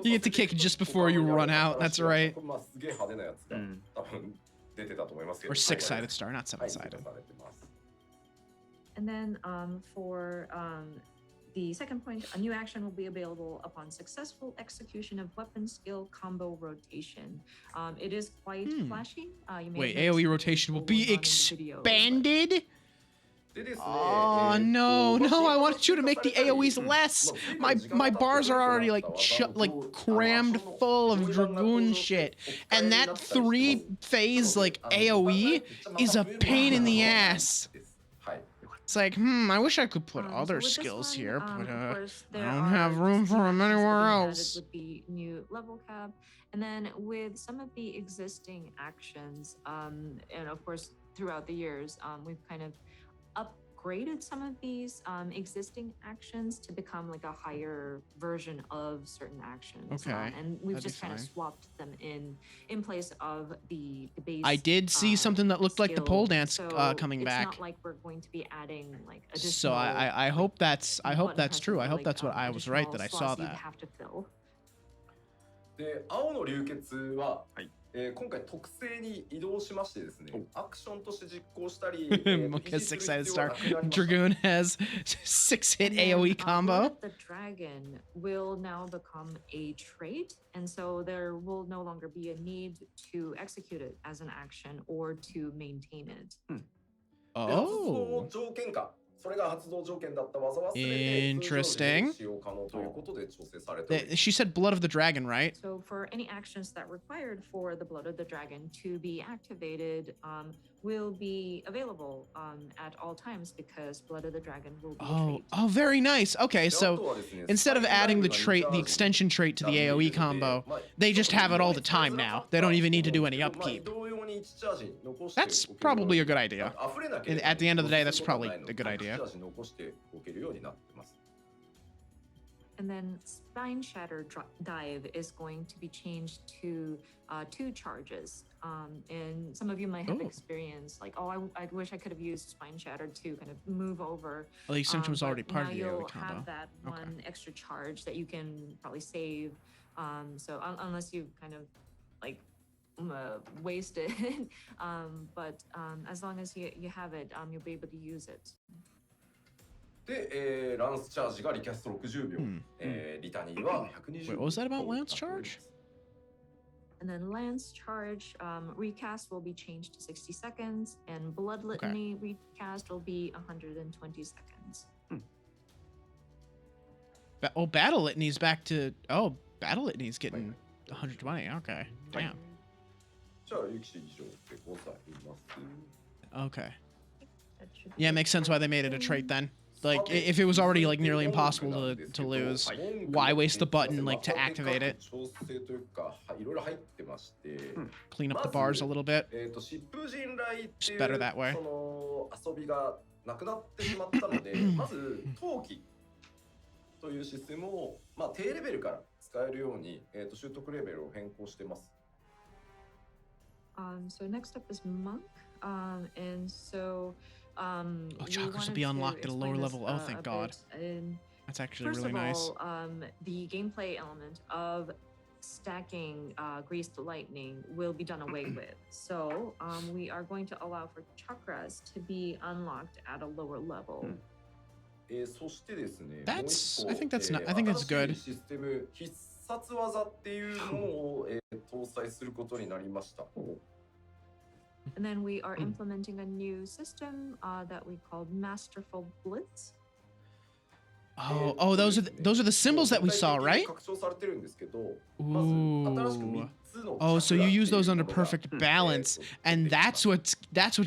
[SPEAKER 1] You get to kick just before you run out. That's right.
[SPEAKER 4] まあすげえ派手なやつが多分出てたと思いますけど
[SPEAKER 1] Or 6-sided star, not
[SPEAKER 4] はい
[SPEAKER 1] 7-sided.
[SPEAKER 4] されてます
[SPEAKER 2] And then for the second point, a new action will be available upon successful execution of weapon skill combo rotation. It is quite flashy. You may
[SPEAKER 1] Wait,
[SPEAKER 2] have noticed
[SPEAKER 1] AoE
[SPEAKER 2] it
[SPEAKER 1] rotation will
[SPEAKER 2] going
[SPEAKER 1] be
[SPEAKER 2] on in the video, but-
[SPEAKER 1] expanded?
[SPEAKER 4] でですね
[SPEAKER 1] Oh no, no! I wanted you to make the AoEs less. My bars are already like crammed full of Dragoon shit, and that 3-phase like AoE is a pain in the ass.
[SPEAKER 4] はい
[SPEAKER 1] It's like, I wish I could put
[SPEAKER 2] So
[SPEAKER 1] other
[SPEAKER 2] with this
[SPEAKER 1] skills
[SPEAKER 2] one,
[SPEAKER 1] here,
[SPEAKER 2] of
[SPEAKER 1] but
[SPEAKER 2] course,
[SPEAKER 1] I
[SPEAKER 2] there
[SPEAKER 1] don't
[SPEAKER 2] are
[SPEAKER 1] have room for them
[SPEAKER 2] some actions that
[SPEAKER 1] anywhere
[SPEAKER 2] we added
[SPEAKER 1] else.
[SPEAKER 2] With the new level cap, and then with some of the existing actions, and of course throughout the years, we've kind of upgraded some of these existing actions to become like a higher version of certain actions.
[SPEAKER 1] Okay,
[SPEAKER 2] And we've
[SPEAKER 1] that'd be
[SPEAKER 2] just kind of
[SPEAKER 1] fine.
[SPEAKER 2] swapped them in place of the base.
[SPEAKER 1] I did see something that looked like the pole
[SPEAKER 2] skill.
[SPEAKER 1] dance
[SPEAKER 2] So
[SPEAKER 1] coming
[SPEAKER 2] it's
[SPEAKER 1] back.
[SPEAKER 2] not like we're going to be adding like additional.
[SPEAKER 1] So I hope that's
[SPEAKER 2] button
[SPEAKER 1] true. I
[SPEAKER 2] pressing,
[SPEAKER 1] hope
[SPEAKER 2] like,
[SPEAKER 1] that's what I was right that I
[SPEAKER 2] additional
[SPEAKER 1] saw
[SPEAKER 2] slots you'd
[SPEAKER 1] that.
[SPEAKER 2] have to fill.
[SPEAKER 4] で青の流血は、今回特性に移動しましてですね、アクションとして実行したり、
[SPEAKER 1] Monk has 6-sided star. Dragoon has 6-hit AoE combo.
[SPEAKER 2] The dragon will now become a trait, and so there will no longer be a need to execute it as an action or to maintain it.
[SPEAKER 1] Oh.
[SPEAKER 4] 条件下、それが発動条件だった技は全て
[SPEAKER 1] Interesting.
[SPEAKER 4] 使用可能ということで調整されております。
[SPEAKER 1] She said Blood of the Dragon, right?
[SPEAKER 2] So for any actions that required for the Blood of the Dragon to be activated will be available at all times because Blood of the Dragon will be a trait.
[SPEAKER 1] Oh, very nice. Okay, so instead of adding the trait, the extension trait to the AoE combo, they just have it all the time now. They don't even need to do any upkeep. That's probably a good idea. At the end of the day, that's probably a good idea.
[SPEAKER 2] And then Spine Shatter Dive is going to be changed to 2 charges. And some of you might have experienced like, oh, I wish I could have used Spine Shatter to kind of move over.
[SPEAKER 1] Well, the extension was already part of the AoE
[SPEAKER 2] you'll
[SPEAKER 1] combo.
[SPEAKER 2] have that one extra charge that you can probably save. So unless you kind of like waste it, but as long as you have it, you'll be able to use it.
[SPEAKER 4] で、ランスチャージがリキャスト60秒、リタニーは120秒。
[SPEAKER 1] Wait, what was that about Lance Charge?
[SPEAKER 2] And then Lance Charge recast will be changed to 60 seconds, and Blood Litany recast will be 120 seconds.
[SPEAKER 1] Oh, Battle Litany's back to... Oh, Battle Litany's getting 120. Okay, damn.
[SPEAKER 4] じゃあ、力士以上でございます。
[SPEAKER 1] Okay. Yeah, it makes sense why they made it a trait then. Like, if it was already like nearly impossible to lose, why waste the button like to activate it? Clean up the bars a little bit. Just better that way.
[SPEAKER 4] 遊びがなくなってしまったので、まず陶器というシステムをまあ低レベルから使えるように習得レベルを変更してます。
[SPEAKER 2] So next up is Monk, and so
[SPEAKER 1] chakras will be unlocked at a lower level. Oh, thank God. That's actually really nice.
[SPEAKER 2] First of all, the gameplay element of stacking greased lightning will be done away with. So we are going to allow for chakras to be unlocked at a lower level.
[SPEAKER 4] そしてですね、
[SPEAKER 1] I think that's not. I think that's good.
[SPEAKER 4] システム必殺技っていうものを搭載することになりました。
[SPEAKER 2] And then we are implementing a new system that we called Masterful Blitz.
[SPEAKER 1] Oh, those are the symbols that we saw, right?
[SPEAKER 4] 拡張されてるんですけど、
[SPEAKER 1] Ooh.
[SPEAKER 4] まず新しく3つの
[SPEAKER 1] Oh, so you use those under
[SPEAKER 4] チャクラ
[SPEAKER 1] perfect balance, and that's what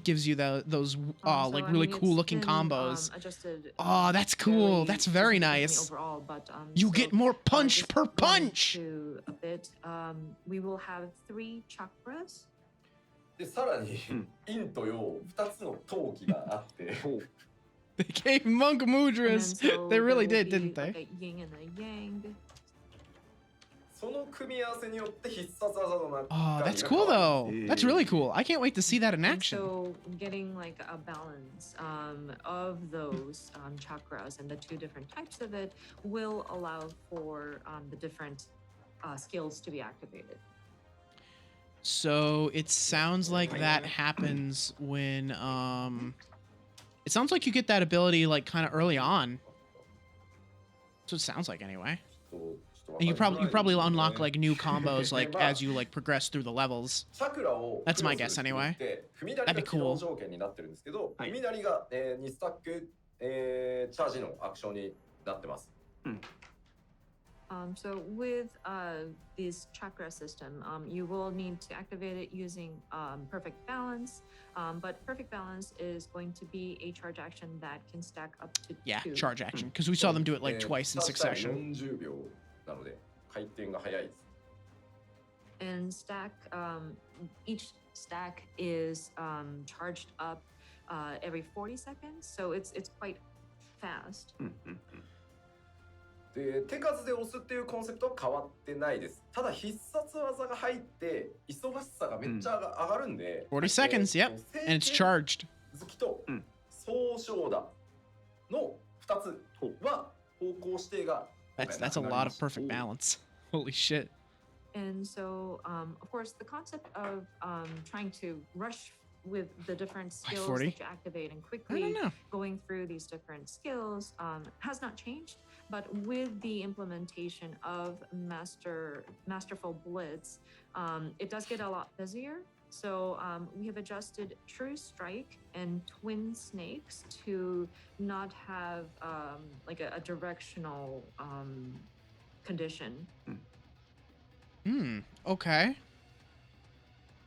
[SPEAKER 1] gives you those
[SPEAKER 2] So,
[SPEAKER 1] like
[SPEAKER 2] I
[SPEAKER 1] really
[SPEAKER 2] mean,
[SPEAKER 1] cool
[SPEAKER 2] it's
[SPEAKER 1] looking
[SPEAKER 2] been,
[SPEAKER 1] combos.
[SPEAKER 2] Adjusted,
[SPEAKER 1] Oh, that's cool.
[SPEAKER 2] fairly
[SPEAKER 1] That's very
[SPEAKER 2] significantly
[SPEAKER 1] nice.
[SPEAKER 2] Overall, but,
[SPEAKER 1] You
[SPEAKER 2] so,
[SPEAKER 1] get more punch
[SPEAKER 2] just
[SPEAKER 1] per
[SPEAKER 2] going
[SPEAKER 1] punch.
[SPEAKER 2] to a bit, we will have 3 chakras.
[SPEAKER 4] でさらに陰と陽2つの陶器があって
[SPEAKER 1] They gave Monk
[SPEAKER 2] And then
[SPEAKER 1] Mudras.
[SPEAKER 2] so
[SPEAKER 1] They really
[SPEAKER 2] there
[SPEAKER 1] did,
[SPEAKER 2] will be
[SPEAKER 1] didn't
[SPEAKER 2] like
[SPEAKER 1] they?
[SPEAKER 2] a yin and a yang.
[SPEAKER 4] その組み合わせによって必殺技の中
[SPEAKER 1] Oh,
[SPEAKER 4] 身
[SPEAKER 1] that's
[SPEAKER 4] が
[SPEAKER 1] cool
[SPEAKER 4] 変わる
[SPEAKER 1] though. That's really cool. I can't wait to see that in
[SPEAKER 2] And
[SPEAKER 1] action.
[SPEAKER 2] so getting like a balance of those chakras and the 2 different types of it will allow for the different skills to be activated.
[SPEAKER 1] So it sounds like that happens when it sounds like you get that ability like kind of early on. That's what it sounds like anyway. And you probably unlock like new combos like as you like progress through the levels.
[SPEAKER 4] チャクラを
[SPEAKER 1] That's my guess anyway.
[SPEAKER 4] 踏み台
[SPEAKER 1] That'd
[SPEAKER 4] が
[SPEAKER 1] be
[SPEAKER 4] 起動
[SPEAKER 1] cool.
[SPEAKER 4] 条件になってるんですけど、踏み台が2スタックチャージのアクションになってます。
[SPEAKER 2] So with this chakra system, you will need to activate it using perfect balance. But perfect balance is going to be a charge action that can stack up to
[SPEAKER 1] Yeah,
[SPEAKER 2] 2.
[SPEAKER 1] charge action because we saw them do it like twice in
[SPEAKER 4] チャージタイ
[SPEAKER 1] succession.
[SPEAKER 4] ム40秒なので回転が早いです。
[SPEAKER 2] And stack, each stack is charged up every 40 seconds. So it's quite fast.
[SPEAKER 4] で手数で押すっていうコンセプトは変わってないです。ただ必殺技が入って忙しさがめっちゃ上がるんで、
[SPEAKER 1] 40 seconds, yep. And it's charged.
[SPEAKER 4] 好きと総称打の2つは方向指定が
[SPEAKER 1] That's a lot of perfect balance. Holy shit.
[SPEAKER 2] And so, of course, the concept of trying to rush with the different skills
[SPEAKER 1] 40?
[SPEAKER 2] that you activate and
[SPEAKER 1] I
[SPEAKER 2] quickly
[SPEAKER 1] don't know.
[SPEAKER 2] going through these different skills has not changed. But with the implementation of Masterful Blitz, it does get a lot busier. So we have adjusted True Strike and Twin Snakes to not have like a directional condition.
[SPEAKER 1] Okay.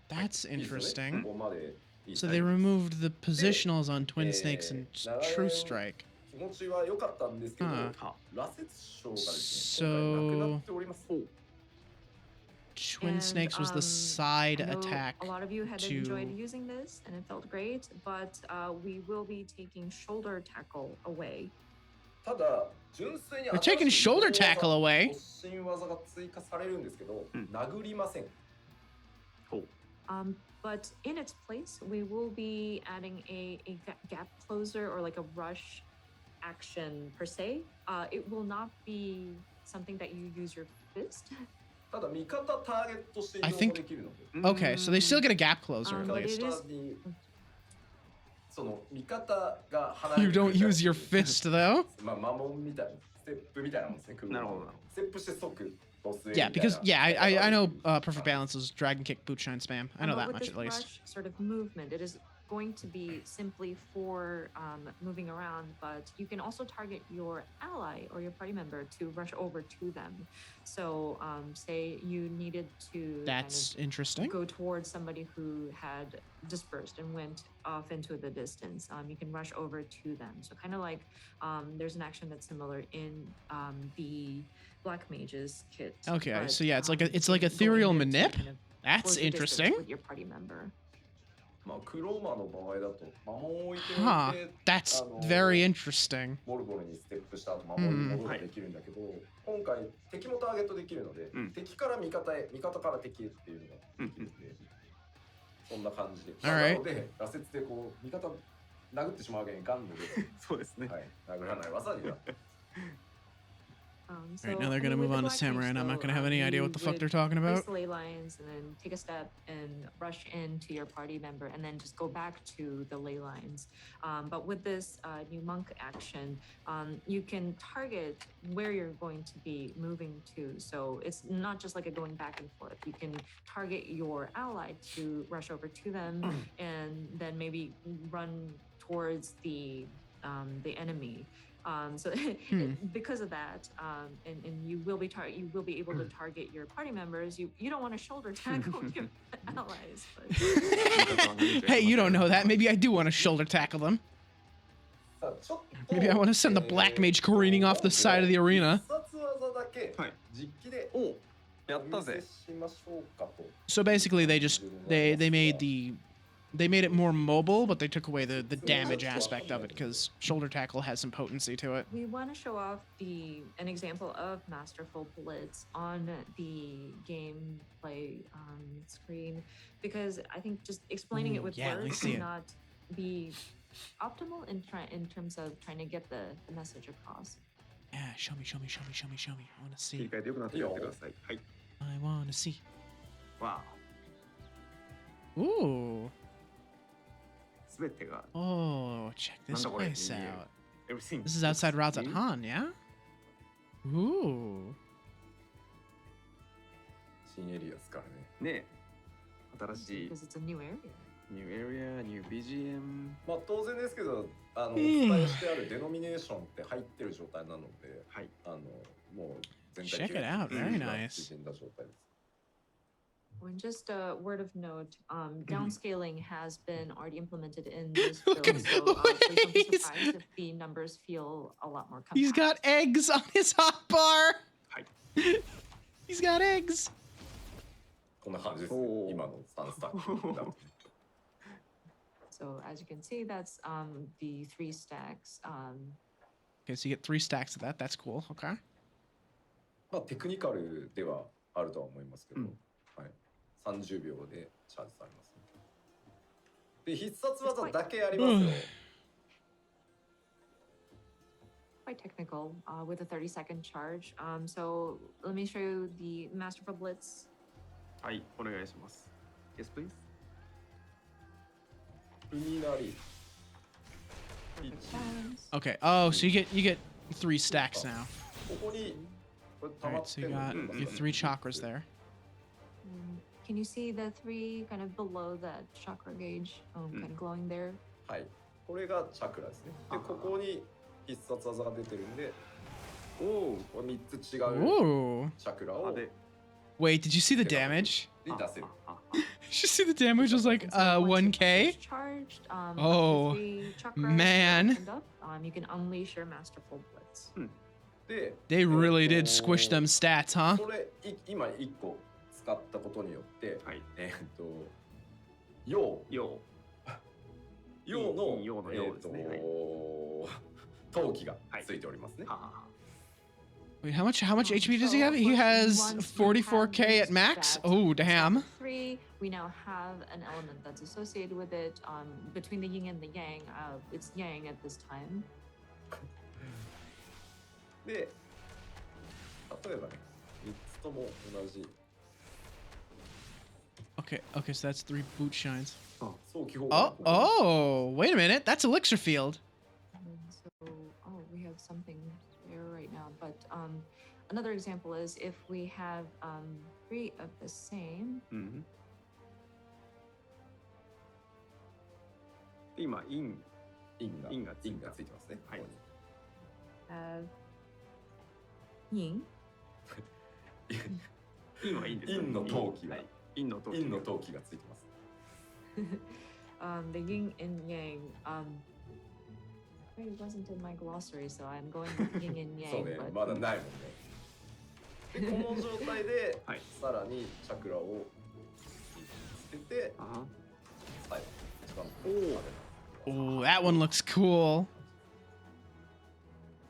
[SPEAKER 1] That's
[SPEAKER 4] いいですよね。
[SPEAKER 1] interesting.
[SPEAKER 4] ここまでいい
[SPEAKER 1] So they removed the positionals on Twin Snakes and
[SPEAKER 4] 長
[SPEAKER 1] True
[SPEAKER 4] 年
[SPEAKER 1] Strike.
[SPEAKER 4] 気持ちは良かったんですけど、
[SPEAKER 1] は
[SPEAKER 4] 羅刹賞がですね、今回なくなっております。
[SPEAKER 1] Twin
[SPEAKER 2] And,
[SPEAKER 1] Snakes was the side
[SPEAKER 2] I know
[SPEAKER 1] attack.
[SPEAKER 2] a lot of you had
[SPEAKER 1] to-
[SPEAKER 2] enjoyed using this and it felt great, but we will be taking shoulder tackle away.
[SPEAKER 4] ただ純粋に
[SPEAKER 1] They're taking shoulder tackle away.
[SPEAKER 4] 突進技が追加されるんですけど、
[SPEAKER 3] うん
[SPEAKER 4] 殴りません。
[SPEAKER 2] But in its place, we will be adding a gap closer or like a rush action per se. It will not be something that you use your fist.
[SPEAKER 4] ただ味方ターゲットして移
[SPEAKER 1] I
[SPEAKER 4] 動
[SPEAKER 1] think-
[SPEAKER 4] できるので、
[SPEAKER 1] Okay, so they still get a gap closer at
[SPEAKER 2] But
[SPEAKER 1] least.
[SPEAKER 2] it is-
[SPEAKER 4] 下にその味方が離れ
[SPEAKER 1] You
[SPEAKER 4] て
[SPEAKER 1] don't
[SPEAKER 4] くる
[SPEAKER 1] use your fist though?
[SPEAKER 4] まあ魔文みたいなステップみたいなもんですね。
[SPEAKER 3] なるほどなるほど。
[SPEAKER 4] ステップして即ボスへ
[SPEAKER 1] Yeah,
[SPEAKER 4] みたいな
[SPEAKER 1] because I know Perfect Balance is Dragon Kick, Boot Shine Spam. I know
[SPEAKER 2] But
[SPEAKER 1] that
[SPEAKER 2] with
[SPEAKER 1] much
[SPEAKER 2] this
[SPEAKER 1] at least.
[SPEAKER 2] rush sort of movement, it is going to be simply for moving around, but you can also target your ally or your party member to rush over to them. So say you needed to
[SPEAKER 1] That's interesting.
[SPEAKER 2] go towards somebody who had dispersed and went off into the distance. You can rush over to them. So kind of like there's an action that's similar in the Black Mage's kit.
[SPEAKER 1] Okay,
[SPEAKER 2] but,
[SPEAKER 1] so yeah, it's like
[SPEAKER 2] you
[SPEAKER 1] it's like a
[SPEAKER 2] can go
[SPEAKER 1] ethereal
[SPEAKER 2] in there to
[SPEAKER 1] manip.
[SPEAKER 2] kind of
[SPEAKER 1] That's
[SPEAKER 2] close the distance
[SPEAKER 1] interesting.
[SPEAKER 2] with your party member.
[SPEAKER 4] まあクローマの場合だと魔文を置いてお
[SPEAKER 1] Huh.
[SPEAKER 4] いて
[SPEAKER 1] That's very interesting.
[SPEAKER 4] ボルボルにステップした後魔文に戻るができるんだけど、今回敵もターゲットできるので、
[SPEAKER 3] うん
[SPEAKER 4] 敵から味方へ味方から敵へっていうのができるんで、そんな感じで、
[SPEAKER 1] Alright.
[SPEAKER 4] なので羅刹でこう味方殴ってしまうわけにいかんので、
[SPEAKER 3] そうですね。
[SPEAKER 4] はい、殴らない技になって
[SPEAKER 2] So,
[SPEAKER 1] Right, now they're
[SPEAKER 2] I mean,
[SPEAKER 1] gonna move
[SPEAKER 2] with
[SPEAKER 1] on
[SPEAKER 2] the
[SPEAKER 1] to
[SPEAKER 2] Black
[SPEAKER 1] Samurai,
[SPEAKER 2] Mage,
[SPEAKER 1] and I'm not
[SPEAKER 2] though,
[SPEAKER 1] gonna have any idea
[SPEAKER 2] you
[SPEAKER 1] what the fuck
[SPEAKER 2] would
[SPEAKER 1] they're talking
[SPEAKER 2] place
[SPEAKER 1] about.
[SPEAKER 2] the ley lines and then take a step and rush into your party member and then just go back to the ley lines. But with this new monk action, you can target where you're going to be moving to. So it's not just like a going back and forth. You can target your ally to rush over to them and then maybe run towards the enemy. So because of that, and you will be able to target your party members. You don't want to shoulder tackle your allies, but
[SPEAKER 1] Hey, you don't know that. Maybe I do want to shoulder tackle them.
[SPEAKER 4] さあちょっと
[SPEAKER 1] Maybe I want to send the Black Mage careening off the side of the arena.
[SPEAKER 4] 必殺技だけ
[SPEAKER 3] はい
[SPEAKER 4] 実機で
[SPEAKER 3] おやっ
[SPEAKER 4] お見
[SPEAKER 3] たぜ
[SPEAKER 4] せ。しましょうかと。
[SPEAKER 1] So basically, they made it more mobile, but they took away the damage aspect of it because shoulder tackle has some potency to it.
[SPEAKER 2] we want to show off an example of Masterful Blitz on the gameplay screen because I think just explaining it with
[SPEAKER 1] yeah, let me
[SPEAKER 2] words
[SPEAKER 1] see
[SPEAKER 2] may
[SPEAKER 1] it.
[SPEAKER 2] not be optimal in terms of trying to get the message across.
[SPEAKER 1] Yeah, show me. I want to
[SPEAKER 3] 切り
[SPEAKER 1] see.
[SPEAKER 3] 替えてよくなってやってください。はい。
[SPEAKER 1] I want to see.
[SPEAKER 3] わ
[SPEAKER 1] Ooh.
[SPEAKER 3] あ、すべてが
[SPEAKER 1] Oh, check this
[SPEAKER 3] なんだこれ、
[SPEAKER 1] place
[SPEAKER 3] 人間
[SPEAKER 1] out.
[SPEAKER 3] everything.
[SPEAKER 1] This is outside Razat
[SPEAKER 3] See?
[SPEAKER 1] Han, yeah? Ooh.
[SPEAKER 4] 新エリアですからね。
[SPEAKER 3] ねえ、新しい
[SPEAKER 2] Because it's a new area.
[SPEAKER 3] New Area、New BGM。
[SPEAKER 4] まあ当然ですけど、お
[SPEAKER 1] ん
[SPEAKER 4] 伝えしてあるデノミネーションって入ってる状態なので、
[SPEAKER 3] はい。
[SPEAKER 4] もう全
[SPEAKER 1] Check
[SPEAKER 4] 体
[SPEAKER 1] it out. Very
[SPEAKER 4] が
[SPEAKER 1] nice.
[SPEAKER 4] 縮んだ状態です。
[SPEAKER 2] And just a word of note, downscaling has been already implemented in this build,
[SPEAKER 1] Look at-
[SPEAKER 2] so please don't be
[SPEAKER 1] he's-
[SPEAKER 2] surprised if the numbers feel a lot more compact.
[SPEAKER 1] He's got eggs on his hotbar.
[SPEAKER 3] はい。
[SPEAKER 1] He's got eggs.
[SPEAKER 4] こんな感じです
[SPEAKER 3] おー
[SPEAKER 4] ね。今のスタンスタック。
[SPEAKER 2] So as you can see, that's the 3 stacks.
[SPEAKER 1] Okay, so you get 3 stacks of that. That's cool. Okay.
[SPEAKER 4] まあテクニカルではあるとは思いますけど、
[SPEAKER 3] うん
[SPEAKER 4] はい、30秒でチャージされます、ね。で必殺技だけありますよ。
[SPEAKER 2] Quite technical with a 30-second charge. So let me show you the Masterful Blitz
[SPEAKER 3] はい、お願いします。Yes, please.
[SPEAKER 4] 海なり
[SPEAKER 1] Okay. Oh, so you get 3 stacks now.
[SPEAKER 4] ここにこれ溜
[SPEAKER 1] All
[SPEAKER 4] まっ
[SPEAKER 1] right, so
[SPEAKER 4] て
[SPEAKER 1] you
[SPEAKER 4] んの
[SPEAKER 1] got
[SPEAKER 4] 見
[SPEAKER 1] your
[SPEAKER 4] えますか
[SPEAKER 1] 3 chakras there.
[SPEAKER 2] Can you see the 3 kind of below that chakra gauge, kind of glowing there?
[SPEAKER 4] はい。これがチャクラですね。で、ここに必殺技が出てるんで、
[SPEAKER 3] おお、
[SPEAKER 4] これ3つ違う
[SPEAKER 1] Ooh.
[SPEAKER 4] チャクラを
[SPEAKER 3] で、
[SPEAKER 1] Wait, did you see the damage?
[SPEAKER 4] で出せる。
[SPEAKER 3] あ
[SPEAKER 1] Did you see the damage was like
[SPEAKER 2] And so once it's
[SPEAKER 1] 1k?
[SPEAKER 2] discharged,
[SPEAKER 1] Oh,
[SPEAKER 2] the 3 chakras
[SPEAKER 1] man.
[SPEAKER 2] are opened up, you can unleash your masterful blitz.
[SPEAKER 4] で、
[SPEAKER 1] They really did
[SPEAKER 4] え
[SPEAKER 1] squish them stats, huh?
[SPEAKER 4] これ今1個使ったことによって、
[SPEAKER 3] はい、
[SPEAKER 4] 陽
[SPEAKER 3] よ
[SPEAKER 4] 陽の
[SPEAKER 3] いい陽の陽ですね。はい。
[SPEAKER 4] 陶器がついておりますね。
[SPEAKER 3] ははは
[SPEAKER 1] Wait, how much HP does he have? He has 44k at max. Oh, damn.
[SPEAKER 2] 3, we now have an element that's associated with it. Between the yin and the yang, it's yang at this time.
[SPEAKER 4] で、例えばね、3つとも同じ
[SPEAKER 1] Okay, so that's 3 boot shines.
[SPEAKER 4] 早期砲
[SPEAKER 1] Oh, wait a minute. That's elixir field.
[SPEAKER 2] And so, we have something there right now. But another example is if we have 3 of the same.
[SPEAKER 3] うん今インがついてますね。はい。
[SPEAKER 2] Yin.
[SPEAKER 3] インはいいんですよ。
[SPEAKER 4] 陰の陶器が、
[SPEAKER 3] はい、陰の陶器
[SPEAKER 4] がついてます。
[SPEAKER 2] The yin and yang. It wasn't in my glossary, so I'm going with yin and yang.
[SPEAKER 4] そうね、
[SPEAKER 2] but
[SPEAKER 4] まだないもんね。で、この状態で、
[SPEAKER 3] はい、
[SPEAKER 4] さらにチャクラをつけて、最後、一番上
[SPEAKER 1] Oh, that one looks cool.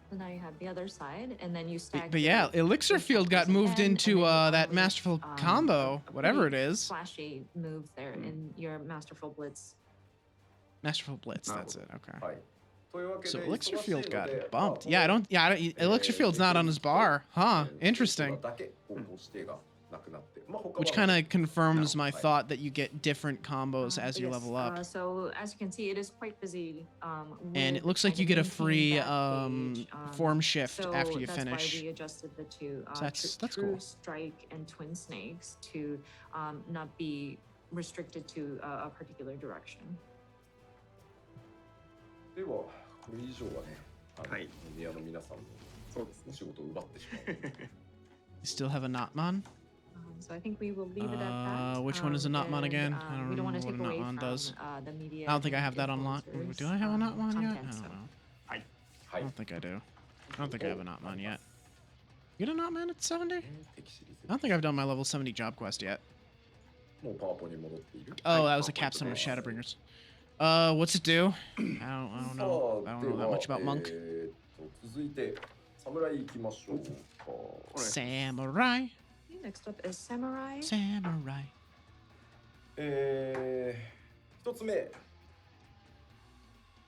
[SPEAKER 2] So now you have the other side, and then you stack.
[SPEAKER 1] But yeah, elixir field got moved into that masterful combo, whatever it is.
[SPEAKER 2] Flashy move there in your masterful blitz.
[SPEAKER 1] Masterful blitz. That's it. Okay.
[SPEAKER 4] はい。というわけで、
[SPEAKER 1] So elixir
[SPEAKER 4] 忙しいの
[SPEAKER 1] field got
[SPEAKER 4] で
[SPEAKER 1] bumped. Yeah, I don't. Elixir field's not on his bar, huh? Interesting.
[SPEAKER 4] だけ方向指定がなくなって、まあ他は
[SPEAKER 1] Which kind of confirms my thought that you get different combos as you
[SPEAKER 2] Yes,
[SPEAKER 1] level up.
[SPEAKER 2] So as you can see, it is quite busy.
[SPEAKER 1] And it
[SPEAKER 2] with
[SPEAKER 1] looks like
[SPEAKER 2] kind
[SPEAKER 1] you
[SPEAKER 2] of
[SPEAKER 1] get a
[SPEAKER 2] maintaining
[SPEAKER 1] free
[SPEAKER 2] that gauge,
[SPEAKER 1] form shift
[SPEAKER 2] so
[SPEAKER 1] after you
[SPEAKER 2] that's
[SPEAKER 1] finish.
[SPEAKER 2] why we adjusted the 2
[SPEAKER 1] So that's
[SPEAKER 2] true
[SPEAKER 1] cool.
[SPEAKER 2] strike and twin snakes to not be restricted to a particular direction.
[SPEAKER 4] では、これ以上はね、
[SPEAKER 3] はい、
[SPEAKER 4] メディアの皆さんの
[SPEAKER 3] そうですね。
[SPEAKER 4] 仕事を奪ってしまう。
[SPEAKER 1] You still have a Notmon?
[SPEAKER 2] So I think we will leave it at that.
[SPEAKER 1] Which one is a Notmon again? I don't
[SPEAKER 2] we don't want
[SPEAKER 1] remember
[SPEAKER 2] to
[SPEAKER 1] what
[SPEAKER 2] take
[SPEAKER 1] a
[SPEAKER 2] away
[SPEAKER 1] Notmon
[SPEAKER 2] from
[SPEAKER 1] does.
[SPEAKER 2] The media.
[SPEAKER 1] I don't think I have that on lock. Do I have a Notmon yet? I
[SPEAKER 2] content, so.
[SPEAKER 1] don't know.
[SPEAKER 3] はい。
[SPEAKER 1] I don't think I do. I don't think I have a Notmon yet. You get a Notmon at 70? I
[SPEAKER 4] 敵シリーズ
[SPEAKER 1] don't think I've done my level 70 job quest yet.
[SPEAKER 4] もうパワポに戻っている。
[SPEAKER 1] Oh, that was a capstone of Shadowbringers. What's it do? I don't know. I don't know that much about Monk.
[SPEAKER 4] 続いて、侍行きましょうか。
[SPEAKER 1] Samurai.
[SPEAKER 2] Next up is Samurai.
[SPEAKER 1] Samurai.
[SPEAKER 4] 一つ目。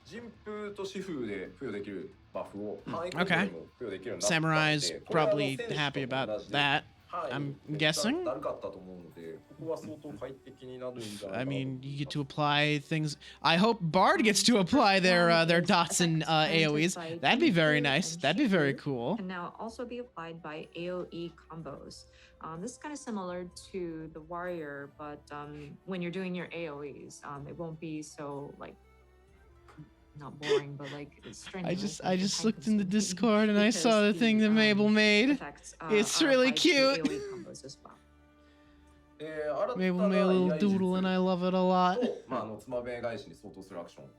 [SPEAKER 4] 陣風と疾風で付与できるバフを範囲攻撃でも付与できるようになったので、
[SPEAKER 1] Samurai's probably happy about that. I'm guessing.
[SPEAKER 4] だるかったと思うので、ここは相当快適になるんじゃないかな
[SPEAKER 1] I mean, you get to apply things. I hope Bard gets to apply their dots and AoEs. That'd be very nice. That'd be very cool.
[SPEAKER 2] Can now also be applied by AoE combos. This is kind of similar to the warrior, but when you're doing your AoEs, it won't be so like not boring, but like strenuous.
[SPEAKER 1] I just looked in the Discord and I saw the thing that Mabel made. It's really cute. Mabel made a little doodle and I love it a lot.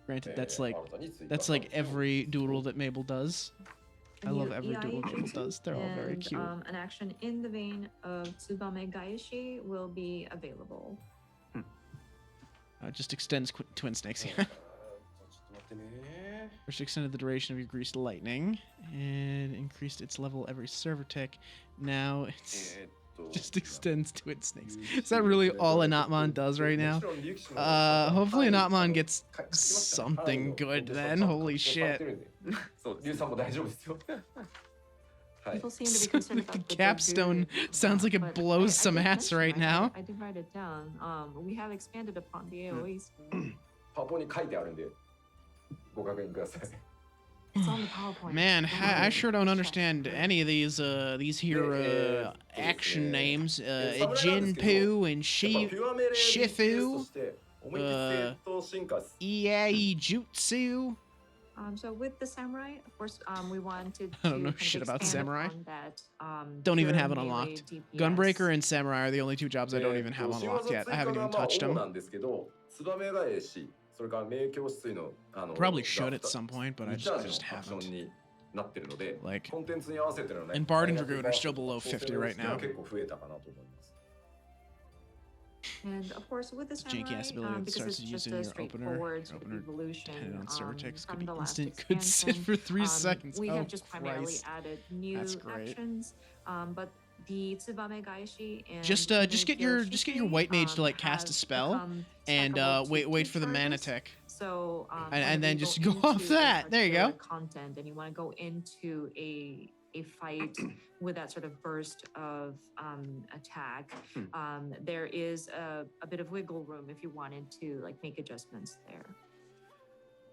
[SPEAKER 1] Granted, that's like every doodle that Mabel does. I love every doodle Mabel does. They're all very cute.
[SPEAKER 2] An action in the vein of Tsubame Gaeshi will be available.
[SPEAKER 1] It just extends twin snakes. Yeah. First extended the duration of your greased lightning and increased its level every server tick. Now it's just extends twin snakes. Is that really all a Notmon does right now? Hopefully a Notmon gets something good then. Holy shit.
[SPEAKER 2] People seem to be concerned
[SPEAKER 1] The
[SPEAKER 2] about
[SPEAKER 1] capstone
[SPEAKER 2] Dagu,
[SPEAKER 1] sounds like it
[SPEAKER 2] but
[SPEAKER 1] blows
[SPEAKER 2] I
[SPEAKER 1] some
[SPEAKER 2] did
[SPEAKER 1] ass
[SPEAKER 2] mention,
[SPEAKER 1] right now.
[SPEAKER 2] I did write it down. We have expanded upon the AOEs.
[SPEAKER 4] パポに書いてあるんでご確認ください。
[SPEAKER 2] It's on the PowerPoint.
[SPEAKER 1] Man, I sure don't
[SPEAKER 2] Check.
[SPEAKER 1] understand any of these here action names. Jinpu and
[SPEAKER 4] やっぱピュアメレー
[SPEAKER 1] Shifu,
[SPEAKER 4] として思いっきり正当進化
[SPEAKER 1] EA Jutsu.
[SPEAKER 2] So with the samurai, of course, we wanted to
[SPEAKER 1] I don't know
[SPEAKER 2] kind of
[SPEAKER 1] shit about
[SPEAKER 2] expand
[SPEAKER 1] samurai.
[SPEAKER 2] upon that,
[SPEAKER 1] Don't even
[SPEAKER 2] pure
[SPEAKER 1] have it
[SPEAKER 2] melee
[SPEAKER 1] unlocked.
[SPEAKER 2] DPS.
[SPEAKER 1] Gunbreaker and Samurai are the only two jobs I don't even have unlocked yet. I haven't even touched
[SPEAKER 4] 主
[SPEAKER 1] them.
[SPEAKER 4] なんですけど、ツバメ返し、それから名教水の
[SPEAKER 1] Probably should at some point, but I
[SPEAKER 4] 2チャージ
[SPEAKER 1] just
[SPEAKER 4] のアクション
[SPEAKER 1] haven't.
[SPEAKER 4] になってるので、
[SPEAKER 1] Like,
[SPEAKER 4] コンテンツに合わせてのね、
[SPEAKER 1] and Bard and Dragoon are still below 50 right now.
[SPEAKER 4] 結構増えたかなと思います。
[SPEAKER 2] And of course, with the
[SPEAKER 1] Janky
[SPEAKER 2] samurai,
[SPEAKER 1] ass ability that
[SPEAKER 2] because
[SPEAKER 1] starts
[SPEAKER 2] it's just
[SPEAKER 1] using
[SPEAKER 2] a
[SPEAKER 1] your
[SPEAKER 2] straightforward sort of
[SPEAKER 1] opener
[SPEAKER 2] evolution
[SPEAKER 1] depending on server ticks, could
[SPEAKER 2] from
[SPEAKER 1] be
[SPEAKER 2] the last
[SPEAKER 1] instant, could sit
[SPEAKER 2] expansion.
[SPEAKER 1] for 3 seconds.
[SPEAKER 2] We
[SPEAKER 1] Oh,
[SPEAKER 2] have just primarily
[SPEAKER 1] Christ.
[SPEAKER 2] added new
[SPEAKER 1] That's great.
[SPEAKER 2] actions, but the Tsubame Gaishi and
[SPEAKER 1] Just get your white mage to like cast a spell and wait for the mana tick.
[SPEAKER 2] So
[SPEAKER 1] and then
[SPEAKER 2] whenever you
[SPEAKER 1] just go off
[SPEAKER 2] into a
[SPEAKER 1] that. There you go.
[SPEAKER 2] particular content, and you want to go into a fight with that sort of burst of attack. There is a bit of wiggle room if you wanted to like make adjustments there.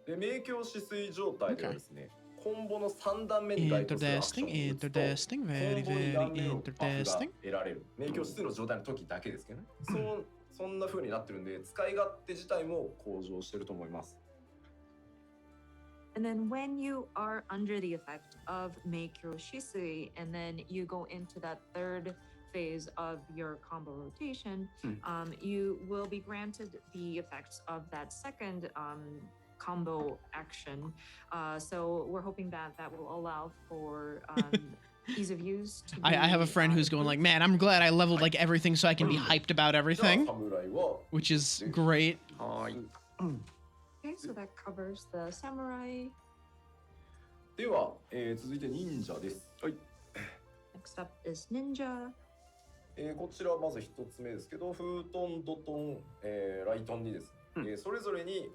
[SPEAKER 4] で、名教止水状態ではですね、コンボの3段目に該当するアクションを打つと、
[SPEAKER 1] Interesting,
[SPEAKER 4] コン
[SPEAKER 1] very,
[SPEAKER 4] ボ2
[SPEAKER 1] very
[SPEAKER 4] 段目のバフが
[SPEAKER 1] interesting.
[SPEAKER 4] 得られる。名教止水の状態の時だけですけどね。そんな風になってるんで、使い勝手自体も向上してると思います。
[SPEAKER 2] And then when you are under the effect of Meikyo Shisui, and then you go into that third phase of your combo rotation, you will be granted the effects of that second combo action. So we're hoping that that will allow for ease of use. To
[SPEAKER 1] I have a
[SPEAKER 2] be,
[SPEAKER 1] friend who's going like, man, I'm glad I leveled like everything so I can be hyped about
[SPEAKER 4] じゃあ
[SPEAKER 1] everything,
[SPEAKER 4] 侍は
[SPEAKER 1] which is great.
[SPEAKER 3] はい。
[SPEAKER 2] Okay, so that covers the samurai.
[SPEAKER 4] では、続いて忍者です。はい。
[SPEAKER 2] Next up is ninja.
[SPEAKER 4] こちらはまず一つ目ですけど、フートン、ドトン、ライトンにですね、それぞれに、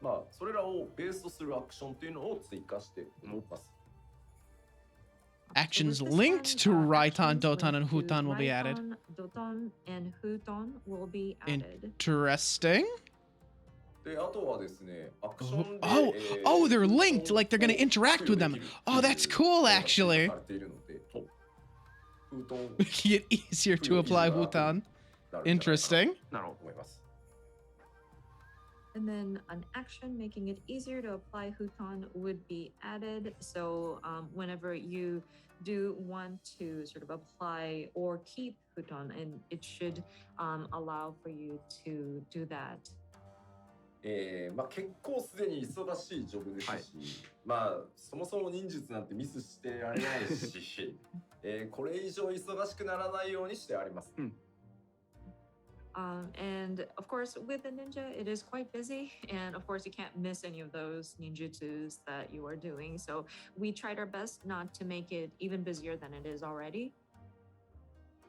[SPEAKER 4] まあ、それらをベースとするアクションというのを追加しております。
[SPEAKER 1] Actions
[SPEAKER 2] So with this
[SPEAKER 1] linked to
[SPEAKER 2] one,
[SPEAKER 1] Raiton,
[SPEAKER 2] actions
[SPEAKER 1] Doton, and
[SPEAKER 2] linked to
[SPEAKER 1] Huton will be added.
[SPEAKER 2] Raiton, Doton, and Huton will be added.
[SPEAKER 1] Interesting.
[SPEAKER 4] で、あとはですね、アクションで、
[SPEAKER 1] Oh, they're linked, like they're gonna interact with them. Oh, that's cool, actually.
[SPEAKER 4] されているので、フートン
[SPEAKER 1] Make it easier to apply Huton. Interesting.
[SPEAKER 3] なるほど。
[SPEAKER 4] 思います。
[SPEAKER 2] And then an action making it easier to apply Huton would be added. So whenever you do want to sort of apply or keep Huton, and it should allow for you to do that.
[SPEAKER 4] まあ、結構すでに忙しいジョブですし、
[SPEAKER 3] はい
[SPEAKER 4] まあそもそも忍術なんてミスしてられないし、これ以上忙しくならないようにしてあります。
[SPEAKER 2] And of course, with the ninja, it is quite busy. And of course, you can't miss any of those ninjutsus that you are doing. So we tried our best not to make it even busier than it is already.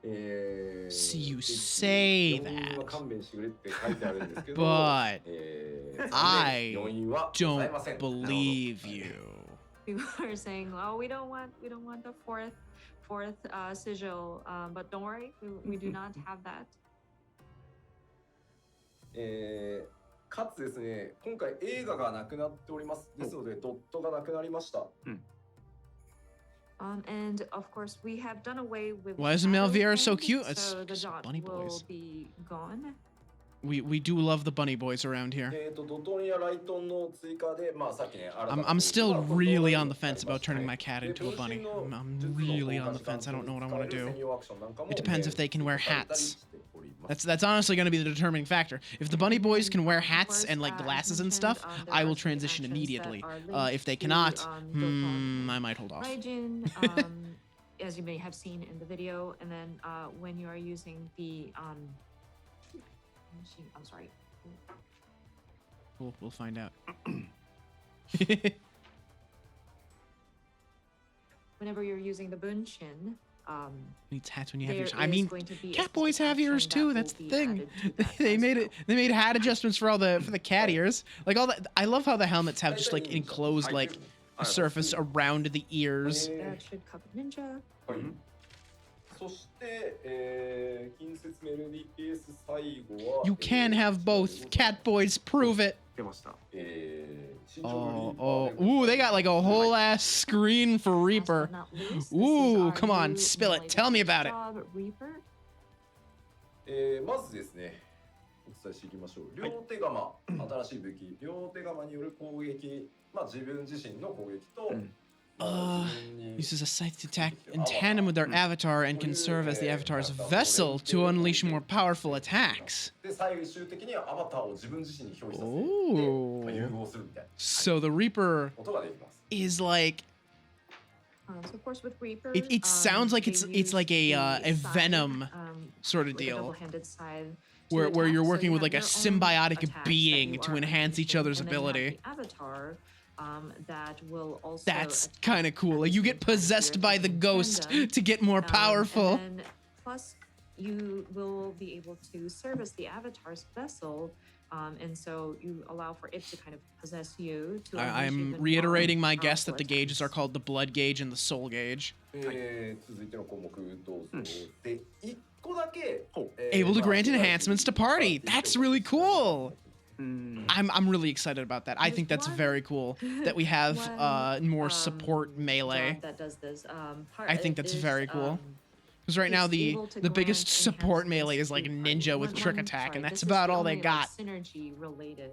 [SPEAKER 1] So you say that,
[SPEAKER 4] は勘弁してくれって書いてあるんですけど、
[SPEAKER 1] but
[SPEAKER 4] 残
[SPEAKER 1] I
[SPEAKER 4] 念要因はござい
[SPEAKER 1] don't
[SPEAKER 4] ません。
[SPEAKER 1] believe you.
[SPEAKER 2] People are saying, "Oh, we don't want the fourth sigil." But don't worry, we do not have that.
[SPEAKER 4] かつですね、今回映画がなくなっております。ですので、ドットがなくなりました。
[SPEAKER 2] And of course, we have done away with.
[SPEAKER 1] Why isn't Malviera so
[SPEAKER 2] things,
[SPEAKER 1] cute? It's
[SPEAKER 2] so the
[SPEAKER 1] just
[SPEAKER 2] dot
[SPEAKER 1] bunny
[SPEAKER 2] will
[SPEAKER 1] boys.
[SPEAKER 2] be gone.
[SPEAKER 1] We do love the bunny boys around here.
[SPEAKER 4] ドトンやライトンの追加で、まあさっきね、
[SPEAKER 1] I'm still really on the fence about turning my cat into a bunny. I'm really on the fence. I don't know what I want to do. It depends if they can wear hats. That's honestly going to be the determining factor. If the bunny boys can wear hats and like glasses and stuff, I will transition immediately. If they cannot, I might hold off.
[SPEAKER 2] Raijin, as you may have seen in the video, and then when you are using the I'm sorry.
[SPEAKER 1] We'll find out.
[SPEAKER 2] Whenever you're using the bunshin,
[SPEAKER 1] Needs hats when you have
[SPEAKER 2] there
[SPEAKER 1] ears. I
[SPEAKER 2] is
[SPEAKER 1] mean,
[SPEAKER 2] going to be a
[SPEAKER 1] cat boys
[SPEAKER 2] specific
[SPEAKER 1] have ears
[SPEAKER 2] action
[SPEAKER 1] too.
[SPEAKER 2] that
[SPEAKER 1] That's
[SPEAKER 2] will
[SPEAKER 1] the
[SPEAKER 2] be
[SPEAKER 1] thing.
[SPEAKER 2] added to that
[SPEAKER 1] They
[SPEAKER 2] as
[SPEAKER 1] made
[SPEAKER 2] well.
[SPEAKER 1] it. They made hat adjustments for the cat ears. Like all that. I love how the helmets have just like enclosed like a surface around the ears.
[SPEAKER 2] That should cover ninja.
[SPEAKER 4] はい。そして、近接メロディケース最後は
[SPEAKER 1] You can have both. Catboys, prove it.
[SPEAKER 3] 出ました。
[SPEAKER 4] 新庄
[SPEAKER 1] Oh, ooh, they got like a whole ass screen for
[SPEAKER 2] Last
[SPEAKER 1] Reaper.
[SPEAKER 2] but not least, this is
[SPEAKER 1] Ooh,
[SPEAKER 2] our
[SPEAKER 1] come on,
[SPEAKER 2] new
[SPEAKER 1] spill it.
[SPEAKER 2] melee
[SPEAKER 1] Tell me about it.
[SPEAKER 2] job, Reaper.
[SPEAKER 4] まずですね、お伝えしていきましょう。両手釜、新しい武器、両手釜による攻撃、まあ自分自身の攻撃と、
[SPEAKER 1] Uses a scythe to attack in tandem with their avatar and can serve as the avatar's vessel to unleash more powerful attacks.
[SPEAKER 4] で、最終的にはアバターを自分自身に表示させて、
[SPEAKER 1] Ooh.
[SPEAKER 4] 融合するみたいな
[SPEAKER 1] So the Reaper
[SPEAKER 4] ことができます。
[SPEAKER 1] is like
[SPEAKER 2] So of course with Reaper,
[SPEAKER 1] it sounds like
[SPEAKER 2] they
[SPEAKER 1] it's like
[SPEAKER 2] use
[SPEAKER 1] a
[SPEAKER 2] the
[SPEAKER 1] Venom
[SPEAKER 2] scythe,
[SPEAKER 1] sort of
[SPEAKER 2] like a
[SPEAKER 1] deal.
[SPEAKER 2] double-handed scythe to
[SPEAKER 1] Where you're
[SPEAKER 2] attack. So
[SPEAKER 1] working
[SPEAKER 2] you
[SPEAKER 1] with
[SPEAKER 2] have
[SPEAKER 1] like a
[SPEAKER 2] your own
[SPEAKER 1] symbiotic
[SPEAKER 2] attacks that
[SPEAKER 1] being
[SPEAKER 2] you
[SPEAKER 1] to
[SPEAKER 2] are
[SPEAKER 1] enhance each
[SPEAKER 2] unleashing,
[SPEAKER 1] other's
[SPEAKER 2] and then you have
[SPEAKER 1] ability.
[SPEAKER 2] the avatar that will also
[SPEAKER 1] That's
[SPEAKER 2] attack
[SPEAKER 1] kind of cool.
[SPEAKER 2] at
[SPEAKER 1] Like
[SPEAKER 2] the
[SPEAKER 1] you
[SPEAKER 2] same
[SPEAKER 1] get
[SPEAKER 2] time. So
[SPEAKER 1] possessed
[SPEAKER 2] you're
[SPEAKER 1] by the
[SPEAKER 2] taking
[SPEAKER 1] ghost
[SPEAKER 2] tandem,
[SPEAKER 1] to get more powerful.
[SPEAKER 2] And then plus you will be able to serve as the avatar's vessel. And so you allow for it to kind of possess you. To unleash
[SPEAKER 1] I'm
[SPEAKER 2] even
[SPEAKER 1] reiterating
[SPEAKER 2] more
[SPEAKER 1] my guess that
[SPEAKER 2] powerful
[SPEAKER 1] the gauges are
[SPEAKER 2] attacks.
[SPEAKER 1] called the blood gauge and the soul gauge.
[SPEAKER 4] 続いての項目どうぞ。で、1個だけ、
[SPEAKER 1] Able to grant
[SPEAKER 4] まあ
[SPEAKER 1] enhancements to party. That's really cool.
[SPEAKER 3] うん。
[SPEAKER 1] I'm really excited about that. I think that's
[SPEAKER 2] There's
[SPEAKER 1] very cool that we have
[SPEAKER 2] one,
[SPEAKER 1] more support melee.
[SPEAKER 2] job that does this.
[SPEAKER 1] I think that's
[SPEAKER 2] is,
[SPEAKER 1] very cool. Because right now
[SPEAKER 2] it's
[SPEAKER 1] the
[SPEAKER 2] able to
[SPEAKER 1] biggest
[SPEAKER 2] grant
[SPEAKER 1] support melee is like
[SPEAKER 2] enhancements
[SPEAKER 1] ninja
[SPEAKER 2] to
[SPEAKER 1] with
[SPEAKER 2] party.
[SPEAKER 1] trick attack, and
[SPEAKER 2] Sorry,
[SPEAKER 1] that's
[SPEAKER 2] this is
[SPEAKER 1] about
[SPEAKER 2] the
[SPEAKER 1] all they
[SPEAKER 2] only,
[SPEAKER 1] got.
[SPEAKER 2] Synergy related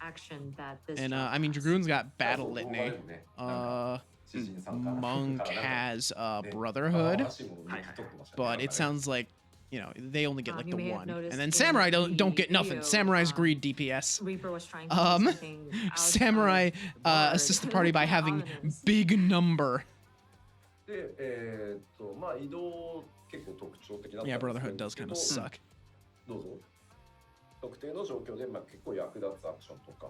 [SPEAKER 2] action that this.
[SPEAKER 1] And
[SPEAKER 2] job
[SPEAKER 1] I mean
[SPEAKER 2] has.
[SPEAKER 1] Dragoon's got battle
[SPEAKER 4] そう動画
[SPEAKER 1] litany.
[SPEAKER 4] でもねなんか知人さんから
[SPEAKER 1] Monk
[SPEAKER 4] からなんか
[SPEAKER 1] has
[SPEAKER 4] ね
[SPEAKER 1] Brotherhood,
[SPEAKER 4] 新しいものを抜き取ってましたね
[SPEAKER 1] but
[SPEAKER 4] なんか
[SPEAKER 1] it
[SPEAKER 4] ね
[SPEAKER 1] sounds like you know they only get like
[SPEAKER 2] You
[SPEAKER 1] the
[SPEAKER 2] may have
[SPEAKER 1] one,
[SPEAKER 2] noticed
[SPEAKER 1] and then
[SPEAKER 2] in
[SPEAKER 1] Samurai don't
[SPEAKER 2] the
[SPEAKER 1] get nothing.
[SPEAKER 2] video,
[SPEAKER 1] Samurai's greed DPS.
[SPEAKER 2] Reaper was trying to do something out
[SPEAKER 1] Samurai
[SPEAKER 2] of the board.
[SPEAKER 1] assist the party by having
[SPEAKER 2] Ominous.
[SPEAKER 1] big number.
[SPEAKER 4] で、まあ移動結構特徴的だった
[SPEAKER 1] Yeah,
[SPEAKER 4] んですけ
[SPEAKER 1] Brotherhood
[SPEAKER 4] ど
[SPEAKER 1] does kind of suck.
[SPEAKER 4] どうぞ。特定の状況で、まあ、結構役立つアクションとか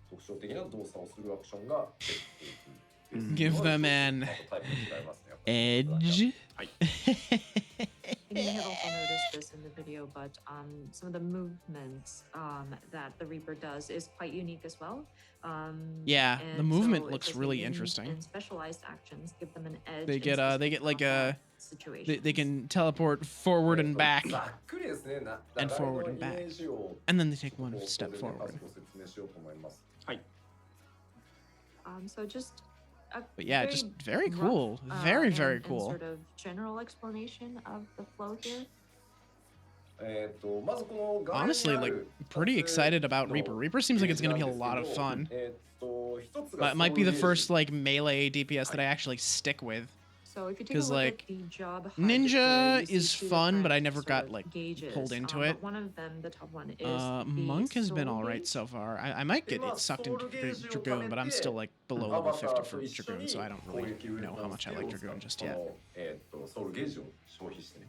[SPEAKER 4] 特徴的な動作をするアクションが出てくるです
[SPEAKER 1] Give them an
[SPEAKER 4] あとタイプ違いますねやっぱり
[SPEAKER 1] edge.
[SPEAKER 2] You may have also noticed this in the video, but some of the movements that the Reaper does is quite unique as well.
[SPEAKER 1] Yeah, the
[SPEAKER 2] and
[SPEAKER 1] movement
[SPEAKER 2] so
[SPEAKER 1] looks
[SPEAKER 2] it's
[SPEAKER 1] really
[SPEAKER 2] unique
[SPEAKER 1] interesting.
[SPEAKER 2] And specialized actions give them an edge.
[SPEAKER 1] They
[SPEAKER 2] in
[SPEAKER 1] get
[SPEAKER 2] specific
[SPEAKER 1] like
[SPEAKER 2] combat
[SPEAKER 1] they
[SPEAKER 2] situations.
[SPEAKER 1] can teleport forward and back,
[SPEAKER 4] ざっくりですね
[SPEAKER 1] And forward and back. and then they take one step forward.
[SPEAKER 4] ご説明しようと思います。
[SPEAKER 2] So just a
[SPEAKER 1] But yeah,
[SPEAKER 2] very
[SPEAKER 1] just very
[SPEAKER 2] rough,
[SPEAKER 1] cool. Very,
[SPEAKER 2] and-
[SPEAKER 1] very
[SPEAKER 2] and
[SPEAKER 1] cool.
[SPEAKER 2] sort of general explanation of the flow here.
[SPEAKER 4] まずこの画面に
[SPEAKER 1] Honestly,
[SPEAKER 4] あ
[SPEAKER 1] like
[SPEAKER 4] る
[SPEAKER 1] pretty excited about Reaper. Reaper seems like it's gonna be a lot of fun.
[SPEAKER 4] 一つが
[SPEAKER 1] But it might be the
[SPEAKER 4] ソウルゲージ
[SPEAKER 1] first like melee DPS that I actually stick with.
[SPEAKER 2] So if you take a
[SPEAKER 1] 'Cause,
[SPEAKER 2] look
[SPEAKER 1] like,
[SPEAKER 2] at the job HUD
[SPEAKER 1] Ninja
[SPEAKER 2] here, you see
[SPEAKER 1] is
[SPEAKER 2] two
[SPEAKER 1] fun, but I
[SPEAKER 2] different
[SPEAKER 1] never
[SPEAKER 2] sort
[SPEAKER 1] got,
[SPEAKER 2] of
[SPEAKER 1] like,
[SPEAKER 2] gauges.
[SPEAKER 1] pulled into
[SPEAKER 2] But
[SPEAKER 1] it.
[SPEAKER 2] one of them, the top one, is the
[SPEAKER 1] Monk has been
[SPEAKER 2] soul
[SPEAKER 1] alright
[SPEAKER 2] gauge.
[SPEAKER 1] so far. I might get it sucked into Dragoon, but I'm still like below level 50 for Dragoon, so I don't really know how much I like Dragoon just yet.
[SPEAKER 4] ソウルゲージを消費してね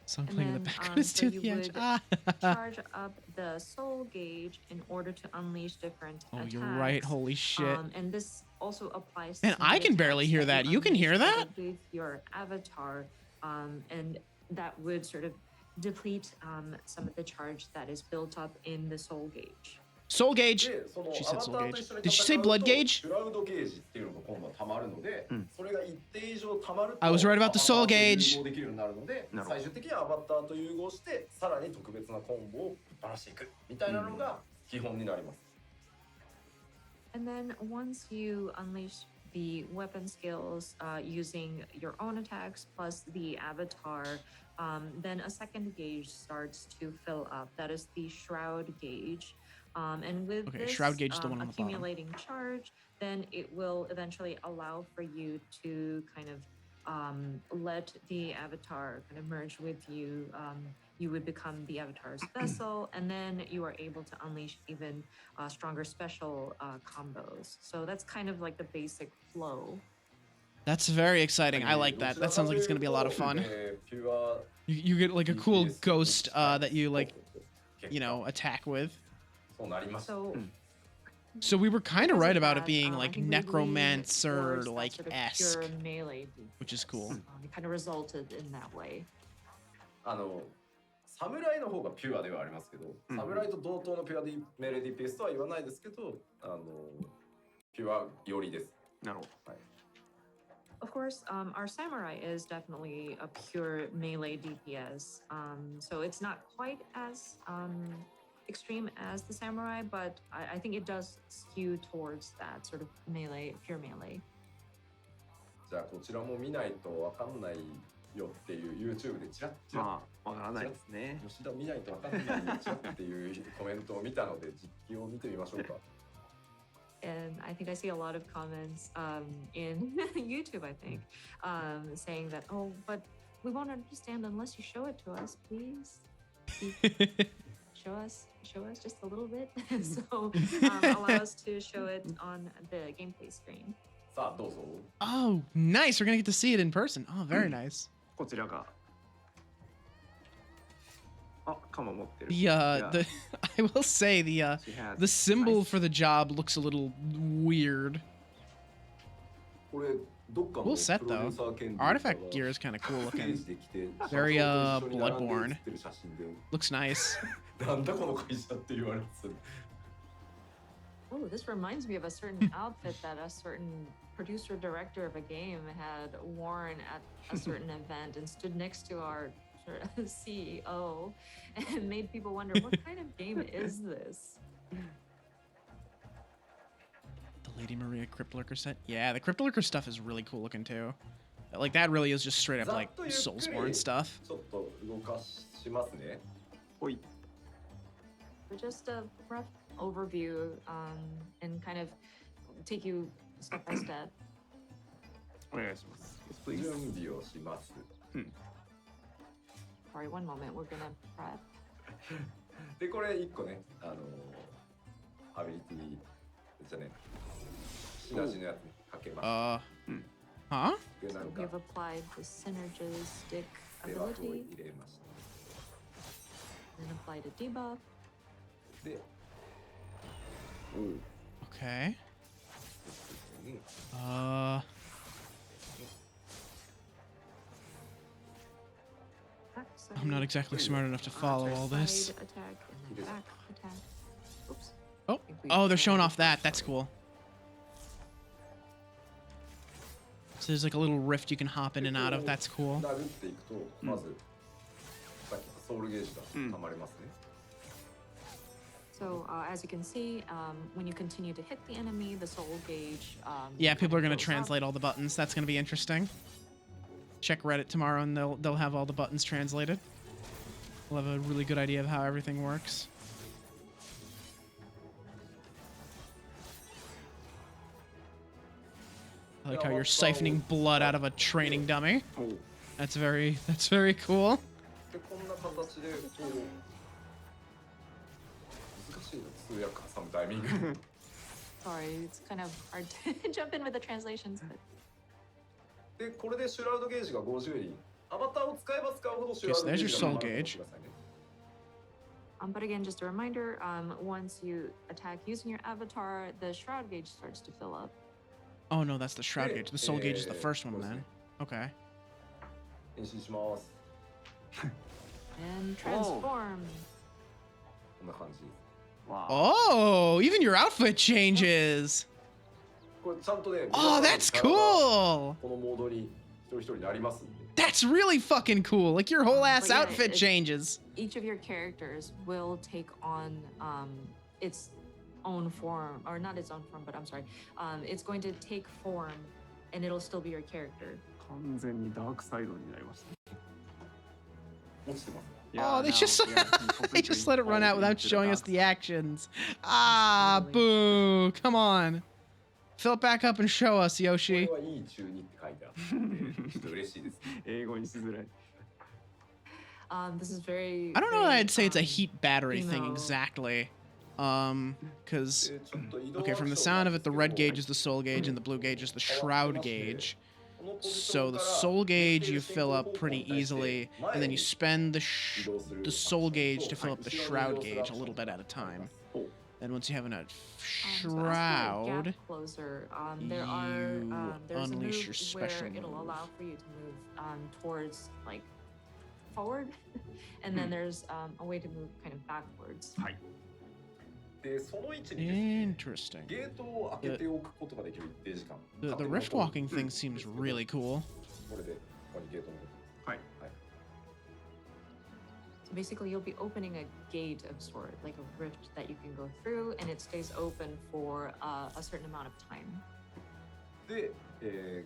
[SPEAKER 1] So I'm
[SPEAKER 2] And
[SPEAKER 1] playing in the
[SPEAKER 2] then,
[SPEAKER 1] background
[SPEAKER 2] so
[SPEAKER 1] to
[SPEAKER 2] you
[SPEAKER 1] the edge.
[SPEAKER 2] would
[SPEAKER 1] Ah.
[SPEAKER 2] Charge up the soul gauge in order to unleash different
[SPEAKER 1] Oh,
[SPEAKER 2] attacks.
[SPEAKER 1] you're right. Holy shit.
[SPEAKER 2] And this also applies
[SPEAKER 1] Man,
[SPEAKER 2] to
[SPEAKER 1] I
[SPEAKER 2] the
[SPEAKER 1] can barely
[SPEAKER 2] attacks
[SPEAKER 1] hear that. You can
[SPEAKER 2] unleash
[SPEAKER 1] hear that?
[SPEAKER 2] With your avatar, and that would sort of deplete some of the charge that is built up in the soul gauge.
[SPEAKER 1] Soul gauge.
[SPEAKER 4] でその
[SPEAKER 1] She
[SPEAKER 4] ア
[SPEAKER 1] said
[SPEAKER 4] バタ
[SPEAKER 1] soul
[SPEAKER 4] ー
[SPEAKER 1] gauge.
[SPEAKER 4] と一緒に
[SPEAKER 1] Did she say
[SPEAKER 4] 戦うと
[SPEAKER 1] blood gauge?
[SPEAKER 4] クラウドゲージっていうのが今度は溜まるので、それが一定以上溜まると
[SPEAKER 1] I was right about the soul
[SPEAKER 4] アバター
[SPEAKER 1] gauge.
[SPEAKER 4] と融合できるようになるので
[SPEAKER 3] なるほど
[SPEAKER 4] 最終的にはアバターと融合してさらに特別なコンボをぶっ放していくみたいなのが基本になります。
[SPEAKER 2] And then once you unleash the weapon skills using your own attacks plus the avatar, then a second gauge starts to fill up. That is the shroud gauge. And with
[SPEAKER 1] Okay,
[SPEAKER 2] this
[SPEAKER 1] shroud gauge is the one on the bottom.
[SPEAKER 2] accumulating charge, then it will eventually allow for you to kind of let the avatar kind of merge with you. You would become the avatar's vessel, and then you are able to unleash even stronger special combos. So that's kind of like the basic flow.
[SPEAKER 1] That's very exciting. I like that. That sounds like it's gonna be a lot of fun. You get like a cool ghost that you like, you know, attack with.
[SPEAKER 4] そうなります。
[SPEAKER 2] So
[SPEAKER 1] So we were kind of
[SPEAKER 2] because
[SPEAKER 1] right
[SPEAKER 2] of
[SPEAKER 1] about it
[SPEAKER 2] that,
[SPEAKER 1] being
[SPEAKER 2] I
[SPEAKER 1] like
[SPEAKER 2] think we lean
[SPEAKER 1] necromancer
[SPEAKER 2] towards that
[SPEAKER 1] like
[SPEAKER 2] sort of
[SPEAKER 1] esque,
[SPEAKER 2] pure melee
[SPEAKER 1] which is cool.
[SPEAKER 2] It kind of resulted in that way.
[SPEAKER 4] 侍の方がピュアではありますけど、侍と同等のピュアディメレディペースとは言わないですけど、ピュア寄りです。
[SPEAKER 3] なるほど。
[SPEAKER 4] はい。
[SPEAKER 2] Of course, our samurai is definitely a pure melee DPS. So it's not quite as extreme as the samurai, but I think it does skew towards that sort of melee, pure melee.
[SPEAKER 4] じゃあこちらも見ないとわかんないよっていう YouTube でチラッチラッ、
[SPEAKER 3] まあわからないですね。
[SPEAKER 4] 吉田見ないとわかんないよチラッっていうコメントを見たので実機を見てみましょうか。
[SPEAKER 2] And I think I see a lot of comments in YouTube, I think, saying that, oh, but we won't understand unless you show it to us, please. Show us just a little bit. So allow us to show it on the gameplay screen.
[SPEAKER 4] さあどうぞ。
[SPEAKER 1] Oh, nice. We're gonna get to see it in person. Oh, very nice.
[SPEAKER 3] こちらが。あ、鎌持ってる。
[SPEAKER 1] The I will say
[SPEAKER 3] She has
[SPEAKER 1] the symbol
[SPEAKER 3] nice.
[SPEAKER 1] for the job looks a little weird.
[SPEAKER 4] これどっかの
[SPEAKER 1] Cool set,
[SPEAKER 4] プロデューサー兼
[SPEAKER 1] Artifact gear is kind of cool
[SPEAKER 4] ステー
[SPEAKER 1] looking.
[SPEAKER 4] ジで来て
[SPEAKER 1] Very,
[SPEAKER 4] 社長と一緒に並んで
[SPEAKER 1] Bloodborne.
[SPEAKER 4] 写ってる写真で
[SPEAKER 1] Looks nice.
[SPEAKER 4] なんだこの会社って言われてた。
[SPEAKER 2] Oh, this reminds me of a certain outfit that a certain producer director of a game had worn at a certain event and stood next to our sort of CEO and made people wonder what kind of game is this?
[SPEAKER 1] The Lady Maria Crypt Lurker set. Yeah, the Crypt Lurker stuff is really cool looking too. Like that really is just straight up like Soulsborne stuff.
[SPEAKER 4] ちょっと動かしますね。
[SPEAKER 3] ほい。
[SPEAKER 2] But just a rough overview and kind of take you step by step.
[SPEAKER 3] お願いします。Yes, please.
[SPEAKER 4] 準備をします。
[SPEAKER 2] Sorry, one moment. We're gonna prep.
[SPEAKER 4] でこれ1個ね、アビリティじゃね、品地のやつにかけます。
[SPEAKER 1] Huh?
[SPEAKER 4] でなん
[SPEAKER 2] We
[SPEAKER 4] か
[SPEAKER 2] have applied the synergistic
[SPEAKER 4] デバフを
[SPEAKER 2] ability
[SPEAKER 4] 入れました。
[SPEAKER 2] and applied a debuff.
[SPEAKER 4] で、
[SPEAKER 1] Okay.
[SPEAKER 4] うん、
[SPEAKER 2] So
[SPEAKER 1] I'm not exactly smart enough to follow all this.
[SPEAKER 2] side attack and then back attack. Oops.
[SPEAKER 1] Oh,
[SPEAKER 2] I think we
[SPEAKER 1] oh, they're showing
[SPEAKER 2] already
[SPEAKER 1] off that.
[SPEAKER 2] did.
[SPEAKER 1] That's cool. So there's like a little rift you can hop in and out of. That's cool.
[SPEAKER 4] 殴っていくと、まず、さっきのソウルゲージが溜まりますね。
[SPEAKER 2] So as you can see, when you continue to hit the enemy, the soul gauge.
[SPEAKER 1] Yeah, people are
[SPEAKER 2] kind
[SPEAKER 1] gonna
[SPEAKER 2] of goes up.
[SPEAKER 1] translate all the buttons. That's gonna be interesting. Check Reddit tomorrow, and they'll have all the buttons translated. We'll have a really good idea of how everything works. I like how you're siphoning blood out of a training dummy.
[SPEAKER 3] おう
[SPEAKER 1] That's very cool.
[SPEAKER 4] で、こんな形で、こう、難しいの、通訳挟むタイミング。
[SPEAKER 2] Sorry, it's kind of hard to jump in with the translations, but
[SPEAKER 4] で、これでシュラウドゲージが50に、アバターを使えば使うほどシュラウドゲージが
[SPEAKER 1] there's your
[SPEAKER 4] 溜
[SPEAKER 1] soul
[SPEAKER 4] まるのを
[SPEAKER 1] gauge.
[SPEAKER 4] 知ってくださいね。
[SPEAKER 2] but again, just a reminder, once you attack using your avatar, the shroud gauge starts to fill up.
[SPEAKER 1] Oh no, that's the shroud gauge. The soul gauge is the first one then. Okay.
[SPEAKER 4] 変身します。
[SPEAKER 2] And transform.
[SPEAKER 4] こんな感じ。
[SPEAKER 3] わあ
[SPEAKER 1] Oh, even your outfit changes.
[SPEAKER 4] これちゃんとね、
[SPEAKER 1] Oh, that's cool.
[SPEAKER 4] このモードに一人一人なりますんで。
[SPEAKER 1] That's really fucking cool. Like your whole ass
[SPEAKER 2] But yeah,
[SPEAKER 1] outfit
[SPEAKER 2] it-
[SPEAKER 1] changes.
[SPEAKER 2] Each of your characters will take on its own form, or not its own form, but I'm sorry. It's going to take form, and it'll still be your character.
[SPEAKER 3] 完全にダークサイドになりました。
[SPEAKER 4] 落ちてます。
[SPEAKER 1] Oh, they just they just let it run out without showing us the actions. Ah, boo. Come on. Fill it back up and show us,
[SPEAKER 4] これ
[SPEAKER 1] Yoshi.
[SPEAKER 4] はいい中二って書いてあって、ちょっと嬉しいですね。
[SPEAKER 3] 英語にしづらい。
[SPEAKER 2] This is very.
[SPEAKER 1] I don't know that
[SPEAKER 2] very,
[SPEAKER 1] I'd say it's a heat battery thing
[SPEAKER 2] emo.
[SPEAKER 1] exactly. Because
[SPEAKER 4] でちょっと移動
[SPEAKER 1] okay, from the
[SPEAKER 4] アクション
[SPEAKER 1] sound of it, the
[SPEAKER 4] なん
[SPEAKER 1] red
[SPEAKER 4] ですけ
[SPEAKER 1] gauge
[SPEAKER 4] ど
[SPEAKER 1] is the soul gauge and the blue gauge is the shroud gauge.
[SPEAKER 4] このポジショ
[SPEAKER 1] So
[SPEAKER 4] ン
[SPEAKER 1] the
[SPEAKER 4] から
[SPEAKER 1] soul gauge you
[SPEAKER 4] 先
[SPEAKER 1] fill
[SPEAKER 4] 行
[SPEAKER 1] up
[SPEAKER 4] 方向
[SPEAKER 1] pretty
[SPEAKER 4] に対して
[SPEAKER 1] easily,
[SPEAKER 4] 前
[SPEAKER 1] and then
[SPEAKER 4] に
[SPEAKER 1] you spend the
[SPEAKER 4] 移動する
[SPEAKER 1] the soul gauge to
[SPEAKER 4] アクショ
[SPEAKER 1] fill
[SPEAKER 4] ン
[SPEAKER 1] up the
[SPEAKER 4] と
[SPEAKER 1] shroud
[SPEAKER 4] 後ろに移動
[SPEAKER 1] gauge
[SPEAKER 4] す
[SPEAKER 1] a
[SPEAKER 4] る
[SPEAKER 1] little bit at a
[SPEAKER 4] アクションがあり
[SPEAKER 1] time.
[SPEAKER 4] ます。
[SPEAKER 1] Then once you have enough
[SPEAKER 2] So as for the
[SPEAKER 1] shroud,
[SPEAKER 2] gap closer, there are
[SPEAKER 1] you
[SPEAKER 2] there's a move
[SPEAKER 1] unleash your special
[SPEAKER 2] where it'll
[SPEAKER 1] move.
[SPEAKER 2] allow for you to move towards like forward, and then there's a way to move kind of backwards.
[SPEAKER 3] はい。
[SPEAKER 4] で、その位置にですね、
[SPEAKER 1] Interesting.
[SPEAKER 4] ゲートを開けておくことができる一定時間。
[SPEAKER 1] The rift walking thing seems really cool.
[SPEAKER 4] これでここにゲートを持って、
[SPEAKER 3] はい。
[SPEAKER 2] So basically, you'll be opening a gate of sort, like a rift that you can go through, and it stays open for a certain amount of time.
[SPEAKER 4] で、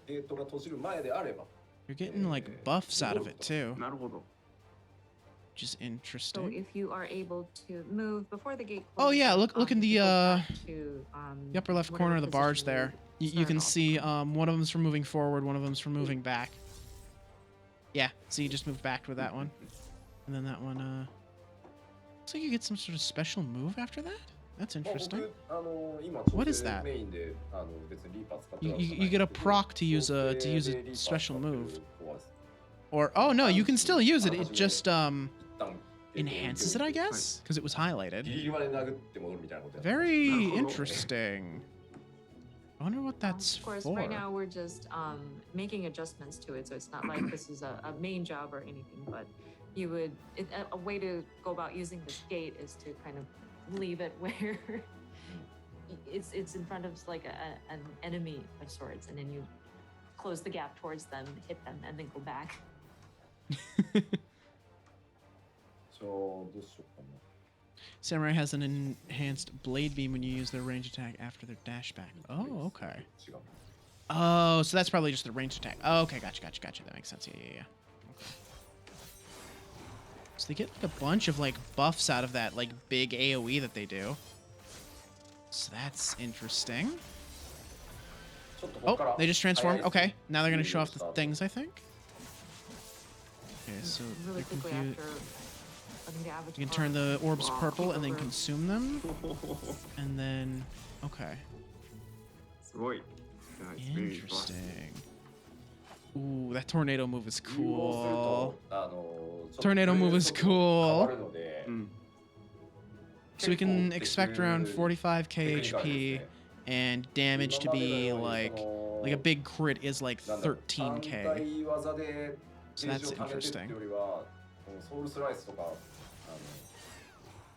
[SPEAKER 4] ゲートが閉じる前であれば、
[SPEAKER 1] You're getting like buffs out of it too,
[SPEAKER 3] なるほど。
[SPEAKER 1] which is
[SPEAKER 2] So
[SPEAKER 1] interesting.
[SPEAKER 2] if you are able to move before the gate
[SPEAKER 1] Oh,
[SPEAKER 2] closes,
[SPEAKER 1] yeah, look in
[SPEAKER 2] you
[SPEAKER 1] the,
[SPEAKER 2] go back to,
[SPEAKER 1] The upper left
[SPEAKER 2] whatever
[SPEAKER 1] corner of the bars
[SPEAKER 2] position
[SPEAKER 1] there. You
[SPEAKER 2] started
[SPEAKER 1] can
[SPEAKER 2] off
[SPEAKER 1] see
[SPEAKER 2] from.
[SPEAKER 1] one of them's for moving forward, one of them's for moving back. Yeah, so you just move back with that one. And then that one, looks like you get some sort of special move after that? That's
[SPEAKER 4] まあ
[SPEAKER 1] interesting.
[SPEAKER 4] 僕今
[SPEAKER 1] What is
[SPEAKER 4] 調
[SPEAKER 1] that?
[SPEAKER 4] 整メインで別にリーパー使って
[SPEAKER 1] You,
[SPEAKER 4] るわけ
[SPEAKER 1] you,
[SPEAKER 4] じゃ
[SPEAKER 1] you
[SPEAKER 4] ない
[SPEAKER 1] get a
[SPEAKER 4] んですけど、
[SPEAKER 1] proc to use
[SPEAKER 4] 調
[SPEAKER 1] a
[SPEAKER 4] 整
[SPEAKER 1] to use
[SPEAKER 4] で
[SPEAKER 1] a
[SPEAKER 4] リーパー
[SPEAKER 1] special
[SPEAKER 4] 使って
[SPEAKER 1] move.
[SPEAKER 4] る子はですね、
[SPEAKER 1] Or oh no, you can still use it. It just
[SPEAKER 4] 一旦
[SPEAKER 1] enhances it, I guess, because it was
[SPEAKER 4] ギ
[SPEAKER 1] highlighted.
[SPEAKER 4] リギリまで殴って戻るみたいなことやってます。
[SPEAKER 1] Very
[SPEAKER 3] Naruhodo.
[SPEAKER 1] interesting. I wonder what that's
[SPEAKER 2] Of course,
[SPEAKER 1] for.
[SPEAKER 2] right now we're just making adjustments to it, so it's not like this is a main job or anything. But you would a way to go about using this gate is to kind of leave it where it's in front of like an enemy of sorts, and then you close the gap towards them, hit them, and then go back.
[SPEAKER 4] どうしようかな。
[SPEAKER 1] Samurai has an enhanced blade beam when you use their range attack after their dash back. Oh, okay.
[SPEAKER 4] 違う。
[SPEAKER 1] Oh, so that's probably just the ranged attack. Oh, okay, gotcha. That makes sense. Yeah. Okay. So they get like a bunch of like buffs out of that like big AoE that they do. So that's interesting.
[SPEAKER 4] ちょっとここから
[SPEAKER 1] Oh, they just transformed.
[SPEAKER 4] 早いですね。
[SPEAKER 1] Okay, now they're gonna show off the things, I think. Okay, so
[SPEAKER 2] Really
[SPEAKER 1] they're
[SPEAKER 2] quickly
[SPEAKER 1] confu-
[SPEAKER 2] after letting the avatar.
[SPEAKER 1] you can turn the orbs
[SPEAKER 2] Wow.
[SPEAKER 1] purple and then
[SPEAKER 2] Over.
[SPEAKER 1] consume them, and then okay,
[SPEAKER 3] すごい。Nice, very fast.
[SPEAKER 1] interesting. Ooh, that tornado move is
[SPEAKER 4] 融合
[SPEAKER 1] cool.
[SPEAKER 4] するとちょっと
[SPEAKER 1] Tornado move is
[SPEAKER 4] 変わ
[SPEAKER 1] cool.
[SPEAKER 4] るので、
[SPEAKER 1] So we can
[SPEAKER 4] 結構
[SPEAKER 1] expect around 45k
[SPEAKER 4] テクニカルです
[SPEAKER 1] HP
[SPEAKER 4] ね。
[SPEAKER 1] and damage to
[SPEAKER 4] 今までの
[SPEAKER 1] be
[SPEAKER 4] ように
[SPEAKER 1] like
[SPEAKER 4] その
[SPEAKER 1] a big crit is like
[SPEAKER 4] なんだろう、単
[SPEAKER 1] 13k.
[SPEAKER 4] 体技で
[SPEAKER 1] So
[SPEAKER 4] ゲー
[SPEAKER 1] that's
[SPEAKER 4] ジを貯めてっていうよりは、ソウルスライスとか、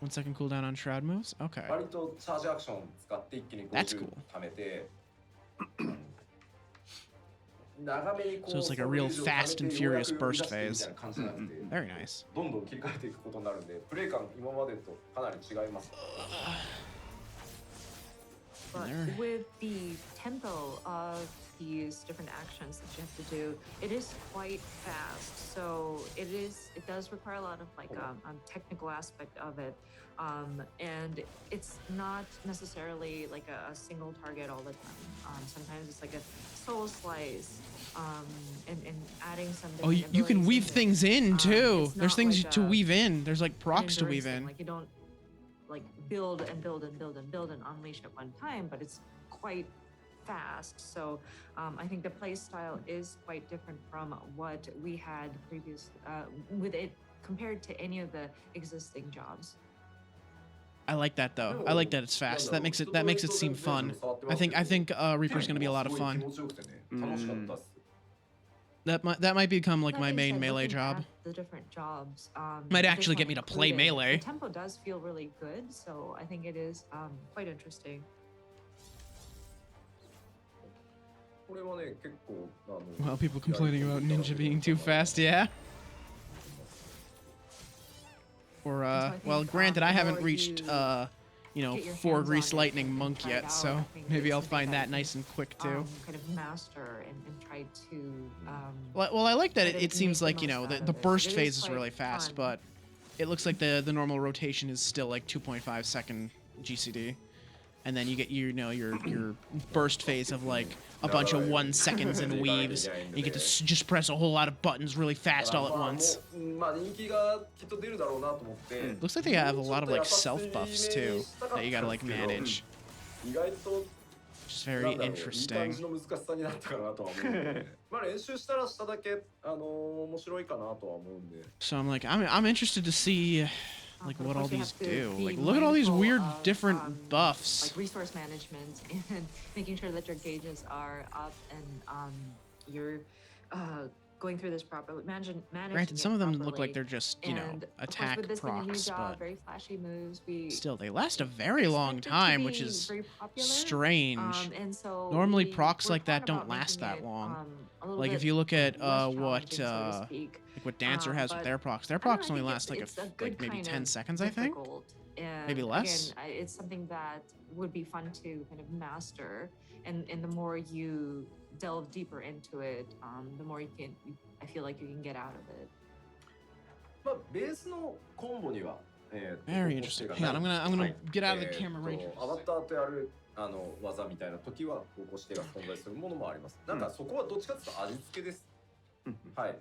[SPEAKER 1] 1 second cooldown on shroud moves. Okay.
[SPEAKER 4] 割とチャージアクション使って一気に
[SPEAKER 1] That's
[SPEAKER 4] 50
[SPEAKER 1] cool.
[SPEAKER 4] 貯めて、長めにこう
[SPEAKER 1] So it's like a
[SPEAKER 4] ソウル
[SPEAKER 1] real
[SPEAKER 4] ゲージを
[SPEAKER 1] fast
[SPEAKER 4] 貯
[SPEAKER 1] and
[SPEAKER 4] めてようや
[SPEAKER 1] furious
[SPEAKER 4] く売り
[SPEAKER 1] burst
[SPEAKER 4] 出してみたい
[SPEAKER 1] phase.
[SPEAKER 4] な感じじゃなくて、
[SPEAKER 1] Very nice.
[SPEAKER 4] どんどん切り替えていくことになるんで、プレイ感今までとかなり違います。
[SPEAKER 2] But
[SPEAKER 1] There.
[SPEAKER 2] with the tempo of these different actions that you have to do, it is quite fast. So it does require a lot of like technical aspect of it. And it's not necessarily like a single target all the time. Sometimes it's like a soul slice, and adding some.
[SPEAKER 1] Oh,
[SPEAKER 2] different
[SPEAKER 1] you can
[SPEAKER 2] abilities
[SPEAKER 1] weave
[SPEAKER 2] in it.
[SPEAKER 1] things in too.
[SPEAKER 2] It's
[SPEAKER 1] There's
[SPEAKER 2] not
[SPEAKER 1] things
[SPEAKER 2] like
[SPEAKER 1] to
[SPEAKER 2] a-
[SPEAKER 1] weave in. There's like
[SPEAKER 2] an
[SPEAKER 1] procs to
[SPEAKER 2] endurance
[SPEAKER 1] weave
[SPEAKER 2] thing.
[SPEAKER 1] in.
[SPEAKER 2] Like you don't like build and build and build and build and unleash at one time, but it's quite fast. So I think the play style is quite different from what we had previous with it compared to any of the existing jobs.
[SPEAKER 1] I like that though. I like that it's fast. That makes it seem fun. I think Reaper's gonna be a lot of fun.
[SPEAKER 4] 気持ちよくてね、楽しかったっす。
[SPEAKER 1] That might become like
[SPEAKER 2] That
[SPEAKER 1] my
[SPEAKER 2] being
[SPEAKER 1] main
[SPEAKER 2] said,
[SPEAKER 1] melee
[SPEAKER 2] looking
[SPEAKER 1] job.
[SPEAKER 2] at the different jobs
[SPEAKER 1] Might
[SPEAKER 2] this
[SPEAKER 1] actually get
[SPEAKER 2] one
[SPEAKER 1] me to play
[SPEAKER 2] included,
[SPEAKER 1] melee.
[SPEAKER 2] The tempo does feel really good, so I think it is quite interesting.
[SPEAKER 4] これはね、結構
[SPEAKER 1] Well, people complaining about Ninja being too fast, yeah. Or well, granted, I haven't reached
[SPEAKER 2] Get your
[SPEAKER 1] 4
[SPEAKER 2] hands
[SPEAKER 1] Grease
[SPEAKER 2] on it
[SPEAKER 1] Lightning
[SPEAKER 2] and
[SPEAKER 1] Monk
[SPEAKER 2] try it
[SPEAKER 1] yet,
[SPEAKER 2] out.
[SPEAKER 1] so
[SPEAKER 2] I think
[SPEAKER 1] maybe
[SPEAKER 2] it's
[SPEAKER 1] I'll
[SPEAKER 2] something
[SPEAKER 1] find that
[SPEAKER 2] you
[SPEAKER 1] nice and quick too.
[SPEAKER 2] kind of master and try to
[SPEAKER 1] Well, I like that
[SPEAKER 2] try to
[SPEAKER 1] it seems
[SPEAKER 2] make
[SPEAKER 1] like,
[SPEAKER 2] the most out
[SPEAKER 1] the
[SPEAKER 2] of it.
[SPEAKER 1] burst
[SPEAKER 2] It is
[SPEAKER 1] phase is
[SPEAKER 2] quite
[SPEAKER 1] really fast,
[SPEAKER 2] fun.
[SPEAKER 1] but it looks like the normal rotation is still like 2.5 second GCD. And then you get your burst phase of like a bunch of 1 seconds and weaves. You get to just press a whole lot of buttons really fast all at once.
[SPEAKER 4] まあ人気がきっと出るだろうなと思って。
[SPEAKER 1] Looks like they have a lot of like self buffs too that you gotta like manage.
[SPEAKER 4] 意外と
[SPEAKER 1] Which is very
[SPEAKER 4] いい感
[SPEAKER 1] interesting.
[SPEAKER 4] じの難しさになったかなとは思うんで。まあ練習したらしただけ面白いかなとは思うんで。
[SPEAKER 1] So I'm like, I'm interested to see like
[SPEAKER 2] but
[SPEAKER 1] what
[SPEAKER 2] of
[SPEAKER 1] all
[SPEAKER 2] course you
[SPEAKER 1] these
[SPEAKER 2] have to
[SPEAKER 1] do.
[SPEAKER 2] be
[SPEAKER 1] Like look at all these
[SPEAKER 2] mindful
[SPEAKER 1] weird
[SPEAKER 2] of,
[SPEAKER 1] different
[SPEAKER 2] like
[SPEAKER 1] buffs.
[SPEAKER 2] resource management and making sure that your gauges are up and your going through this properly, managing
[SPEAKER 1] Granted, some
[SPEAKER 2] it
[SPEAKER 1] of them look
[SPEAKER 2] properly.
[SPEAKER 1] like they're just, you know,
[SPEAKER 2] And of course,
[SPEAKER 1] attack
[SPEAKER 2] with this being a new
[SPEAKER 1] procs,
[SPEAKER 2] job,
[SPEAKER 1] but
[SPEAKER 2] very flashy moves, we
[SPEAKER 1] still, they last a very long
[SPEAKER 2] expect it to
[SPEAKER 1] time, which
[SPEAKER 2] be
[SPEAKER 1] is
[SPEAKER 2] very popular.
[SPEAKER 1] strange.
[SPEAKER 2] And so
[SPEAKER 1] Normally,
[SPEAKER 2] we're
[SPEAKER 1] procs like
[SPEAKER 2] torn
[SPEAKER 1] that don't
[SPEAKER 2] about
[SPEAKER 1] last
[SPEAKER 2] making
[SPEAKER 1] that
[SPEAKER 2] it,
[SPEAKER 1] long.
[SPEAKER 2] a little
[SPEAKER 1] Like
[SPEAKER 2] bit
[SPEAKER 1] if you look at
[SPEAKER 2] less
[SPEAKER 1] what
[SPEAKER 2] challenging, so to speak.
[SPEAKER 1] like what Dancer has with
[SPEAKER 2] But
[SPEAKER 1] their procs. Their
[SPEAKER 2] I don't know,
[SPEAKER 1] procs
[SPEAKER 2] I
[SPEAKER 1] only
[SPEAKER 2] think
[SPEAKER 1] last like
[SPEAKER 2] it's a good
[SPEAKER 1] like maybe
[SPEAKER 2] kind
[SPEAKER 1] 10
[SPEAKER 2] of
[SPEAKER 1] seconds, I think.
[SPEAKER 2] difficult. And
[SPEAKER 1] Maybe less.
[SPEAKER 2] Again, it's something that would be fun to kind of master. And the more you delve deeper into it, the more I feel like you can get out of it.
[SPEAKER 4] まあベースのコンボには
[SPEAKER 1] Very interesting. Hang on, I'm gonna get out of the camera right here.
[SPEAKER 4] アバターとやる技みたいな時は方向指定が存在するものもあります。なんかそこはどっちかというと味付けです。はい。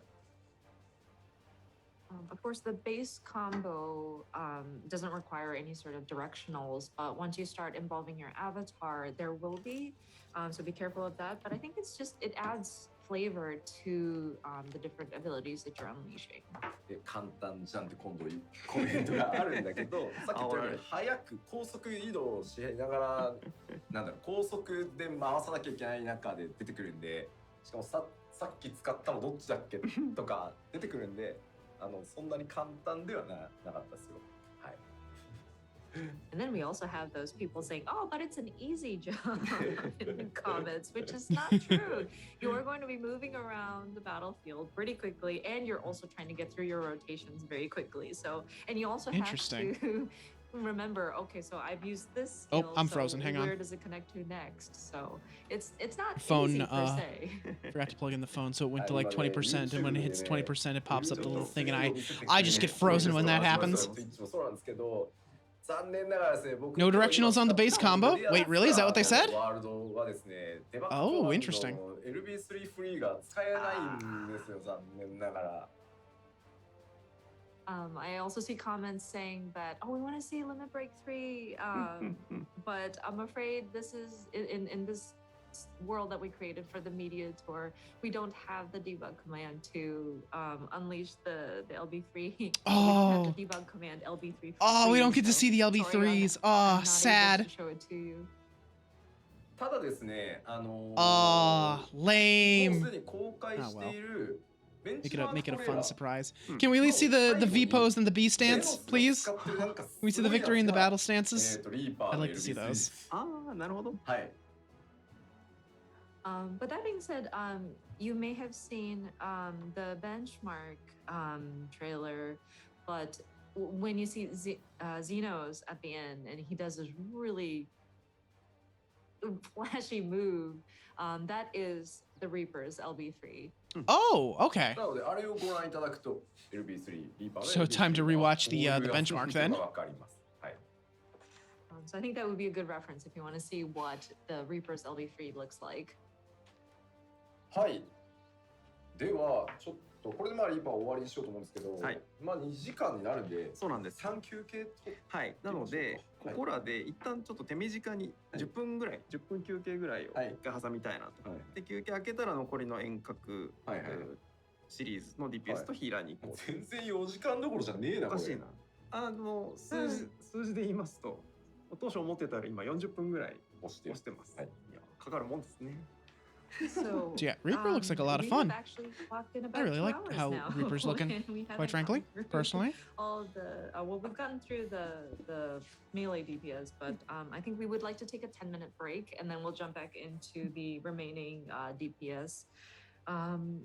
[SPEAKER 2] Of course, the base combo doesn't require any sort of directionals, but once you start involving your avatar, there will be. So be careful of that. But I think it adds flavor to the different abilities that you're unleashing.
[SPEAKER 4] 簡単じゃんって今度コメントがあるんだけど、さっき言ったように早く高速移動しながら、なんだろう、高速で回さなきゃいけない中で出てくるんで、しかもさっき使ったのどっちだっけとか出てくるんで。そんなに簡単ではなかったですよ。はい。
[SPEAKER 2] And then we also have those people saying, "Oh, but it's an easy job" in the comments, which is not true. You are going to be moving around the battlefield pretty quickly, and you're also trying to get through your rotations very quickly. So, and you also have to remember, okay, so I've used this skill,
[SPEAKER 1] I'm
[SPEAKER 2] so
[SPEAKER 1] frozen. Hang on.
[SPEAKER 2] Where does it connect to next? So it's not
[SPEAKER 1] phone,
[SPEAKER 2] easy per se.
[SPEAKER 1] Forgot to plug in the phone, so it went to like 20%, and when it hits 20%, it pops up the little thing, and I just get frozen when that happens. No directionals on the base combo? Wait, really? Is that what they said? Oh, interesting.
[SPEAKER 2] I also see comments saying that, oh, we want to see Limit Break 3, but I'm afraid this is, in this world that we created for the media tour, we don't have the debug command to unleash the LB3.
[SPEAKER 1] Oh.
[SPEAKER 2] We don't have the debug command LB3.
[SPEAKER 1] Oh, we don't get to see the LB3s. Oh, sad.
[SPEAKER 2] Show it to you.
[SPEAKER 4] ただですね、
[SPEAKER 1] lame.
[SPEAKER 4] もうすでに公開している
[SPEAKER 1] Make it a fun surprise. Can we at least see the V pose and the B stance, please? Can we see the victory and the battle stances? I'd like to see those.
[SPEAKER 3] なるほど。
[SPEAKER 4] はい。
[SPEAKER 2] But that being said, you may have seen the benchmark trailer, but when you see Xenos at the end and he does this really flashy move, that is the Reaper's LB3.
[SPEAKER 1] Oh, okay.
[SPEAKER 4] なのであれをご覧いただくと LB3 リーパー
[SPEAKER 1] So time to rewatch the benchmark then.
[SPEAKER 4] わかります。はい。
[SPEAKER 2] So I think that would be a good reference if you want to see what the Reaper's LB3 looks like.
[SPEAKER 4] はい。ではちょっとこれでまあリーパー終わりにしようと思うんですけど、
[SPEAKER 3] はい、
[SPEAKER 4] まあ2時間になるんで、
[SPEAKER 3] そうなんです。
[SPEAKER 4] 3休憩と。
[SPEAKER 3] はい。なのでここらで一旦ちょっと手短に10分ぐらい、10分休憩ぐらいを一回挟みたいなと。で休憩開けたら残りの遠隔シリーズの DPS とヒーラーに行こう。
[SPEAKER 4] 全然4時間どころじゃねえな。
[SPEAKER 3] おかしいな。数字で言いますと、当初思ってたら今40分ぐらい押してます。はい。いやかかるもんですね。
[SPEAKER 2] So
[SPEAKER 1] yeah, Reaper looks like a lot of fun. I really like how Reaper's looking, quite frankly, personally.
[SPEAKER 2] All the well, we've gotten through the melee DPS, but I think we would like to take a 10-minute break, and then we'll jump back into the remaining DPS.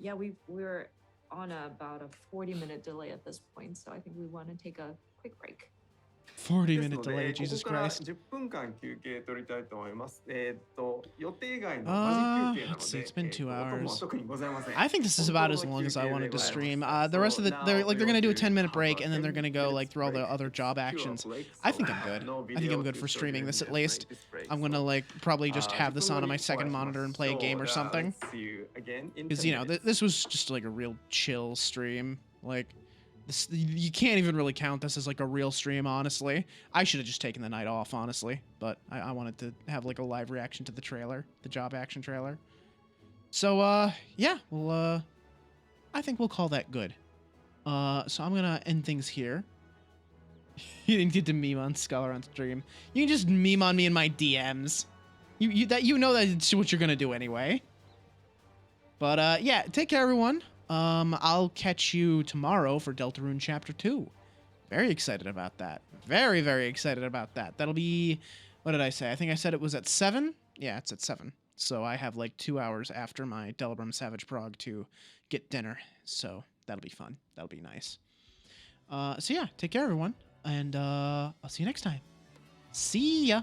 [SPEAKER 2] Yeah, we're on about a 40-minute delay at this point, so I think we want to take a quick break.
[SPEAKER 1] 40-minute delay, Jesus
[SPEAKER 3] ここから
[SPEAKER 1] Christ.
[SPEAKER 3] 10分間休憩取りたいと思います。予定外のマジ休憩なの
[SPEAKER 1] let's see,
[SPEAKER 3] で、
[SPEAKER 1] it's been 2 hours.
[SPEAKER 3] 特にございません。
[SPEAKER 1] I think this is about as long as I wanted to stream. The rest of they're gonna do a 10-minute break and then they're gonna go like through all the other job actions. I think I'm good. I think I'm good for streaming this at least. I'm gonna like probably just have this on my second monitor and play a game or something. Because you know this was just like a real chill stream. Like this, you can't even really count this as like a real stream, honestly. I should have just taken the night off, honestly. But I wanted to have like a live reaction to the trailer, the job action trailer. So yeah, well I think we'll call that good. So I'm gonna end things here. You didn't get to meme on Scholar on stream. You can just meme on me in my DMs. You know that's what you're gonna do anyway. But yeah, take care everyone. I'll catch you tomorrow for Deltarune Chapter 2. Very excited about that. Very, very excited about that. That'll be, what did I say? I think I said it was at 7? Yeah, it's at 7. So I have like 2 hours after my Delbrum Savage Prog to get dinner. So that'll be fun. That'll be nice. So yeah, take care, everyone. And I'll see you next time. See ya!